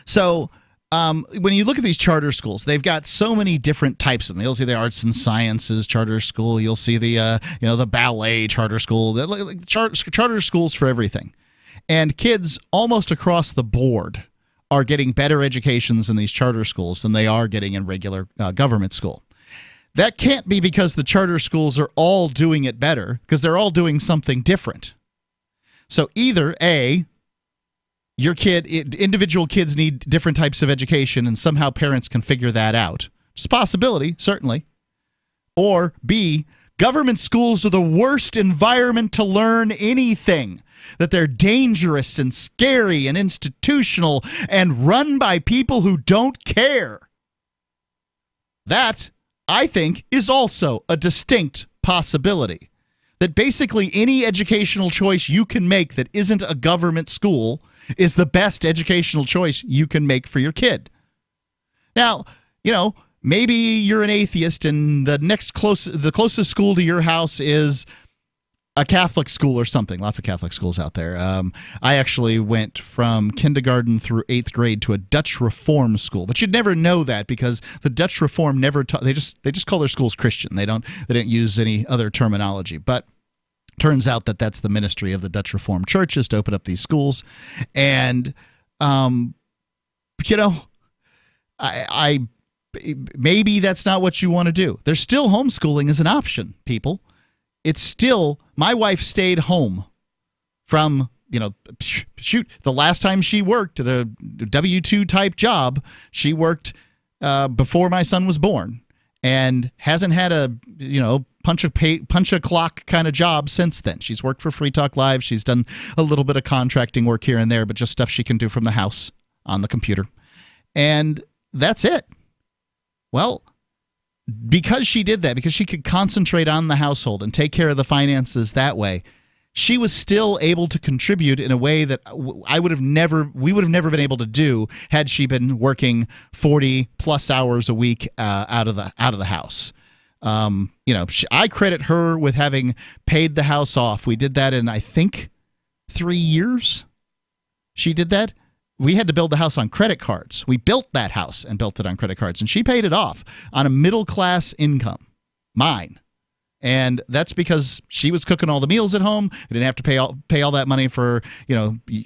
So when you look at these charter schools, they've got so many different types of them. You'll see the arts and sciences charter school. You'll see the the ballet charter school. Charter schools for everything. And kids almost across the board are getting better educations in these charter schools than they are getting in regular government school. That can't be because the charter schools are all doing it better, because they're all doing something different. So either A, individual kids need different types of education and somehow parents can figure that out. It's a possibility, certainly. Or B, government schools are the worst environment to learn anything. That they're dangerous and scary and institutional and run by people who don't care. That, I think, is also a distinct possibility. That basically any educational choice you can make that isn't a government school is the best educational choice you can make for your kid. Now, maybe you're an atheist and the closest school to your house is a Catholic school or something. Lots of Catholic schools out there. I actually went from kindergarten through 8th grade to a Dutch Reform school, but you'd never know that because the Dutch Reform never taught. They just call their schools Christian. They don't use any other terminology. But turns out that that's the ministry of the Dutch Reformed churches to open up these schools, and you know, I maybe that's not what you want to do. There's still homeschooling as an option, people. It's still, my wife stayed home from, shoot, the last time she worked at a W-2 type job, she worked before my son was born and hasn't had a, punch a clock kind of job since then. She's worked for Free Talk Live. She's done a little bit of contracting work here and there, but just stuff she can do from the house on the computer. And that's it. Well, because she did that, because she could concentrate on the household and take care of the finances that way, she was still able to contribute in a way that we would have never been able to do had she been working 40 plus hours a week out of the house. I credit her with having paid the house off. We did that in, I think, 3 years. She did that. We had to build the house on credit cards. We built that house and built it on credit cards, and she paid it off on a middle-class income, mine. And that's because she was cooking all the meals at home. I didn't have to pay all that money for,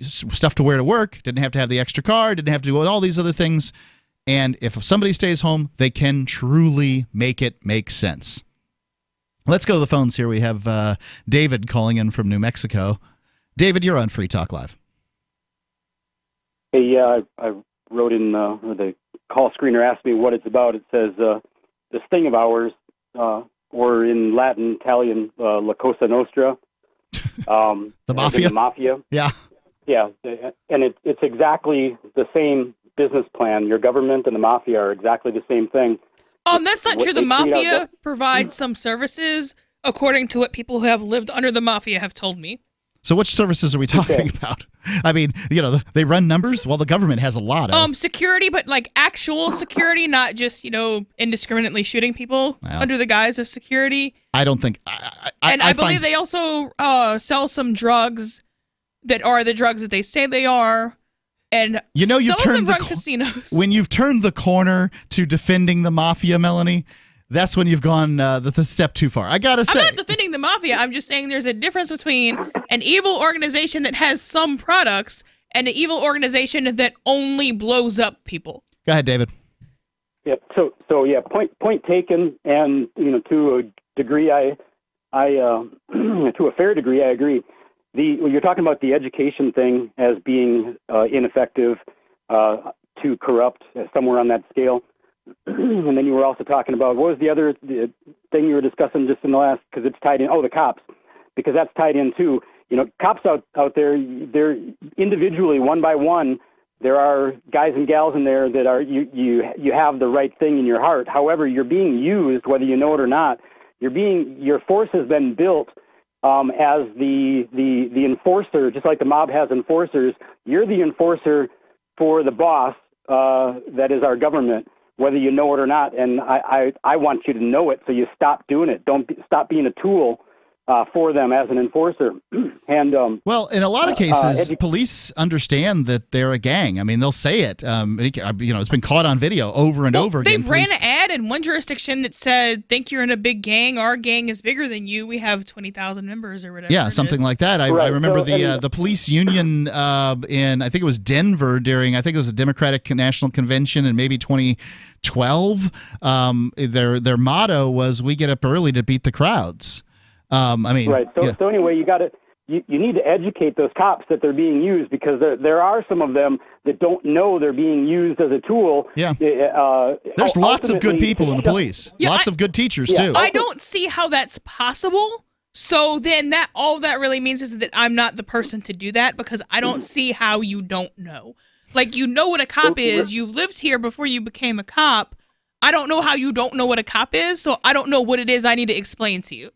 stuff to wear to work. Didn't have to have the extra car. Didn't have to do all these other things. And if somebody stays home, they can truly make it make sense. Let's go to the phones here. We have David calling in from New Mexico. David, you're on Free Talk Live. Hey, I wrote in, the call screener asked me what it's about. It says, this thing of ours, or in Latin, Italian, La Cosa Nostra. The mafia? The mafia. Yeah. Yeah, and it's exactly the same business plan. Your government and the mafia are exactly the same thing. That's not true. The mafia provides some services, according to what people who have lived under the mafia have told me. So which services are we talking about? I mean, they run numbers. Well, the government has a lot of security, but like actual security, not just indiscriminately shooting people under the guise of security. I don't think. I believe they also sell some drugs that are the drugs that they say they are, and you've turned run casinos. When you've turned the corner to defending the mafia, Melanie, that's when you've gone the step too far. I gotta say, I'm not defending the mafia. I'm just saying there's a difference between an evil organization that has some products and an evil organization that only blows up people. Go ahead, David. Yeah. So yeah. Point taken. And to a degree, I to a fair degree, I agree. You're talking about the education thing as being ineffective, to corrupt, somewhere on that scale. And then you were also talking about, what was the other thing you were discussing just in the last, because it's tied in, the cops, because that's tied in too. Cops out there, they're individually, one by one, there are guys and gals in there that are, you have the right thing in your heart. However, you're being used, whether you know it or not. Your force has been built as the enforcer, just like the mob has enforcers. You're the enforcer for the boss, that is our government, whether you know it or not. And I want you to know it, so you stop doing it. Stop being a tool for them as an enforcer. And well, in a lot of cases, police understand that they're a gang. I mean, they'll say it. It's been caught on video over and over again. They ran an ad in one jurisdiction that said, "Think you're in a big gang? Our gang is bigger than you. We have 20,000 members or whatever." Yeah, something like that. I remember the police union in, I think it was Denver during, I think it was a Democratic National Convention in maybe 2012. Their motto was, "We get up early to beat the crowds." Right. So anyway, you need to educate those cops that they're being used, because there are some of them that don't know they're being used as a tool. Yeah. There's lots of good people in the police. Lots of good teachers too. I don't see how that's possible. So then all that really means is that I'm not the person to do that, because I don't see how you don't know. Like, what a cop is. You lived here before you became a cop. I don't know how you don't know what a cop is, so I don't know what it is I need to explain to you.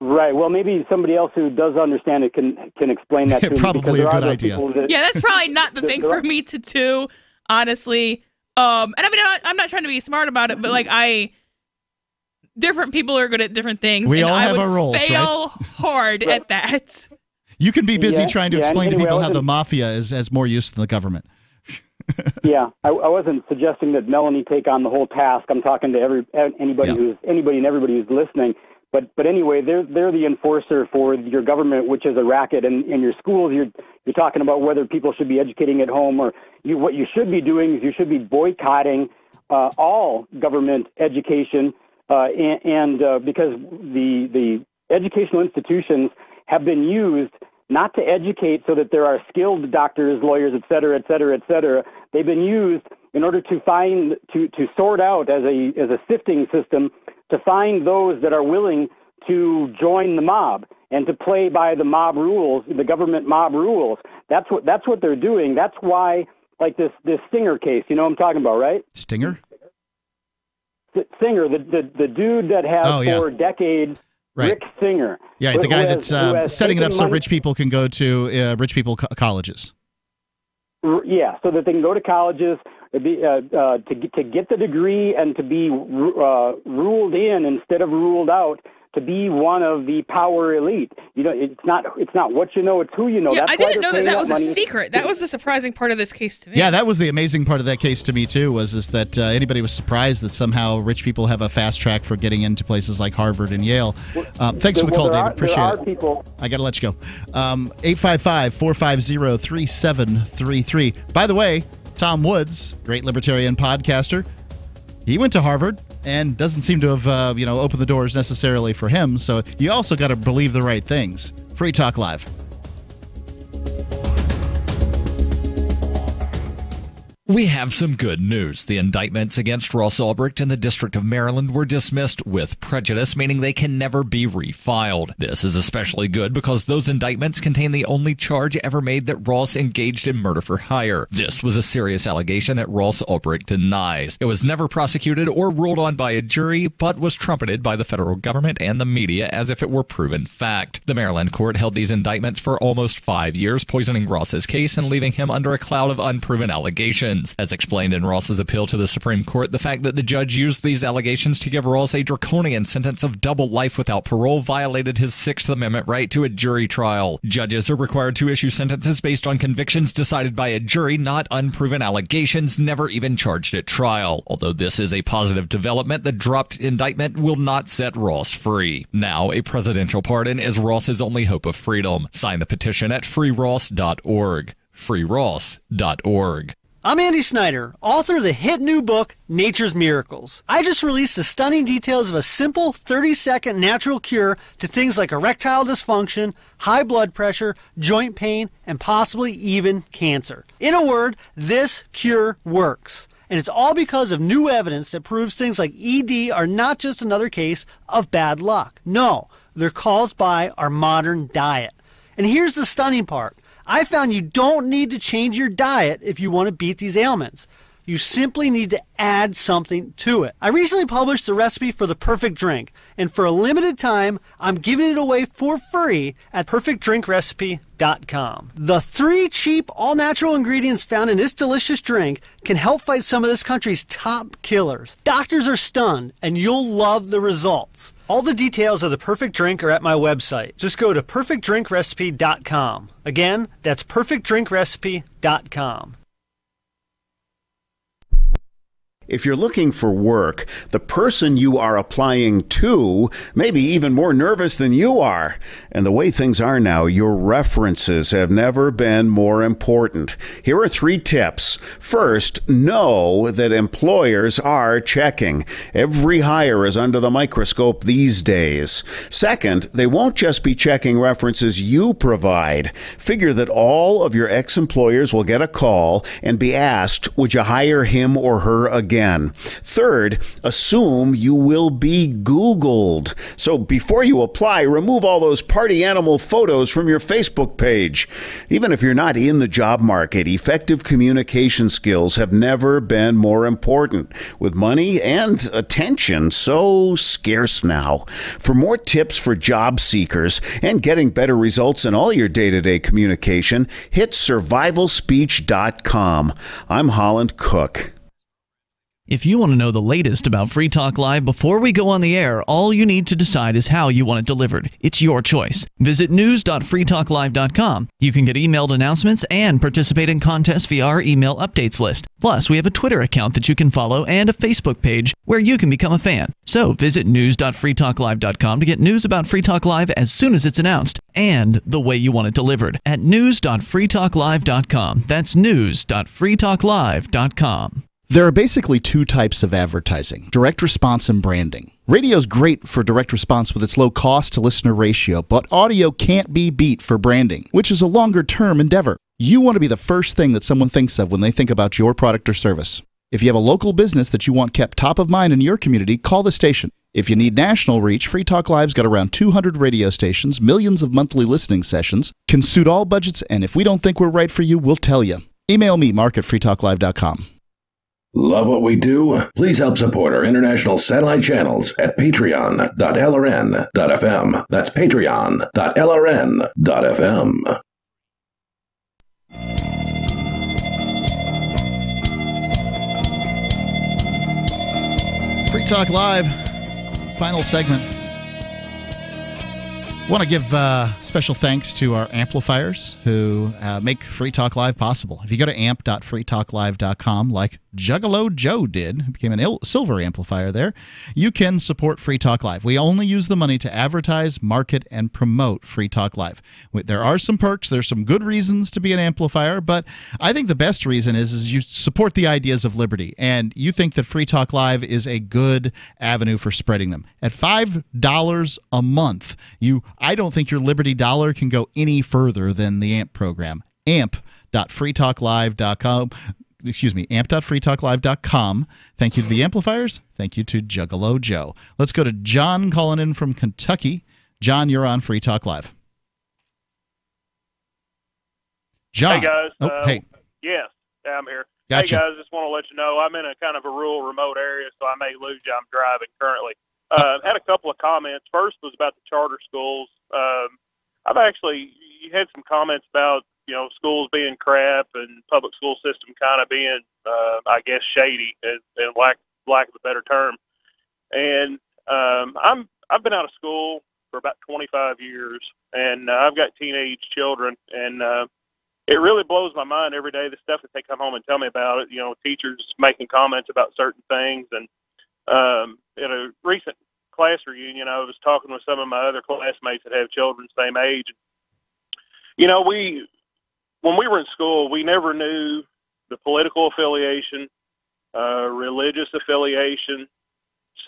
Right. Well, maybe somebody else who does understand it can explain that to me. Probably a good idea. That's probably not the thing for me to do, honestly. And I mean, I'm not trying to be smart about it, but different people are good at different things. We all have our roles, right? I would fail hard at that. You can be busy trying to explain to people how the mafia is more used than the government. Yeah, I wasn't suggesting that Melanie take on the whole task. I'm talking to anybody and everybody who's listening. But anyway, they're the enforcer for your government, which is a racket. And in your schools, you're talking about whether people should be educating at home, or what you should be doing is you should be boycotting all government education, and because the educational institutions have been used not to educate so that there are skilled doctors, lawyers, et cetera, et cetera, et cetera. They've been used in order to find, to sort out as a sifting system, to find those that are willing to join the mob and to play by the mob rules, the government mob rules. That's what they're doing. That's why, like this Singer case, you know what I'm talking about, right? Stinger? Singer, the dude that has for decades, right. Rick Singer. Yeah, the guy that's setting it up so rich people can go to rich people colleges. Yeah, so that they can go to colleges to get the degree and to be ruled in instead of ruled out, to be one of the power elite. You know, it's not what you know, it's who you know. Yeah, That's I didn't know that was a secret. That was the surprising part of this case to me. Yeah, that was the amazing part of that case to me too. Was that anybody was surprised that somehow rich people have a fast track for getting into places like Harvard and Yale. Thanks for the call, David. Appreciate it. People. I got to let you go. 855-450-3733. By the way, Tom Woods, great libertarian podcaster, he went to Harvard and doesn't seem to have opened the doors necessarily for him. So you also got to believe the right things. Free Talk Live. We have some good news. The indictments against Ross Ulbricht in the District of Maryland were dismissed with prejudice, meaning they can never be refiled. This is especially good because those indictments contain the only charge ever made that Ross engaged in murder for hire. This was a serious allegation that Ross Ulbricht denies. It was never prosecuted or ruled on by a jury, but was trumpeted by the federal government and the media as if it were proven fact. The Maryland court held these indictments for almost 5 years, poisoning Ross's case and leaving him under a cloud of unproven allegations. As explained in Ross's appeal to the Supreme Court, the fact that the judge used these allegations to give Ross a draconian sentence of double life without parole violated his Sixth Amendment right to a jury trial. Judges are required to issue sentences based on convictions decided by a jury, not unproven allegations never even charged at trial. Although this is a positive development, the dropped indictment will not set Ross free. Now, a presidential pardon is Ross's only hope of freedom. Sign the petition at freeross.org. freeross.org. I'm Andy Snyder, author of the hit new book, Nature's Miracles. I just released the stunning details of a simple 30-second natural cure to things like erectile dysfunction, high blood pressure, joint pain, and possibly even cancer. In a word, this cure works. And it's all because of new evidence that proves things like ED are not just another case of bad luck. No, they're caused by our modern diet. And here's the stunning part. I found you don't need to change your diet if you want to beat these ailments. You simply need to add something to it. I recently published the recipe for the perfect drink, and for a limited time, I'm giving it away for free at perfectdrinkrecipe.com. The 3 cheap, all-natural ingredients found in this delicious drink can help fight some of this country's top killers. Doctors are stunned, and you'll love the results. All the details of the perfect drink are at my website. Just go to perfectdrinkrecipe.com. Again, that's perfectdrinkrecipe.com. If you're looking for work, the person you are applying to may be even more nervous than you are. And the way things are now, your references have never been more important. Here are 3 tips. First, know that employers are checking. Every hire is under the microscope these days. Second, they won't just be checking references you provide. Figure that all of your ex-employers will get a call and be asked, would you hire him or her again? Third, assume you will be Googled. So before you apply, remove all those party animal photos from your Facebook page. Even if you're not in the job market, effective communication skills have never been more important, with money and attention so scarce now. For more tips for job seekers and getting better results in all your day-to-day communication, hit survivalspeech.com. I'm Holland Cook. If you want to know the latest about Free Talk Live before we go on the air, all you need to decide is how you want it delivered. It's your choice. Visit news.freetalklive.com. You can get emailed announcements and participate in contests via our email updates list. Plus, we have a Twitter account that you can follow and a Facebook page where you can become a fan. So visit news.freetalklive.com to get news about Free Talk Live as soon as it's announced and the way you want it delivered at news.freetalklive.com. That's news.freetalklive.com. There are basically two types of advertising, direct response and branding. Radio's great for direct response with its low cost to listener ratio, but audio can't be beat for branding, which is a longer-term endeavor. You want to be the first thing that someone thinks of when they think about your product or service. If you have a local business that you want kept top of mind in your community, call the station. If you need national reach, Free Talk Live's got around 200 radio stations, millions of monthly listening sessions, can suit all budgets, and if we don't think we're right for you, we'll tell you. Email me, mark@freetalklive.com. Love what we do? Please help support our international satellite channels at patreon.lrn.fm. That's patreon.lrn.fm. Free Talk Live, final segment. Want to give special thanks to our amplifiers who make Free Talk Live possible. If you go to amp.freetalklive.com, like Juggalo Joe did, who became a silver amplifier there, you can support Free Talk Live. We only use the money to advertise, market, and promote Free Talk Live. There are some perks. There's some good reasons to be an amplifier, but I think the best reason is you support the ideas of liberty, and you think that Free Talk Live is a good avenue for spreading them. At $5 a month, I don't think your Liberty dollar can go any further than the AMP program. amp.freetalklive.com. Excuse me, amp.freetalklive.com. Thank you to the amplifiers. Thank you to Juggalo Joe. Let's go to John calling in from Kentucky. John, you're on Free Talk Live. John. Hey, guys. Hey. Yes, I'm here. Gotcha. Hey, guys, just want to let you know I'm in a kind of a rural, remote area, so I may lose you. I'm driving currently. Had a couple of comments. First was about the charter schools. You had some comments about, schools being crap and public school system kind of being, I guess, shady, and lack of a better term. And I've been out of school for about 25 years, and I've got teenage children, and it really blows my mind every day, the stuff that they come home and tell me about it. Teachers making comments about certain things, and at a recent class reunion, I was talking with some of my other classmates that have children the same age. When we were in school, we never knew the political affiliation, religious affiliation,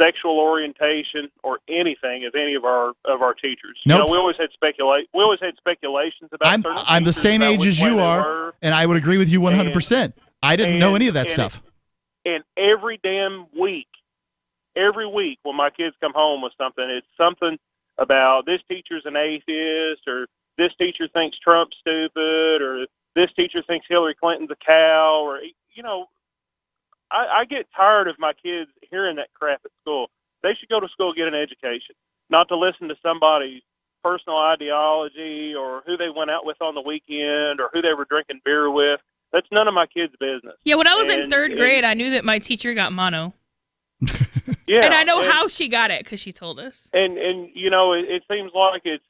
sexual orientation, or anything of any of our teachers. Nope. We always had speculations about. I'm the same age as you are, and I would agree with you 100%. I didn't know any of that stuff. And every damn week, when my kids come home with something, it's something about this teacher's an atheist, or this teacher thinks Trump's stupid, or this teacher thinks Hillary Clinton's a cow, or, I get tired of my kids hearing that crap at school. They should go to school and get an education, not to listen to somebody's personal ideology or who they went out with on the weekend or who they were drinking beer with. That's none of my kids' business. Yeah, when I was in third grade, I knew that my teacher got mono. Yeah, and I know how she got it because she told us. And it seems like it's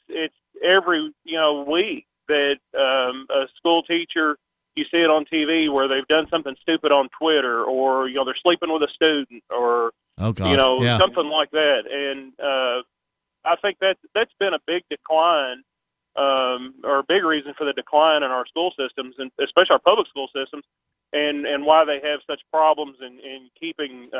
every week that a school teacher, you see it on TV where they've done something stupid on Twitter, or they're sleeping with a student, or something like that. And I think that's been a big decline, or a big reason for the decline in our school systems, and especially our public school systems. And why they have such problems in keeping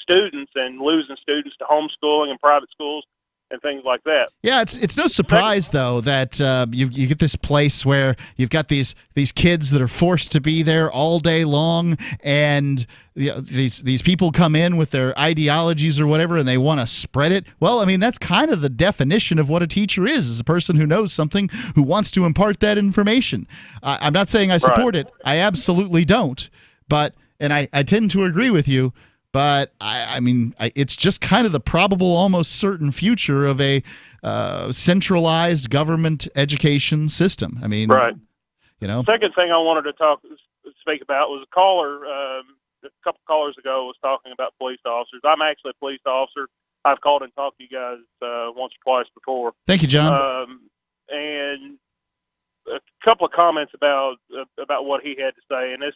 students and losing students to homeschooling and private schools and things like that. Yeah, it's no surprise though that you get this place where you've got these kids that are forced to be there all day long, and these people come in with their ideologies or whatever, and they want to spread it. Well, I mean, that's kind of the definition of what a teacher is a person who knows something, who wants to impart that information. I'm not saying I support it. I absolutely don't. But I tend to agree with you. But, I mean, it's just kind of the probable, almost certain future of a centralized government education system. I mean, right. You know. Second thing I wanted to speak about was a caller a couple callers ago was talking about police officers. I'm actually a police officer. I've called and talked to you guys once or twice before. Thank you, John. And a couple of comments about what he had to say, and this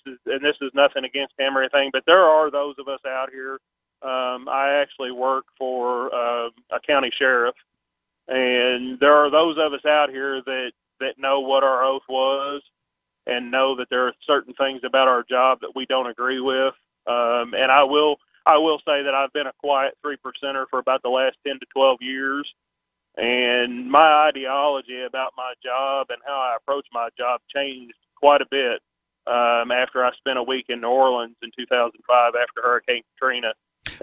is nothing against him or anything, but there are those of us out here. I actually work for a county sheriff, and there are those of us out here that know what our oath was and know that there are certain things about our job that we don't agree with. And I will say that I've been a quiet 3%er for about the last 10 to 12 years. And my ideology about my job and how I approach my job changed quite a bit after I spent a week in New Orleans in 2005 after Hurricane Katrina.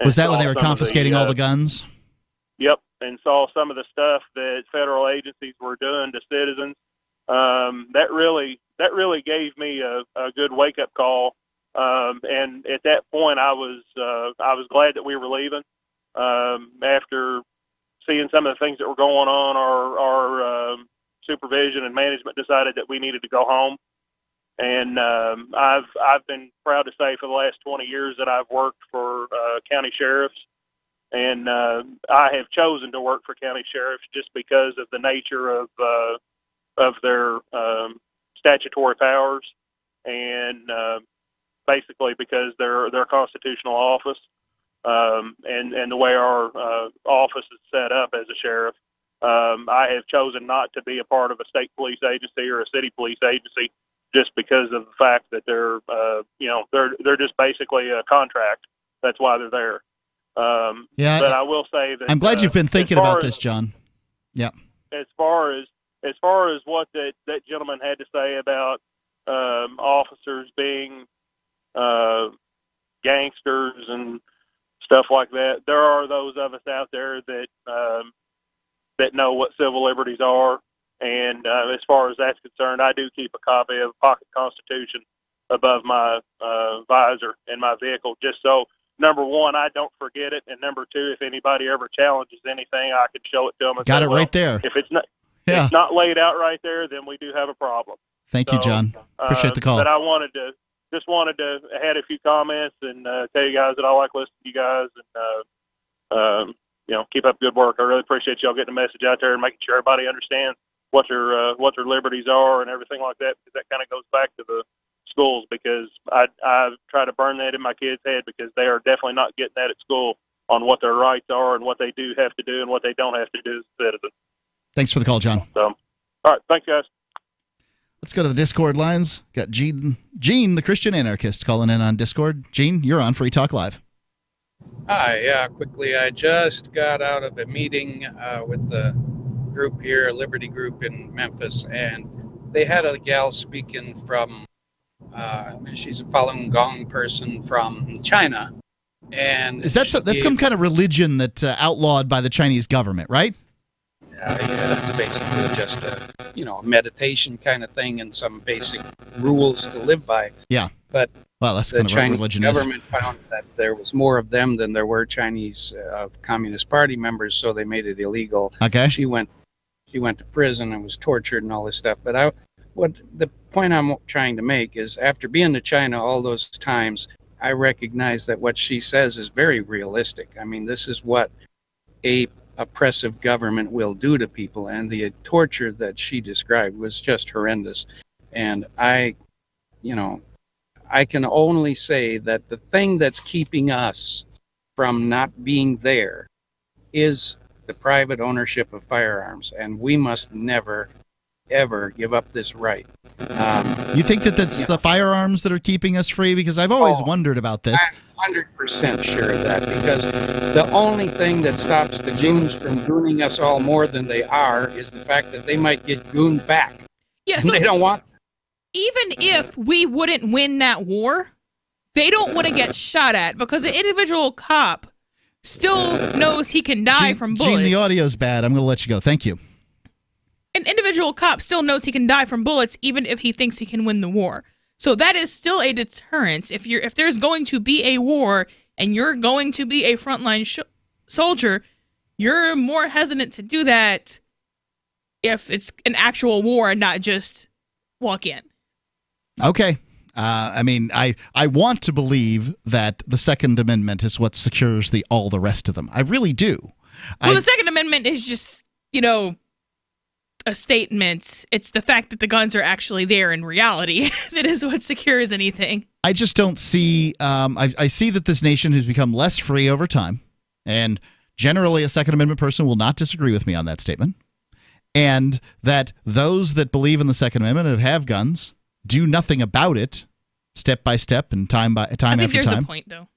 Was that when they were confiscating all the guns? Yep, and saw some of the stuff that federal agencies were doing to citizens. That really gave me a good wake-up call. And at that point, I was glad that we were leaving. After seeing some of the things that were going on, our supervision and management decided that we needed to go home. And I've been proud to say for the last 20 years that I've worked for county sheriffs, and I have chosen to work for county sheriffs just because of the nature of their statutory powers, and basically because they're constitutional office. And the way our office is set up as a sheriff, I have chosen not to be a part of a state police agency or a city police agency just because of the fact that they're just basically a contract. That's why they're there. But I will say that I'm glad you've been thinking about this, John. Yeah. As far as what that gentleman had to say about officers being gangsters and stuff like that, there are those of us out there that know what civil liberties are, and as far as that's concerned, I do keep a copy of a pocket constitution above my visor in my vehicle, just so, number one, I don't forget it, and number two, if anybody ever challenges anything, I can show it to them. And Got say, it right there. If it's not laid out right there, then we do have a problem. Thank you, John. Appreciate the call. But I wanted to had a few comments and tell you guys that I like listening to you guys, and keep up good work. I really appreciate y'all getting the message out there and making sure everybody understands what their liberties are and everything like that, because that kind of goes back to the schools, because I try to burn that in my kids' head, because they are definitely not getting that at school on what their rights are and what they do have to do and what they don't have to do as a citizen. Thanks for the call, John. So, all right, thanks, guys. Let's go to the Discord lines. Got Gene, the Christian anarchist, calling in on Discord. Gene, you're on Free Talk Live. Hi, yeah, quickly. I just got out of a meeting with the group here, a Liberty group in Memphis, and they had a gal speaking from, she's a Falun Gong person from China. And is that that's some kind of religion that's outlawed by the Chinese government, right? Yeah, it's basically just a meditation kind of thing and some basic rules to live by. Yeah. But well, that's the kind of what Chinese religion government found that there was more of them than there were Chinese Communist Party members, so they made it illegal. Okay. She went to prison and was tortured and all this stuff. But the point I'm trying to make is, after being to China all those times, I recognize that what she says is very realistic. I mean, this is what a oppressive government will do to people, and the torture that she described was just horrendous. And I can only say that the thing that's keeping us from not being there is the private ownership of firearms, and we must never, ever give up this right. You think that's the firearms that are keeping us free? Because I've always wondered about this. I'm 100% sure of that, because the only thing that stops the goons from gooning us all more than they are is the fact that they might get gooned back. Yeah, so they don't want. Even if we wouldn't win that war, they don't want to get shot at, because an individual cop still knows he can die from bullets. Gene, the audio's bad. I'm going to let you go. Thank you. An individual cop still knows he can die from bullets, even if he thinks he can win the war. So that is still a deterrence. If there's going to be a war and you're going to be a frontline soldier, you're more hesitant to do that if it's an actual war and not just walk in. Okay. I mean, I want to believe that the Second Amendment is what secures all the rest of them. I really do. Well, the Second Amendment is just, a statement. It's the fact that the guns are actually there in reality that is what secures anything. I just don't see. I see that this nation has become less free over time, and generally, a Second Amendment person will not disagree with me on that statement. And that those that believe in the Second Amendment and have guns do nothing about it, step by step and time after time. I think there's a point, though.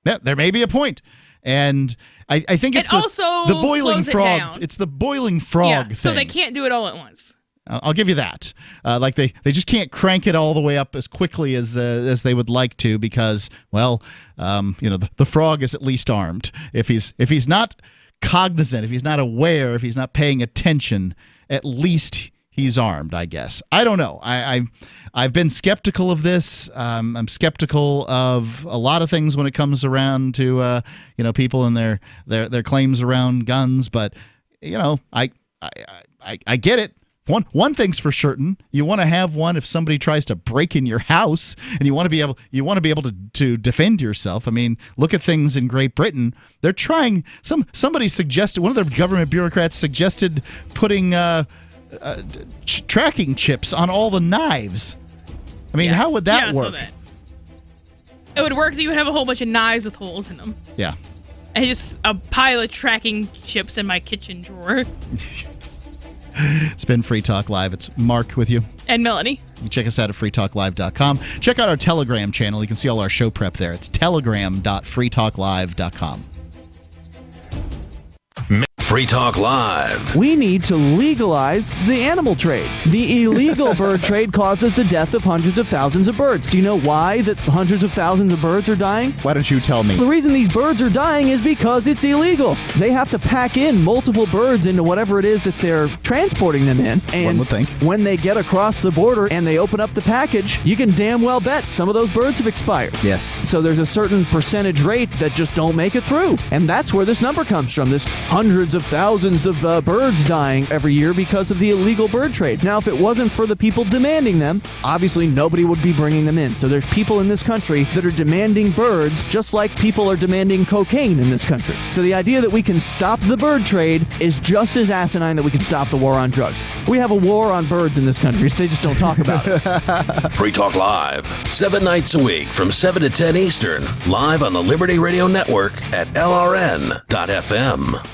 Yeah, there may be a point. And I think it's the boiling frog. It's the boiling frog thing. So they can't do it all at once. I'll give you that. Like they just can't crank it all the way up as quickly as they would like to because, well, the frog is at least armed. If he's not cognizant, if he's not aware, if he's not paying attention, at least he's armed, I guess. I don't know. I've been skeptical of this. I'm skeptical of a lot of things when it comes around to people and their claims around guns. But I get it. One thing's for certain: you want to have one if somebody tries to break in your house, and you want to be able to defend yourself. I mean, look at things in Great Britain. They're trying. Somebody suggested, one of their government bureaucrats suggested putting tracking chips on all the knives. I mean, how would that work? It would work that you would have a whole bunch of knives with holes in them. Yeah. And just a pile of tracking chips in my kitchen drawer. It's been Free Talk Live. It's Mark with you. And Melanie. You can check us out at freetalklive.com. Check out our Telegram channel. You can see all our show prep there. It's telegram.freetalklive.com. Free Talk Live. We need to legalize the animal trade. The illegal bird trade causes the death of hundreds of thousands of birds. Do you know why that hundreds of thousands of birds are dying? Why don't you tell me? The reason these birds are dying is because it's illegal. They have to pack in multiple birds into whatever it is that they're transporting them in. And one would think. When they get across the border and they open up the package, you can damn well bet some of those birds have expired. Yes. So there's a certain percentage rate that just don't make it through. And that's where this number comes from, this hundreds of thousands of birds dying every year because of the illegal bird trade. Now, if it wasn't for the people demanding them, obviously nobody would be bringing them in. So there's people in this country that are demanding birds just like people are demanding cocaine in this country. So the idea that we can stop the bird trade is just as asinine that we can stop the war on drugs. We have a war on birds in this country. They just don't talk about it. Free Talk Live, 7 nights a week from 7 to 10 Eastern, live on the Liberty Radio Network at LRN.FM.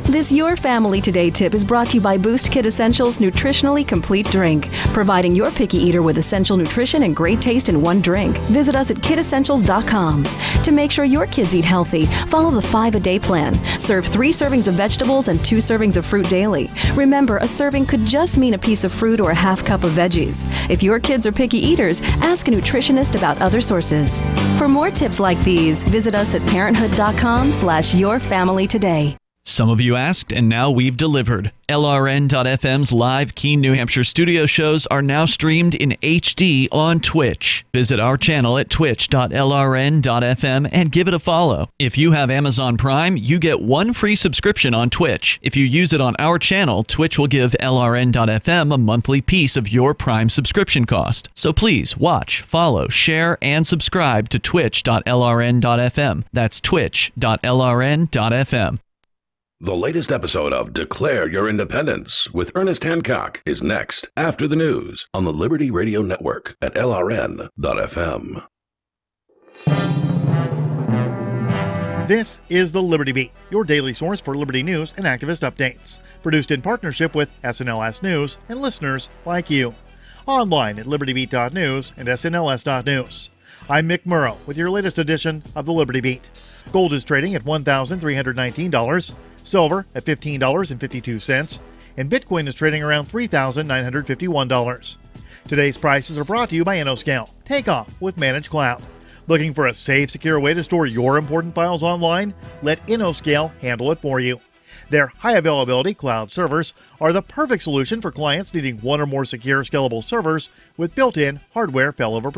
This Your Family Today tip is brought to you by Boost Kid Essentials Nutritionally Complete Drink, providing your picky eater with essential nutrition and great taste in one drink. Visit us at kidessentials.com. To make sure your kids eat healthy, follow the 5-a-day plan. Serve 3 servings of vegetables and 2 servings of fruit daily. Remember, a serving could just mean a piece of fruit or a half cup of veggies. If your kids are picky eaters, ask a nutritionist about other sources. For more tips like these, visit us at parenthood.com/yourfamilytoday. Some of you asked, and now we've delivered. LRN.FM's live Keene, New Hampshire studio shows are now streamed in HD on Twitch. Visit our channel at twitch.lrn.fm and give it a follow. If you have Amazon Prime, you get 1 free subscription on Twitch. If you use it on our channel, Twitch will give LRN.FM a monthly piece of your Prime subscription cost. So please watch, follow, share, and subscribe to twitch.lrn.fm. That's twitch.lrn.fm. The latest episode of Declare Your Independence with Ernest Hancock is next after the news on the Liberty Radio Network at LRN.FM. This is the Liberty Beat, your daily source for Liberty news and activist updates. Produced in partnership with SNLS News and listeners like you. Online at libertybeat.news and snls.news. I'm Mick Murrow with your latest edition of the Liberty Beat. Gold is trading at $1,319. Silver at $15.52, and Bitcoin is trading around $3,951. Today's prices are brought to you by InnoScale. Take off with Managed Cloud. Looking for a safe, secure way to store your important files online? Let InnoScale handle it for you. Their high-availability cloud servers are the perfect solution for clients needing one or more secure, scalable servers with built-in hardware failover protection.